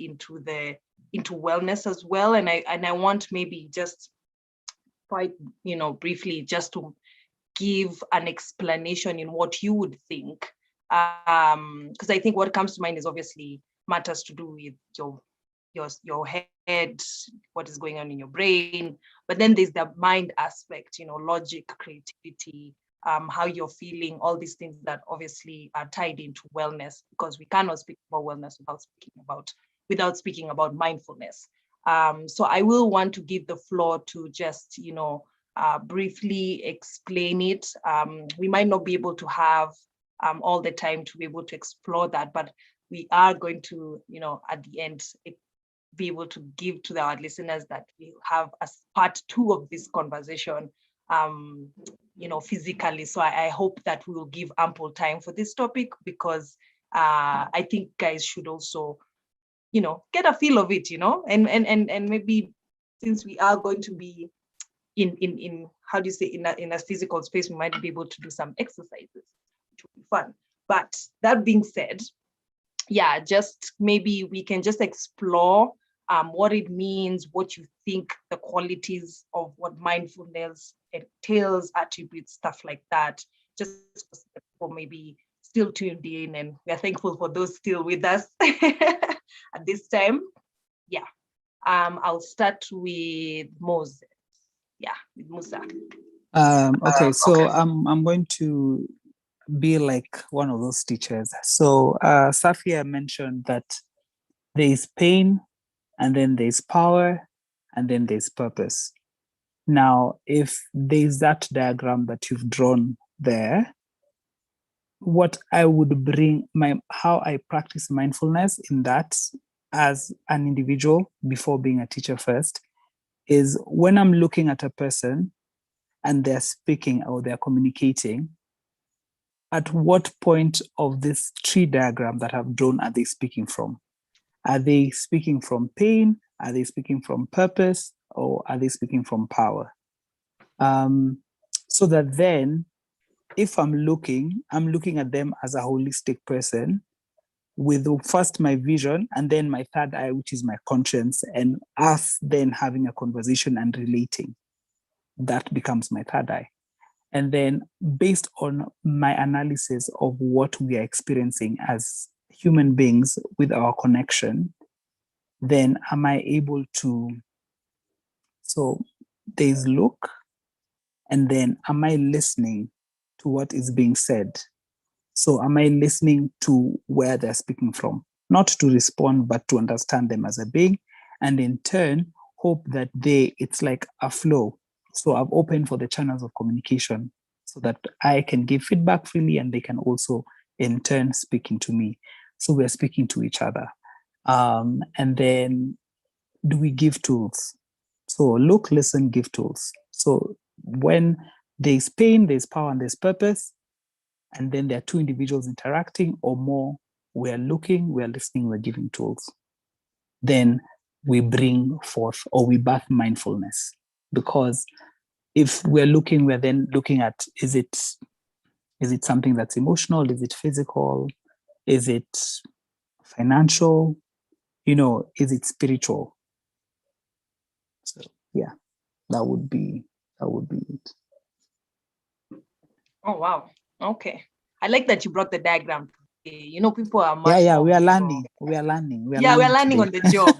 into wellness as well. And I want maybe just quite, briefly, just to give an explanation in what you would think. Because I think what comes to mind is obviously matters to do with your head, what is going on in your brain. But then there's the mind aspect, logic, creativity, how you're feeling, all these things that obviously are tied into wellness, because we cannot speak about wellness without speaking about mindfulness. So I will want to give the floor to just, briefly explain it. We might not be able to have all the time to be able to explore that, but we are going to, at the end, be able to give to our listeners that we have as part 2 of this conversation, physically. So I hope that we will give ample time for this topic, because I think guys should also, get a feel of it, and maybe, since we are going to be in how do you say, in a physical space, we might be able to do some exercises, which will be fun. But that being said, yeah, just maybe we can just explore what it means, what you think the qualities of what mindfulness entails, attributes, stuff like that, just for maybe still tuned in, and we're thankful for those still with us at this time. Yeah, I'll start with Moses. Yeah, with Musa. Okay, so I'm going to be like one of those teachers. So Safia mentioned that there is pain, and then there's power, and then there's purpose. Now, if there's that diagram that you've drawn there, what I would bring, how I practice mindfulness in that as an individual before being a teacher first, is when I'm looking at a person and they're speaking or they're communicating, at what point of this tree diagram that I've drawn are they speaking from? Are they speaking from pain? Are they speaking from purpose? Or are they speaking from power? So that then, if I'm looking at them as a holistic person, with first my vision and then my third eye, which is my conscience, and us then having a conversation and relating. That becomes my third eye. And then based on my analysis of what we are experiencing as human beings with our connection, then am I able to, so there's look, and then am I listening to what is being said? So am I listening to where they're speaking from? Not to respond, but to understand them as a being, and in turn, hope that it's like a flow. So I've opened for the channels of communication so that I can give feedback freely, and they can also in turn speaking to me. So we're speaking to each other. And then do we give tools? So look, listen, give tools. So when there's pain, there's power, and there's purpose, and then there are two individuals interacting or more, we're looking, we're listening, we're giving tools. Then we bring forth, or we birth mindfulness. Because if we're looking, we're then looking at, is it something that's emotional? Is it physical? Is it financial? Is it spiritual? So yeah, that would be it. Oh, wow. Okay. I like that you brought the diagram. People are much Yeah, more we are visual. learning. We're learning on the job,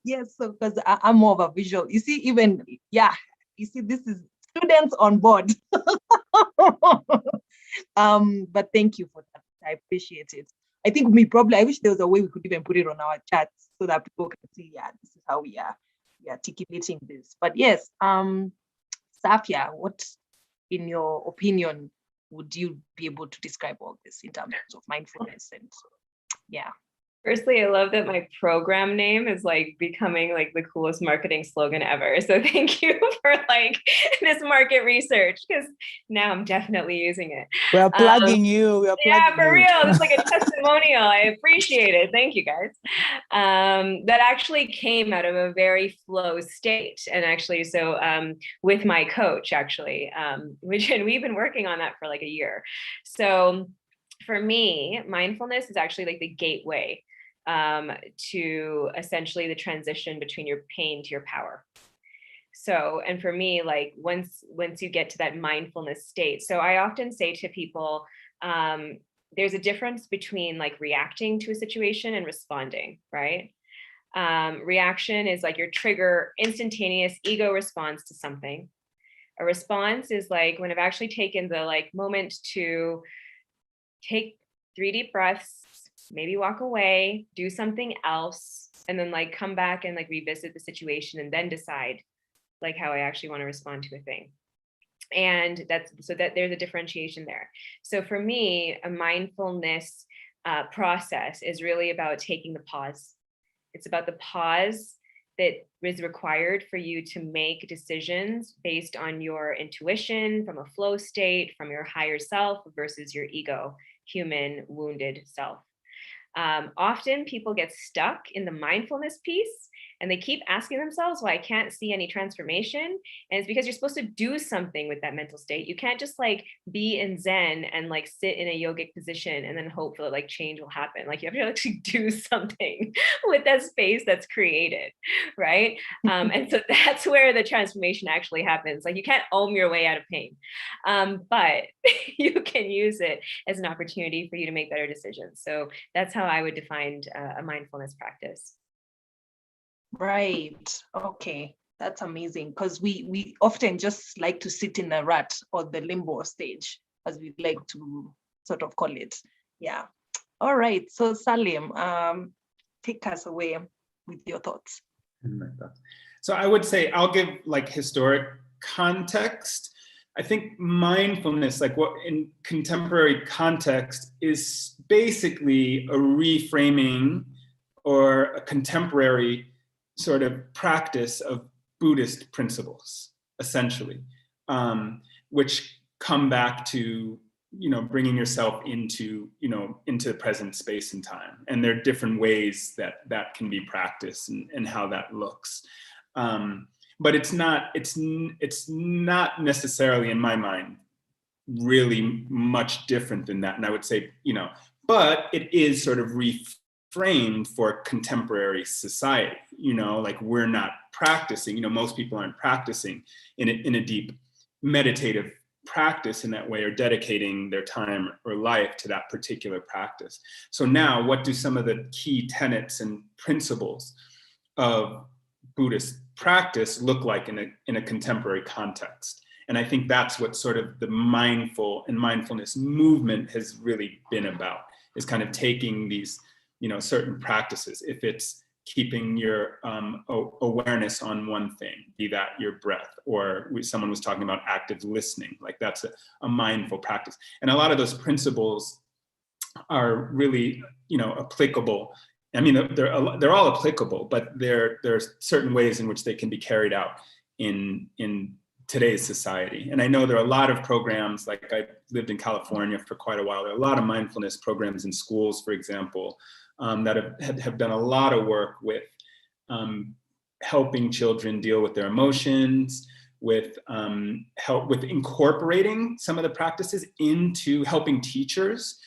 Yes, so because I'm more of a visual. You see, this is students on board. But thank you for that. I appreciate it. I think I wish there was a way we could even put it on our chats so that people can see, this is how we are articulating this. But yes, Safia, what, in your opinion, would you be able to describe all this in terms of mindfulness? And yeah. Firstly, I love that my program name is like becoming like the coolest marketing slogan ever. So thank you for like this market research, because now I'm definitely using it. We're plugging you. Yeah, for real. It's like a testimonial. I appreciate it. Thank you, guys. That actually came out of a very flow state. And actually, so with my coach, actually, and we've been working on that for like a year. So for me, mindfulness is actually like the gateway to essentially the transition between your pain to your power. So, and for me, like once you get to that mindfulness state, so I often say to people, there's a difference between like reacting to a situation and responding, right? Reaction is like your trigger, instantaneous ego response to something. A response is like when I've actually taken the like moment to take 3 deep breaths, maybe walk away, do something else, and then like come back and like revisit the situation and then decide like how I actually want to respond to a thing. And that's so that there's a differentiation there. So for me, a mindfulness process is really about taking the pause. It's about the pause that is required for you to make decisions based on your intuition, from a flow state, from your higher self versus your ego, human, wounded self. Often people get stuck in the mindfulness piece and they keep asking themselves why I can't see any transformation. And it's because you're supposed to do something with that mental state. You can't just like be in Zen and like sit in a yogic position and then hope that like change will happen. Like you have to actually do something with that space that's created, right? And so that's where the transformation actually happens. Like you can't ohm your way out of pain, but you can use it as an opportunity for you to make better decisions. So that's how I would define a mindfulness practice. Right. Okay. That's amazing, because we often just like to sit in a rut or the limbo stage, as we like to sort of call it. Yeah. All right. So Salim, take us away with your thoughts. So I would say I'll give like historic context. I think mindfulness, like what in contemporary context, is basically a reframing or a contemporary sort of practice of Buddhist principles, essentially, which come back to, bringing yourself into present space and time. And there are different ways that can be practiced and how that looks. But it's not necessarily, in my mind, really much different than that. And I would say, but it is sort of reframed for contemporary society. Like we're not practicing, most people aren't practicing in a deep meditative practice in that way, or dedicating their time or life to that particular practice. So now, what do some of the key tenets and principles of Buddhist practice look like in a contemporary context? And I think that's what sort of the mindful and mindfulness movement has really been about, is kind of taking these, certain practices. If it's keeping your awareness on one thing, be that your breath, or someone was talking about active listening, like that's a mindful practice. And a lot of those principles are really, applicable. I mean, they're all applicable, but there's certain ways in which they can be carried out in today's society. And I know there are a lot of programs, like I lived in California for quite a while. There are a lot of mindfulness programs in schools, for example, that have done a lot of work with helping children deal with their emotions, with help with incorporating some of the practices into helping teachers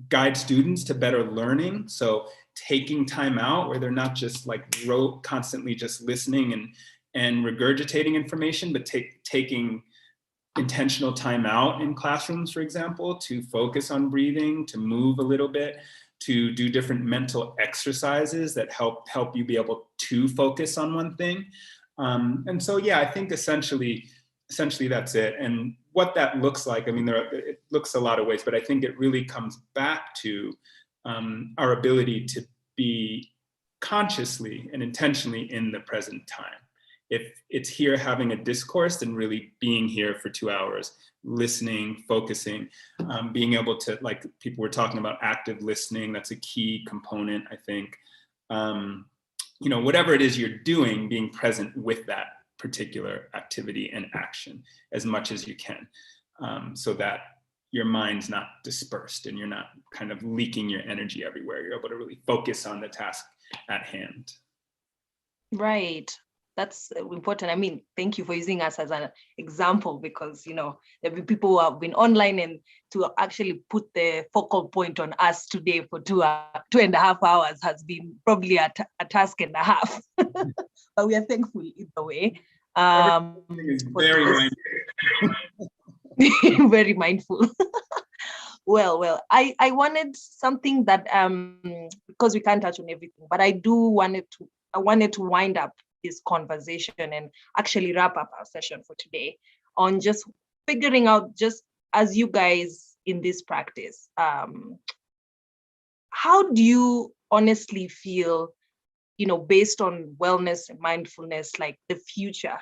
guide students to better learning. So taking time out where they're not just like constantly just listening and regurgitating information, but taking intentional time out in classrooms, for example, to focus on breathing, to move a little bit, to do different mental exercises that help you be able to focus on one thing. And so, yeah, I think essentially that's it. And what that looks like, I mean, it looks a lot of ways, but I think it really comes back to our ability to be consciously and intentionally in the present time. If it's here having a discourse, then really being here for 2 hours, listening, focusing, being able to, like people were talking about active listening, that's a key component, I think. Whatever it is you're doing, being present with that particular activity and action as much as you can, so that your mind's not dispersed and you're not kind of leaking your energy everywhere. You're able to really focus on the task at hand. Right. that's important. I mean, thank you for using us as an example, because, you know, there have been people who have been online, and to actually put the focal point on us today for 2.5 hours has been probably a task and a half. But we are thankful either way. Very mindful. Very mindful. Well, I wanted something that, because we can't touch on everything, but I wanted to wind up this conversation and actually wrap up our session for today on just figuring out, just as you guys in this practice, how do you honestly feel, you know, based on wellness and mindfulness, like the future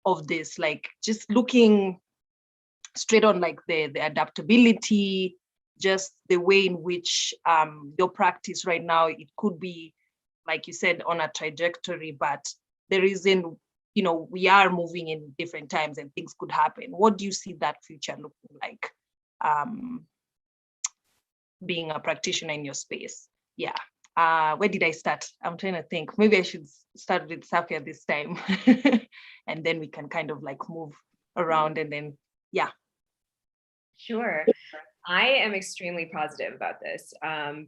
of this, like just looking straight on, like the adaptability, just the way in which your practice right now, it could be, like you said, on a trajectory, but there isn't, you know, we are moving in different times and things could happen. What do you see that future looking like, being a practitioner in your space? Yeah. Where did I start? I'm trying to think. Maybe I should start with Safia this time. And then we can kind of like move around, and then, yeah. Sure. I am extremely positive about this,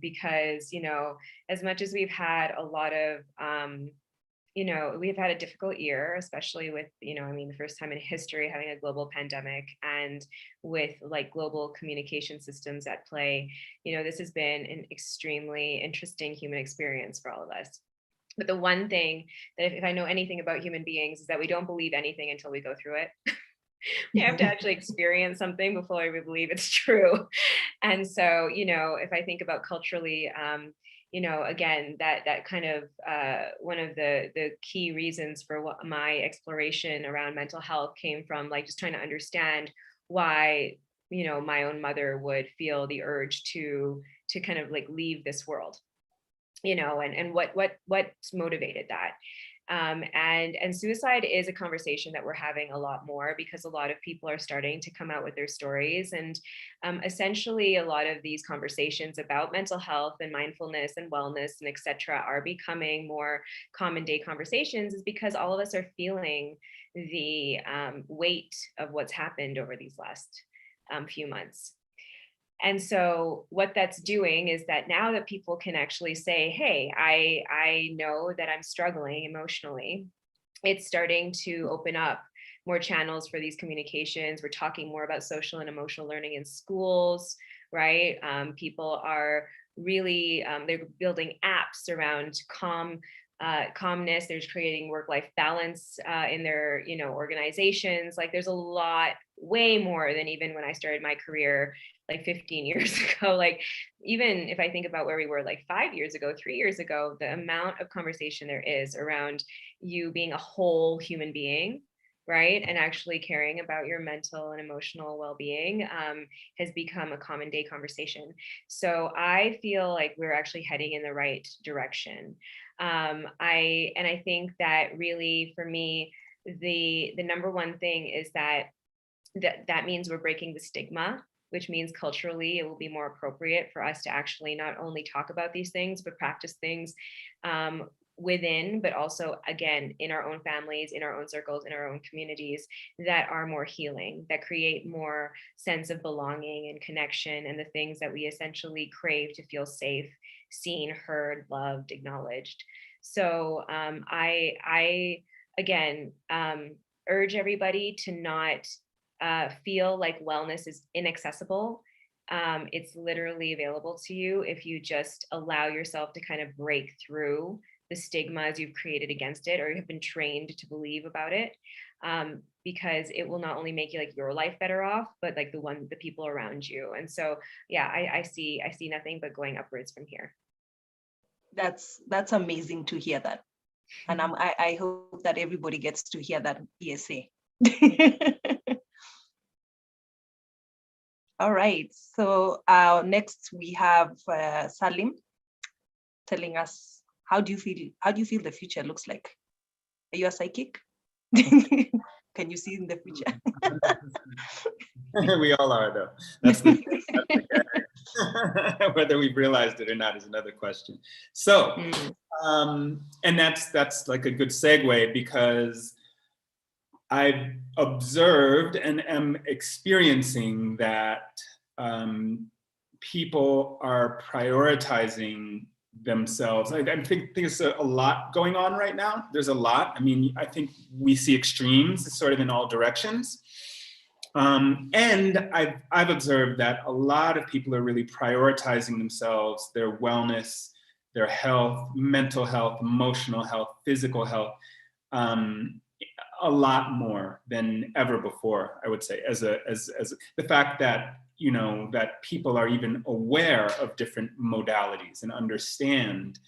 because, you know, as much as we've had a lot of, you know, we've had a difficult year, especially with, you know, I mean, the first time in history having a global pandemic, and with like global communication systems at play, you know, this has been an extremely interesting human experience for all of us. But the one thing that if I know anything about human beings is that we don't believe anything until we go through it. We have to actually experience something before we believe it's true. And so, you know, if I think about culturally, you know, again, that kind of one of the key reasons for what my exploration around mental health came from, like just trying to understand why, you know, my own mother would feel the urge to kind of like leave this world, you know, and what motivated that. And suicide is a conversation that we're having a lot more, because a lot of people are starting to come out with their stories. And essentially, a lot of these conversations about mental health and mindfulness and wellness and et cetera are becoming more common day conversations, is because all of us are feeling the weight of what's happened over these last few months. And so what that's doing is that now that people can actually say, hey, I know that I'm struggling emotionally, it's starting to open up more channels for these communications. We're talking more about social and emotional learning in schools, right? People are really, they're building apps around calmness. There's creating work-life balance in their, you know, organizations. Like there's a lot, way more than even when I started my career like 15 years ago. Like even if I think about where we were like 5 years ago, 3 years ago, the amount of conversation there is around you being a whole human being, right? And actually caring about your mental and emotional well-being has become a common day conversation. So I feel like we're actually heading in the right direction. I think that really for me, the number one thing is that means we're breaking the stigma, which means culturally it will be more appropriate for us to actually not only talk about these things, but practice things within, but also, again, in our own families, in our own circles, in our own communities that are more healing, that create more sense of belonging and connection, and the things that we essentially crave to feel safe, seen, heard, loved, acknowledged. So I again, urge everybody to not feel like wellness is inaccessible. It's literally available to you if you just allow yourself to kind of break through the stigmas you've created against it, or you have been trained to believe about it, because it will not only make you like your life better off, but like the people around you. And so, yeah, I see nothing but going upwards from here. That's amazing to hear that, and I hope that everybody gets to hear that PSA. All right, so next we have Salim telling us, how do you feel the future looks like? Are you a psychic? Can you see in the future? We all are, though. That's whether we've realized it or not is another question. So And that's like a good segue, because I've observed and am experiencing that people are prioritizing themselves. I think there's a lot going on right now. There's a lot. I mean, I think we see extremes sort of in all directions. And I've observed that a lot of people are really prioritizing themselves, their wellness, their health, mental health, emotional health, physical health, a lot more than ever before, I would say, as the fact that, you know, that people are even aware of different modalities and understand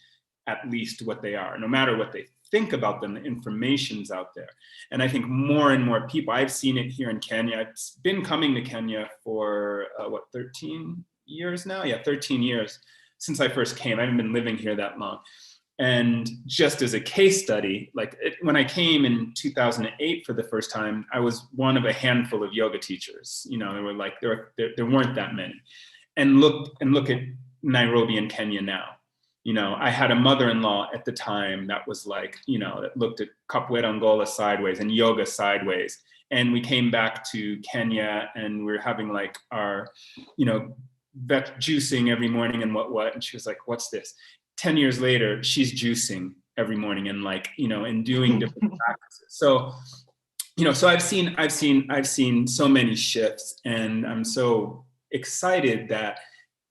at least what they are, no matter what they think about them, the information's out there. And I think more and more people, I've seen it here in Kenya. I've been coming to Kenya for 13 years now? Yeah, 13 years since I first came. I haven't been living here that long. And just as a case study, when I came in 2008 for the first time, I was one of a handful of yoga teachers. You know, there weren't that many. And look at Nairobi and Kenya now. You know, I had a mother-in-law at the time that was like, you know, that looked at capoeira Angola sideways and yoga sideways. And we came back to Kenya and we're having like our, you know, vet juicing every morning and what. And she was like, what's this? 10 years later, she's juicing every morning and like, you know, and doing different practices. So, you know, so I've seen so many shifts, and I'm so excited that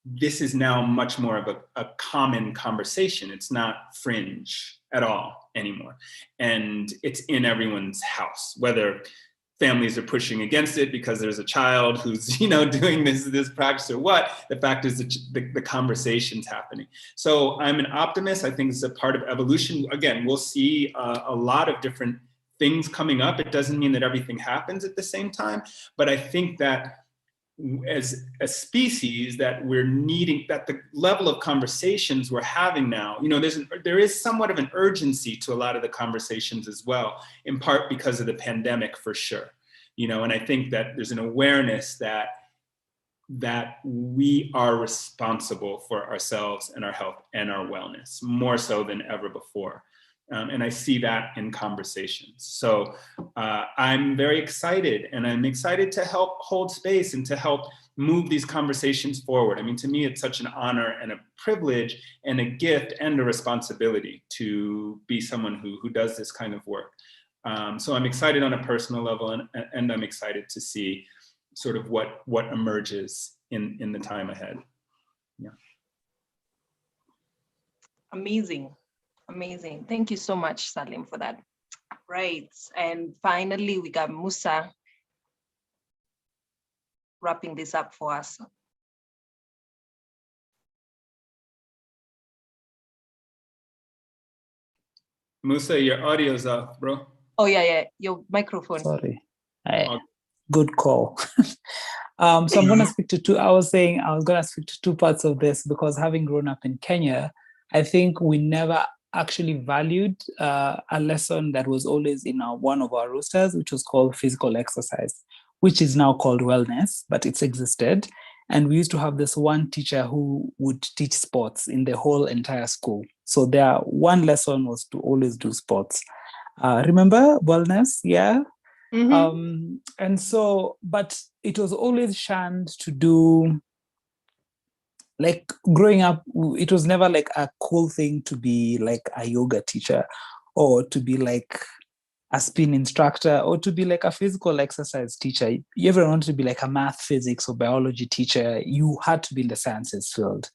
this is now much more of a common conversation. It's not fringe at all anymore. And it's in everyone's house, whether families are pushing against it because there's a child who's, you know, doing this practice or what. The fact is that the conversation's happening. So I'm an optimist. I think it's a part of evolution. Again, we'll see a lot of different things coming up. It doesn't mean that everything happens at the same time, but I think that as a species that we're needing, that the level of conversations we're having now, you know, there is somewhat of an urgency to a lot of the conversations as well, in part because of the pandemic, for sure. You know, and I think that there's an awareness that we are responsible for ourselves and our health and our wellness, more so than ever before. And I see that in conversations. So I'm very excited, and I'm excited to help hold space and to help move these conversations forward. I mean, to me, it's such an honor and a privilege and a gift and a responsibility to be someone who does this kind of work. So I'm excited on a personal level, and I'm excited to see sort of what emerges in the time ahead. Yeah. Amazing. Thank you so much, Salim, for that. Right. And finally, we got Musa wrapping this up for us. Musa, your audio's off, bro. Oh, yeah. Your microphone. Sorry. Good call. So I'm going to speak to two. I was going to speak to two parts of this, because having grown up in Kenya, I think we never actually valued a lesson that was always in one of our rosters, which was called physical exercise, which is now called wellness, but it's existed. And we used to have this one teacher who would teach sports in the whole entire school. So one lesson was to always do sports. Remember wellness? Yeah. Mm-hmm. And so, but it was always shunned to do. Like growing up, it was never like a cool thing to be like a yoga teacher, or to be like a spin instructor, or to be like a physical exercise teacher. You ever wanted to be like a math, physics, or biology teacher, you had to be in the sciences field.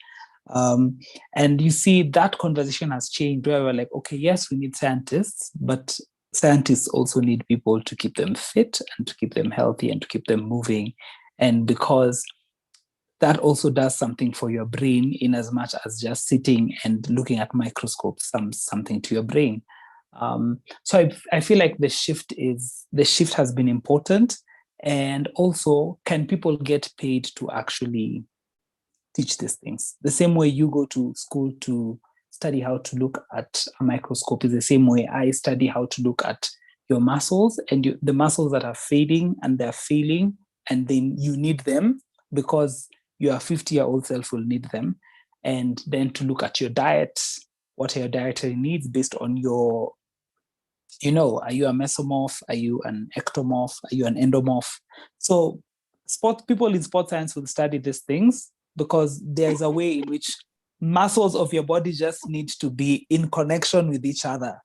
And you see that conversation has changed, where we're like, okay, yes, we need scientists, but scientists also need people to keep them fit and to keep them healthy and to keep them moving. And because that also does something for your brain, in as much as just sitting and looking at microscopes, something to your brain. So I feel like the shift has been important. And also, can people get paid to actually teach these things? The same way you go to school to study how to look at a microscope is the same way I study how to look at your muscles, and the muscles that are fading and they're failing, and then you need them because your 50-year-old self will need them. And then to look at your diet, what are your dietary needs based on your, are you a mesomorph? Are you an ectomorph? Are you an endomorph? So people in sports science will study these things because there's a way in which muscles of your body just need to be in connection with each other.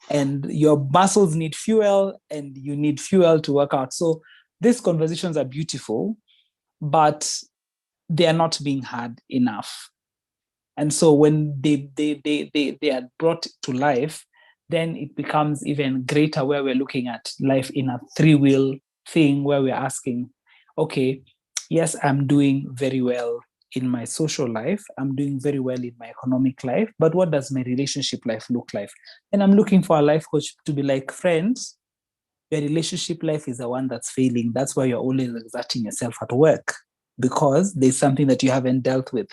And your muscles need fuel and you need fuel to work out. So these conversations are beautiful, but they are not being had enough. And so when they are brought to life, then it becomes even greater, where we're looking at life in a three-wheel thing, where we're asking, okay, yes, I'm doing very well in my social life, I'm doing very well in my economic life, but what does my relationship life look like? And I'm looking for a life coach to be like, friends, your relationship life is the one that's failing. That's why you're always exerting yourself at work, because there's something that you haven't dealt with.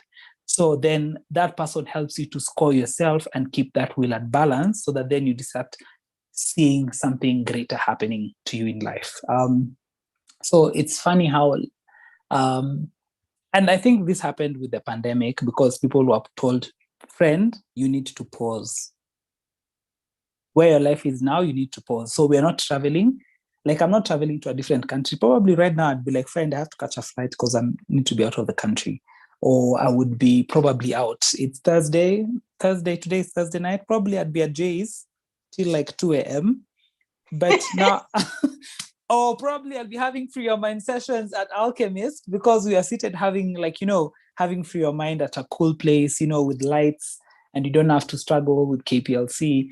So then that person helps you to score yourself and keep that wheel at balance, so that then you start seeing something greater happening to you in life. So it's funny how, and I think this happened with the pandemic, because people were told, friend, you need to pause. Where your life is now, you need to pause. So we're not traveling. Like, I'm not traveling to a different country. Probably right now I'd be like, friend, I have to catch a flight because I need to be out of the country. Or I would be probably out. It's Thursday, today is Thursday night. Probably I'd be at Jay's till like 2 a.m. But now, or probably I'll be having free your mind sessions at Alchemist, because we are seated having having free your mind at a cool place, with lights, and you don't have to struggle with KPLC.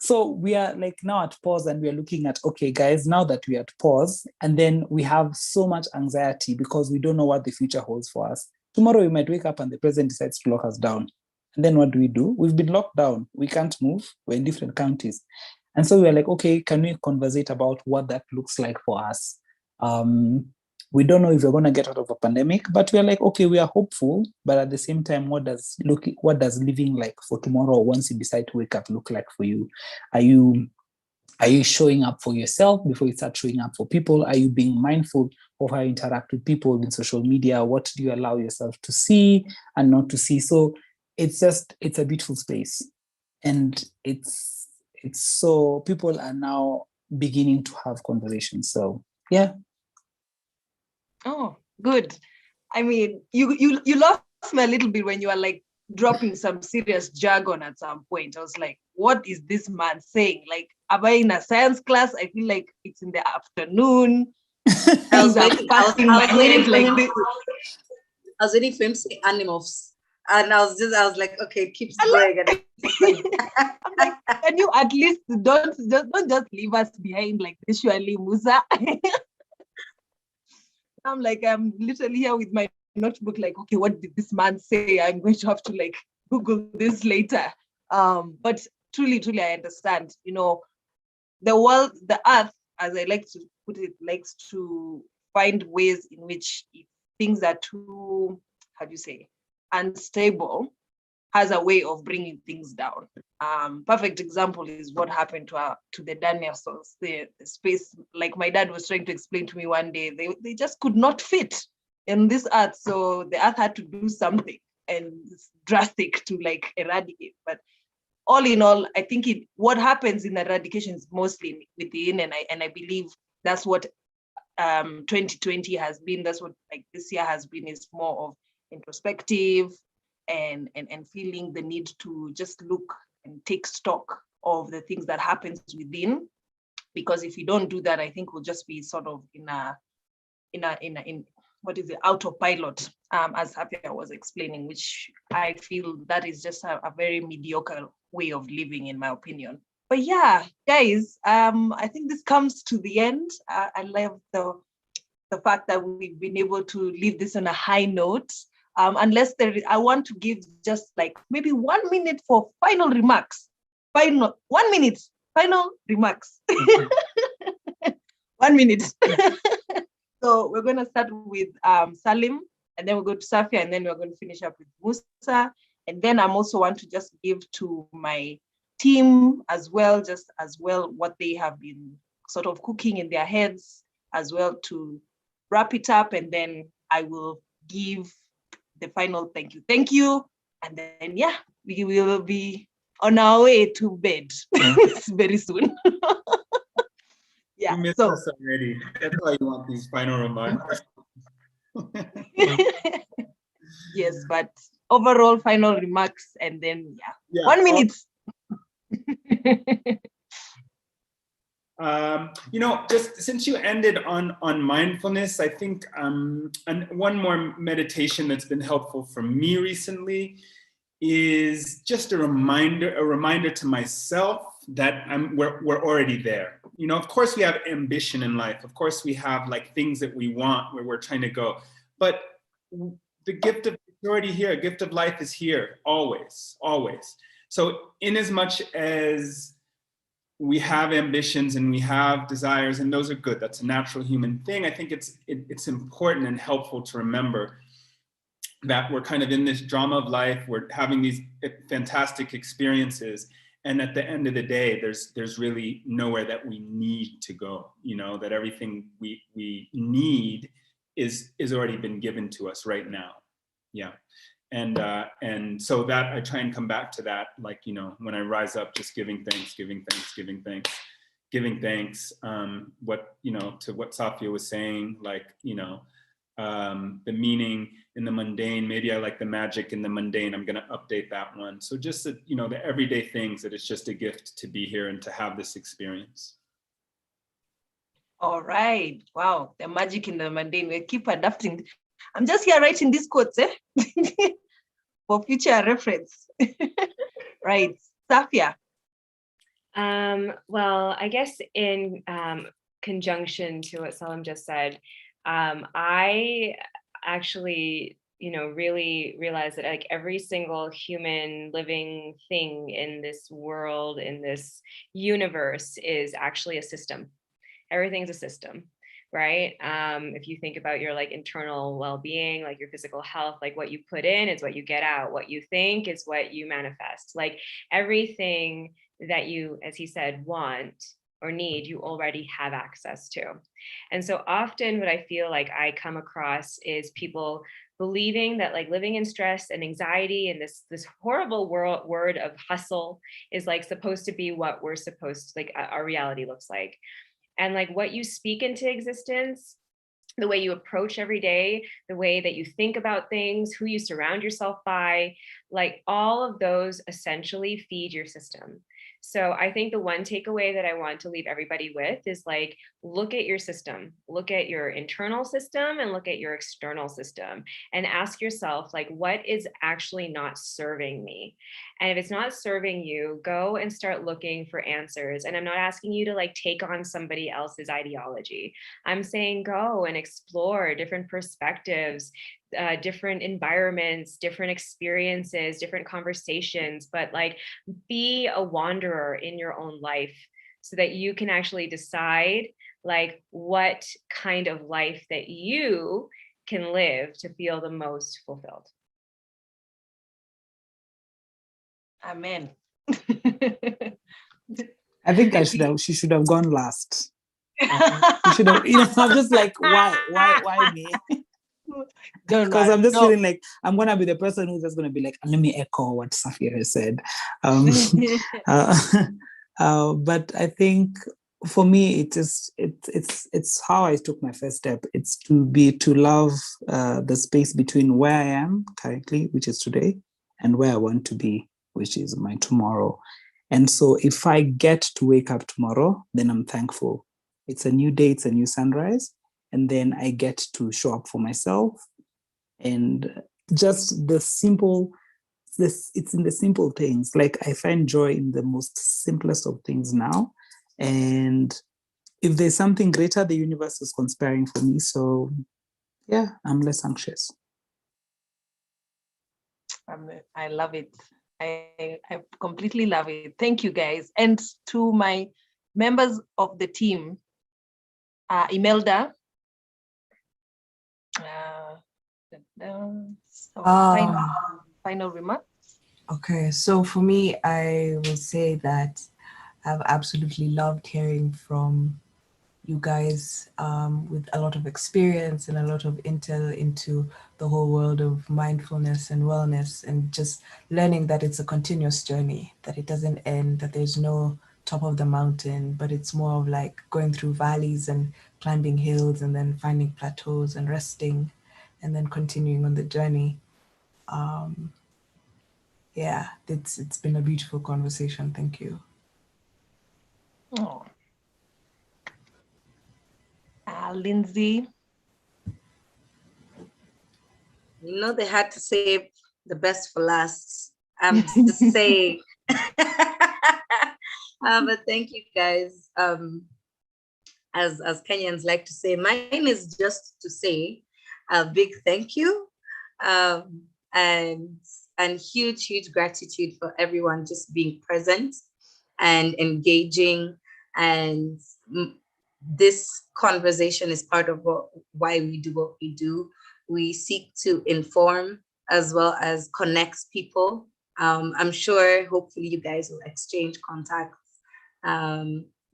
So we are like now at pause, and we are looking at, okay, guys, now that we are at pause, and then we have so much anxiety because we don't know what the future holds for us. Tomorrow we might wake up and the president decides to lock us down. And then what do? We've been locked down. We can't move. We're in different counties. And so we're like, okay, can we conversate about what that looks like for us? We don't know if we're going to get out of a pandemic, but we're like, okay, we are hopeful. But at the same time, what does living like for tomorrow, once you decide to wake up, look like for you? Are you showing up for yourself before you start showing up for people? Are you being mindful of how you interact with people in social media? What do you allow yourself to see and not to see? So it's a beautiful space. And it's so people are now beginning to have conversations. So yeah. Oh, good. I mean, you lost me a little bit when you were like dropping some serious jargon at some point. I was like, what is this man saying? Like, am I in a science class? I feel like it's in the afternoon. I was waiting for him to say animals. And I was like, okay, keep going. I'm like, can you at least don't just leave us behind like visually, Musa? I'm like, I'm literally here with my notebook, like, okay, what did this man say? I'm going to have to like Google this later. But truly, I understand. The world, the earth, as I like to put it, likes to find ways in which if things are too, unstable, has a way of bringing things down. Perfect example is what happened to the dinosaurs. The space, like my dad was trying to explain to me one day, they just could not fit in this earth. So the earth had to do something, and it's drastic to like eradicate. But all in all, I think what happens in eradication is mostly within, and I believe that's what 2020 has been. That's what like this year has been, is more of introspective and feeling the need to just look and take stock of the things that happens within. Because if we don't do that, I think we'll just be sort of in what is it, autopilot, as Safia was explaining, which I feel that is just a very mediocre way of living, in my opinion. But yeah, guys, I think this comes to the end. I love the fact that we've been able to leave this on a high note. Unless I want to give just like maybe 1 minute for final remarks. 1 minute, final remarks. 1 minute. So we're going to start with Salim, and then we'll go to Safia, and then we're going to finish up with Musa. And then I'm also want to just give to my team as well, what they have been sort of cooking in their heads as well, to wrap it up. And then I will give the final thank you. And then, yeah, we will be on our way to bed very soon. Yeah. You missed So us already. That's why you want these final remarks. yes, but overall final remarks, and then Yeah. 1 minute. Just since you ended on mindfulness, I think and one more meditation that's been helpful for me recently is just a reminder to myself that we're already there. Of course we have ambition in life. Of course we have like things that we want where we're trying to go, but the gift of already here, a gift of life is here always, always. So in as much as we have ambitions and we have desires, and those are good, that's a natural human thing, I think it's important and helpful to remember that we're kind of in this drama of life, we're having these fantastic experiences, and at the end of the day, there's really nowhere that we need to go, that everything we need is already been given to us right now. Yeah. And so that I try and come back to that, like, when I rise up, just giving thanks, to what Safia was saying, like, the meaning in the mundane, maybe I like the magic in the mundane, I'm going to update that one. So just the everyday things, that it's just a gift to be here and to have this experience. All right. Wow. The magic in the mundane. We keep adapting. I'm just here writing these quotes for future reference. Right. Safia. Well, I guess in conjunction to what Salim just said, I actually, really realized that like every single human living thing in this world, in this universe, is actually a system. Everything's a system, right? If you think about your like internal well-being, like your physical health, like what you put in is what you get out. What you think is what you manifest. Like everything that you, as he said, want or need, you already have access to. And so often what I feel like I come across is people believing that like living in stress and anxiety and this horrible word of hustle is like supposed to be what we're supposed to, like our reality looks like. And like what you speak into existence, the way you approach every day, the way that you think about things, who you surround yourself by, like all of those essentially feed your system. So I think the one takeaway that I want to leave everybody with is like, look at your system, look at your internal system and look at your external system and ask yourself, like, what is actually not serving me? And if it's not serving you, go and start looking for answers. And I'm not asking you to like take on somebody else's ideology. I'm saying go and explore different perspectives, different environments, different experiences, different conversations, but like be a wanderer in your own life so that you can actually decide like what kind of life that you can live to feel the most fulfilled. Amen. I think she should have gone last. You should have, I'm just like, why me? Because I'm just feeling like I'm gonna be the person who's just gonna be like, let me echo what Safia has said. But I think for me, it's how I took my first step. It's to love the space between where I am currently, which is today, and where I want to be, which is my tomorrow. And so if I get to wake up tomorrow, then I'm thankful. It's a new day, it's a new sunrise. And then I get to show up for myself. And just it's in the simple things. Like I find joy in the most simplest of things now. And if there's something greater, the universe is conspiring for me. So yeah, I'm less anxious. I love it. I completely love it. Thank you, guys. And to my members of the team, Imelda. Final remarks. Okay, so for me, I will say that I've absolutely loved hearing from you guys with a lot of experience and a lot of intel into the whole world of mindfulness and wellness, and just learning that it's a continuous journey, that it doesn't end, that there's no top of the mountain, but it's more of like going through valleys and climbing hills and then finding plateaus and resting and then continuing on the journey. Yeah, it's been a beautiful conversation. Thank you. Oh. Lindsay. You know, they had to save the best for last. I'm just saying. But thank you guys. As Kenyans like to say, mine is just to say a big thank you, and huge gratitude for everyone just being present and engaging. And this conversation is part of why we do what we do. We seek to inform as well as connect people. I'm sure, hopefully, you guys will exchange contacts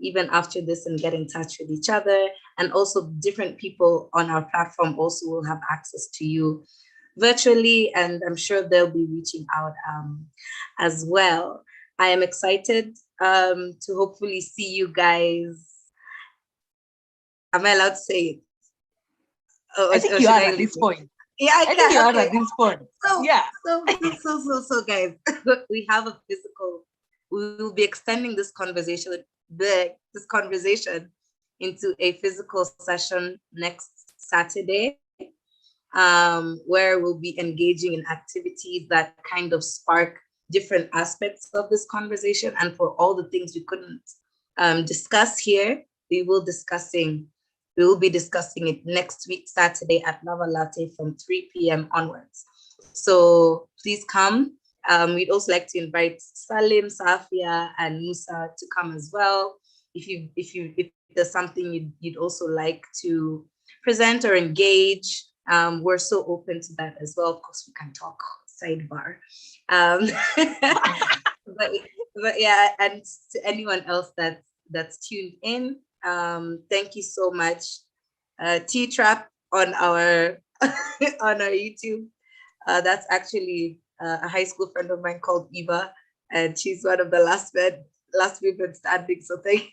even after this and get in touch with each other. And also, different people on our platform also will have access to you virtually, and I'm sure they'll be reaching out as well. I am excited to hopefully see you guys. Am I allowed to say it? I think you are at this point. Yeah, I think you are at this point. So, yeah. So, guys, we have a physical. We will be extending this conversation into a physical session next Saturday, where we'll be engaging in activities that kind of spark different aspects of this conversation. And for all the things we couldn't discuss here, we will be discussing it next week, Saturday at Lava Latte from 3 p.m. onwards. So please come. We'd also like to invite Salim, Safia, and Musa to come as well. If there's something you'd also like to present or engage, we're so open to that as well. Of course, we can talk sidebar. But yeah, and to anyone else that's tuned in, thank you so much. T-Trap on our on our YouTube. That's actually a high school friend of mine called Eva, and she's one of the last women standing. So thank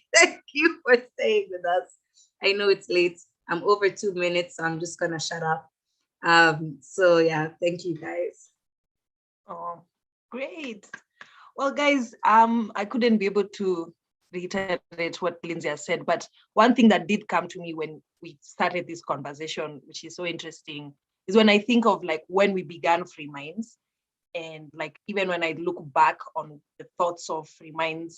you for staying with us. I know it's late. I'm over 2 minutes, so I'm just gonna shut up. So yeah, thank you guys. Oh, great. Well, guys, I couldn't be able to reiterate what Lindsay has said, but one thing that did come to me when we started this conversation, which is so interesting, is when I think of like when we began Free Minds, and like even when I look back on the thoughts of Free Mind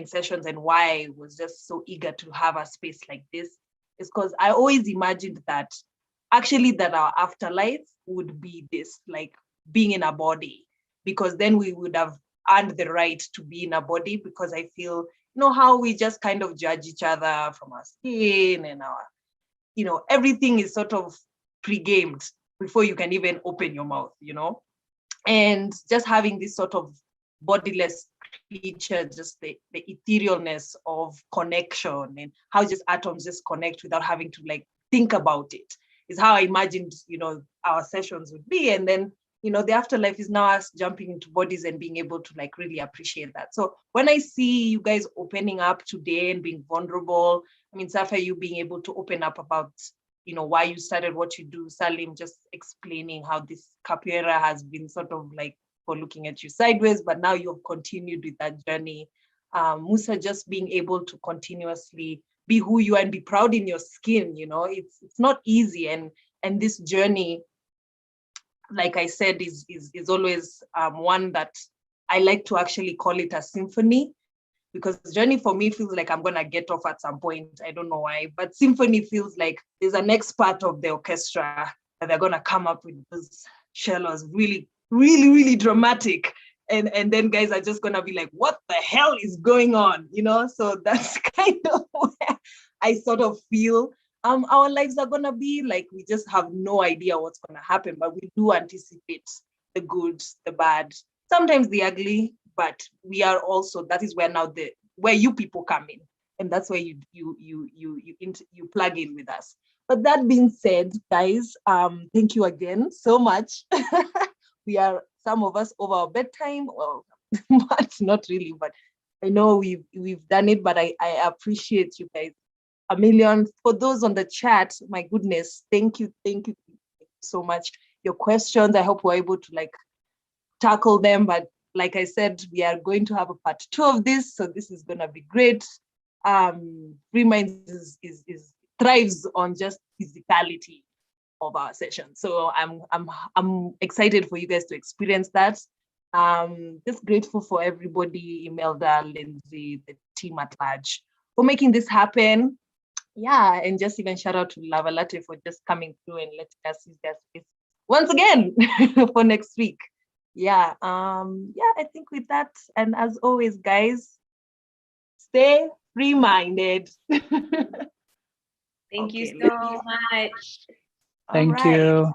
sessions and why I was just so eager to have a space like this, is because I always imagined that actually that our afterlife would be this, like being in a body, because then we would have earned the right to be in a body, because I feel, you know, how we just kind of judge each other from our skin and our, you know, everything is sort of pre-gamed before you can even open your mouth, you know? And just having this sort of bodiless creature, just the etherealness of connection and how just atoms just connect without having to like think about it, is how I imagined, you know, our sessions would be. And then, you know, the afterlife is now us jumping into bodies and being able to like really appreciate that. So when I see you guys opening up today and being vulnerable, I mean, Safia, you being able to open up about, you know, why you started what you do, Salim just explaining how this capoeira has been sort of like for looking at you sideways, but now you've continued with that journey. Musa just being able to continuously be who you are and be proud in your skin, you know, it's not easy. And this journey, like I said, is always one that I like to actually call it a symphony, because the journey for me feels like I'm gonna get off at some point. I don't know why, but symphony feels like there's a next part of the orchestra that they're gonna come up with those cellos, really, really, really dramatic. And then guys are just gonna be like, what the hell is going on? You know, so that's kind of where I sort of feel our lives are gonna be. Like, we just have no idea what's gonna happen, but we do anticipate the good, the bad, sometimes the ugly, but we are also, that is where now where you people come in. and that's why you plug in with us. But that being said, guys, thank you again so much. We are, some of us, over our bedtime, well, but not really, but I know we've done it, but I appreciate you guys a million. For those on the chat, my goodness, thank you so much. Your questions, I hope we're able to like tackle them, but like I said, we are going to have a part 2 of this, so this is gonna be great. Free Minds is thrives on just physicality of our session, so I'm excited for you guys to experience that. Just grateful for everybody, Imelda, Lindsay, the team at large, for making this happen. Yeah, and just even shout out to Lava Latte for just coming through and letting us use their space once again for next week. Yeah, I think with that, and as always, guys, stay free-minded. Thank you so much. Thank you.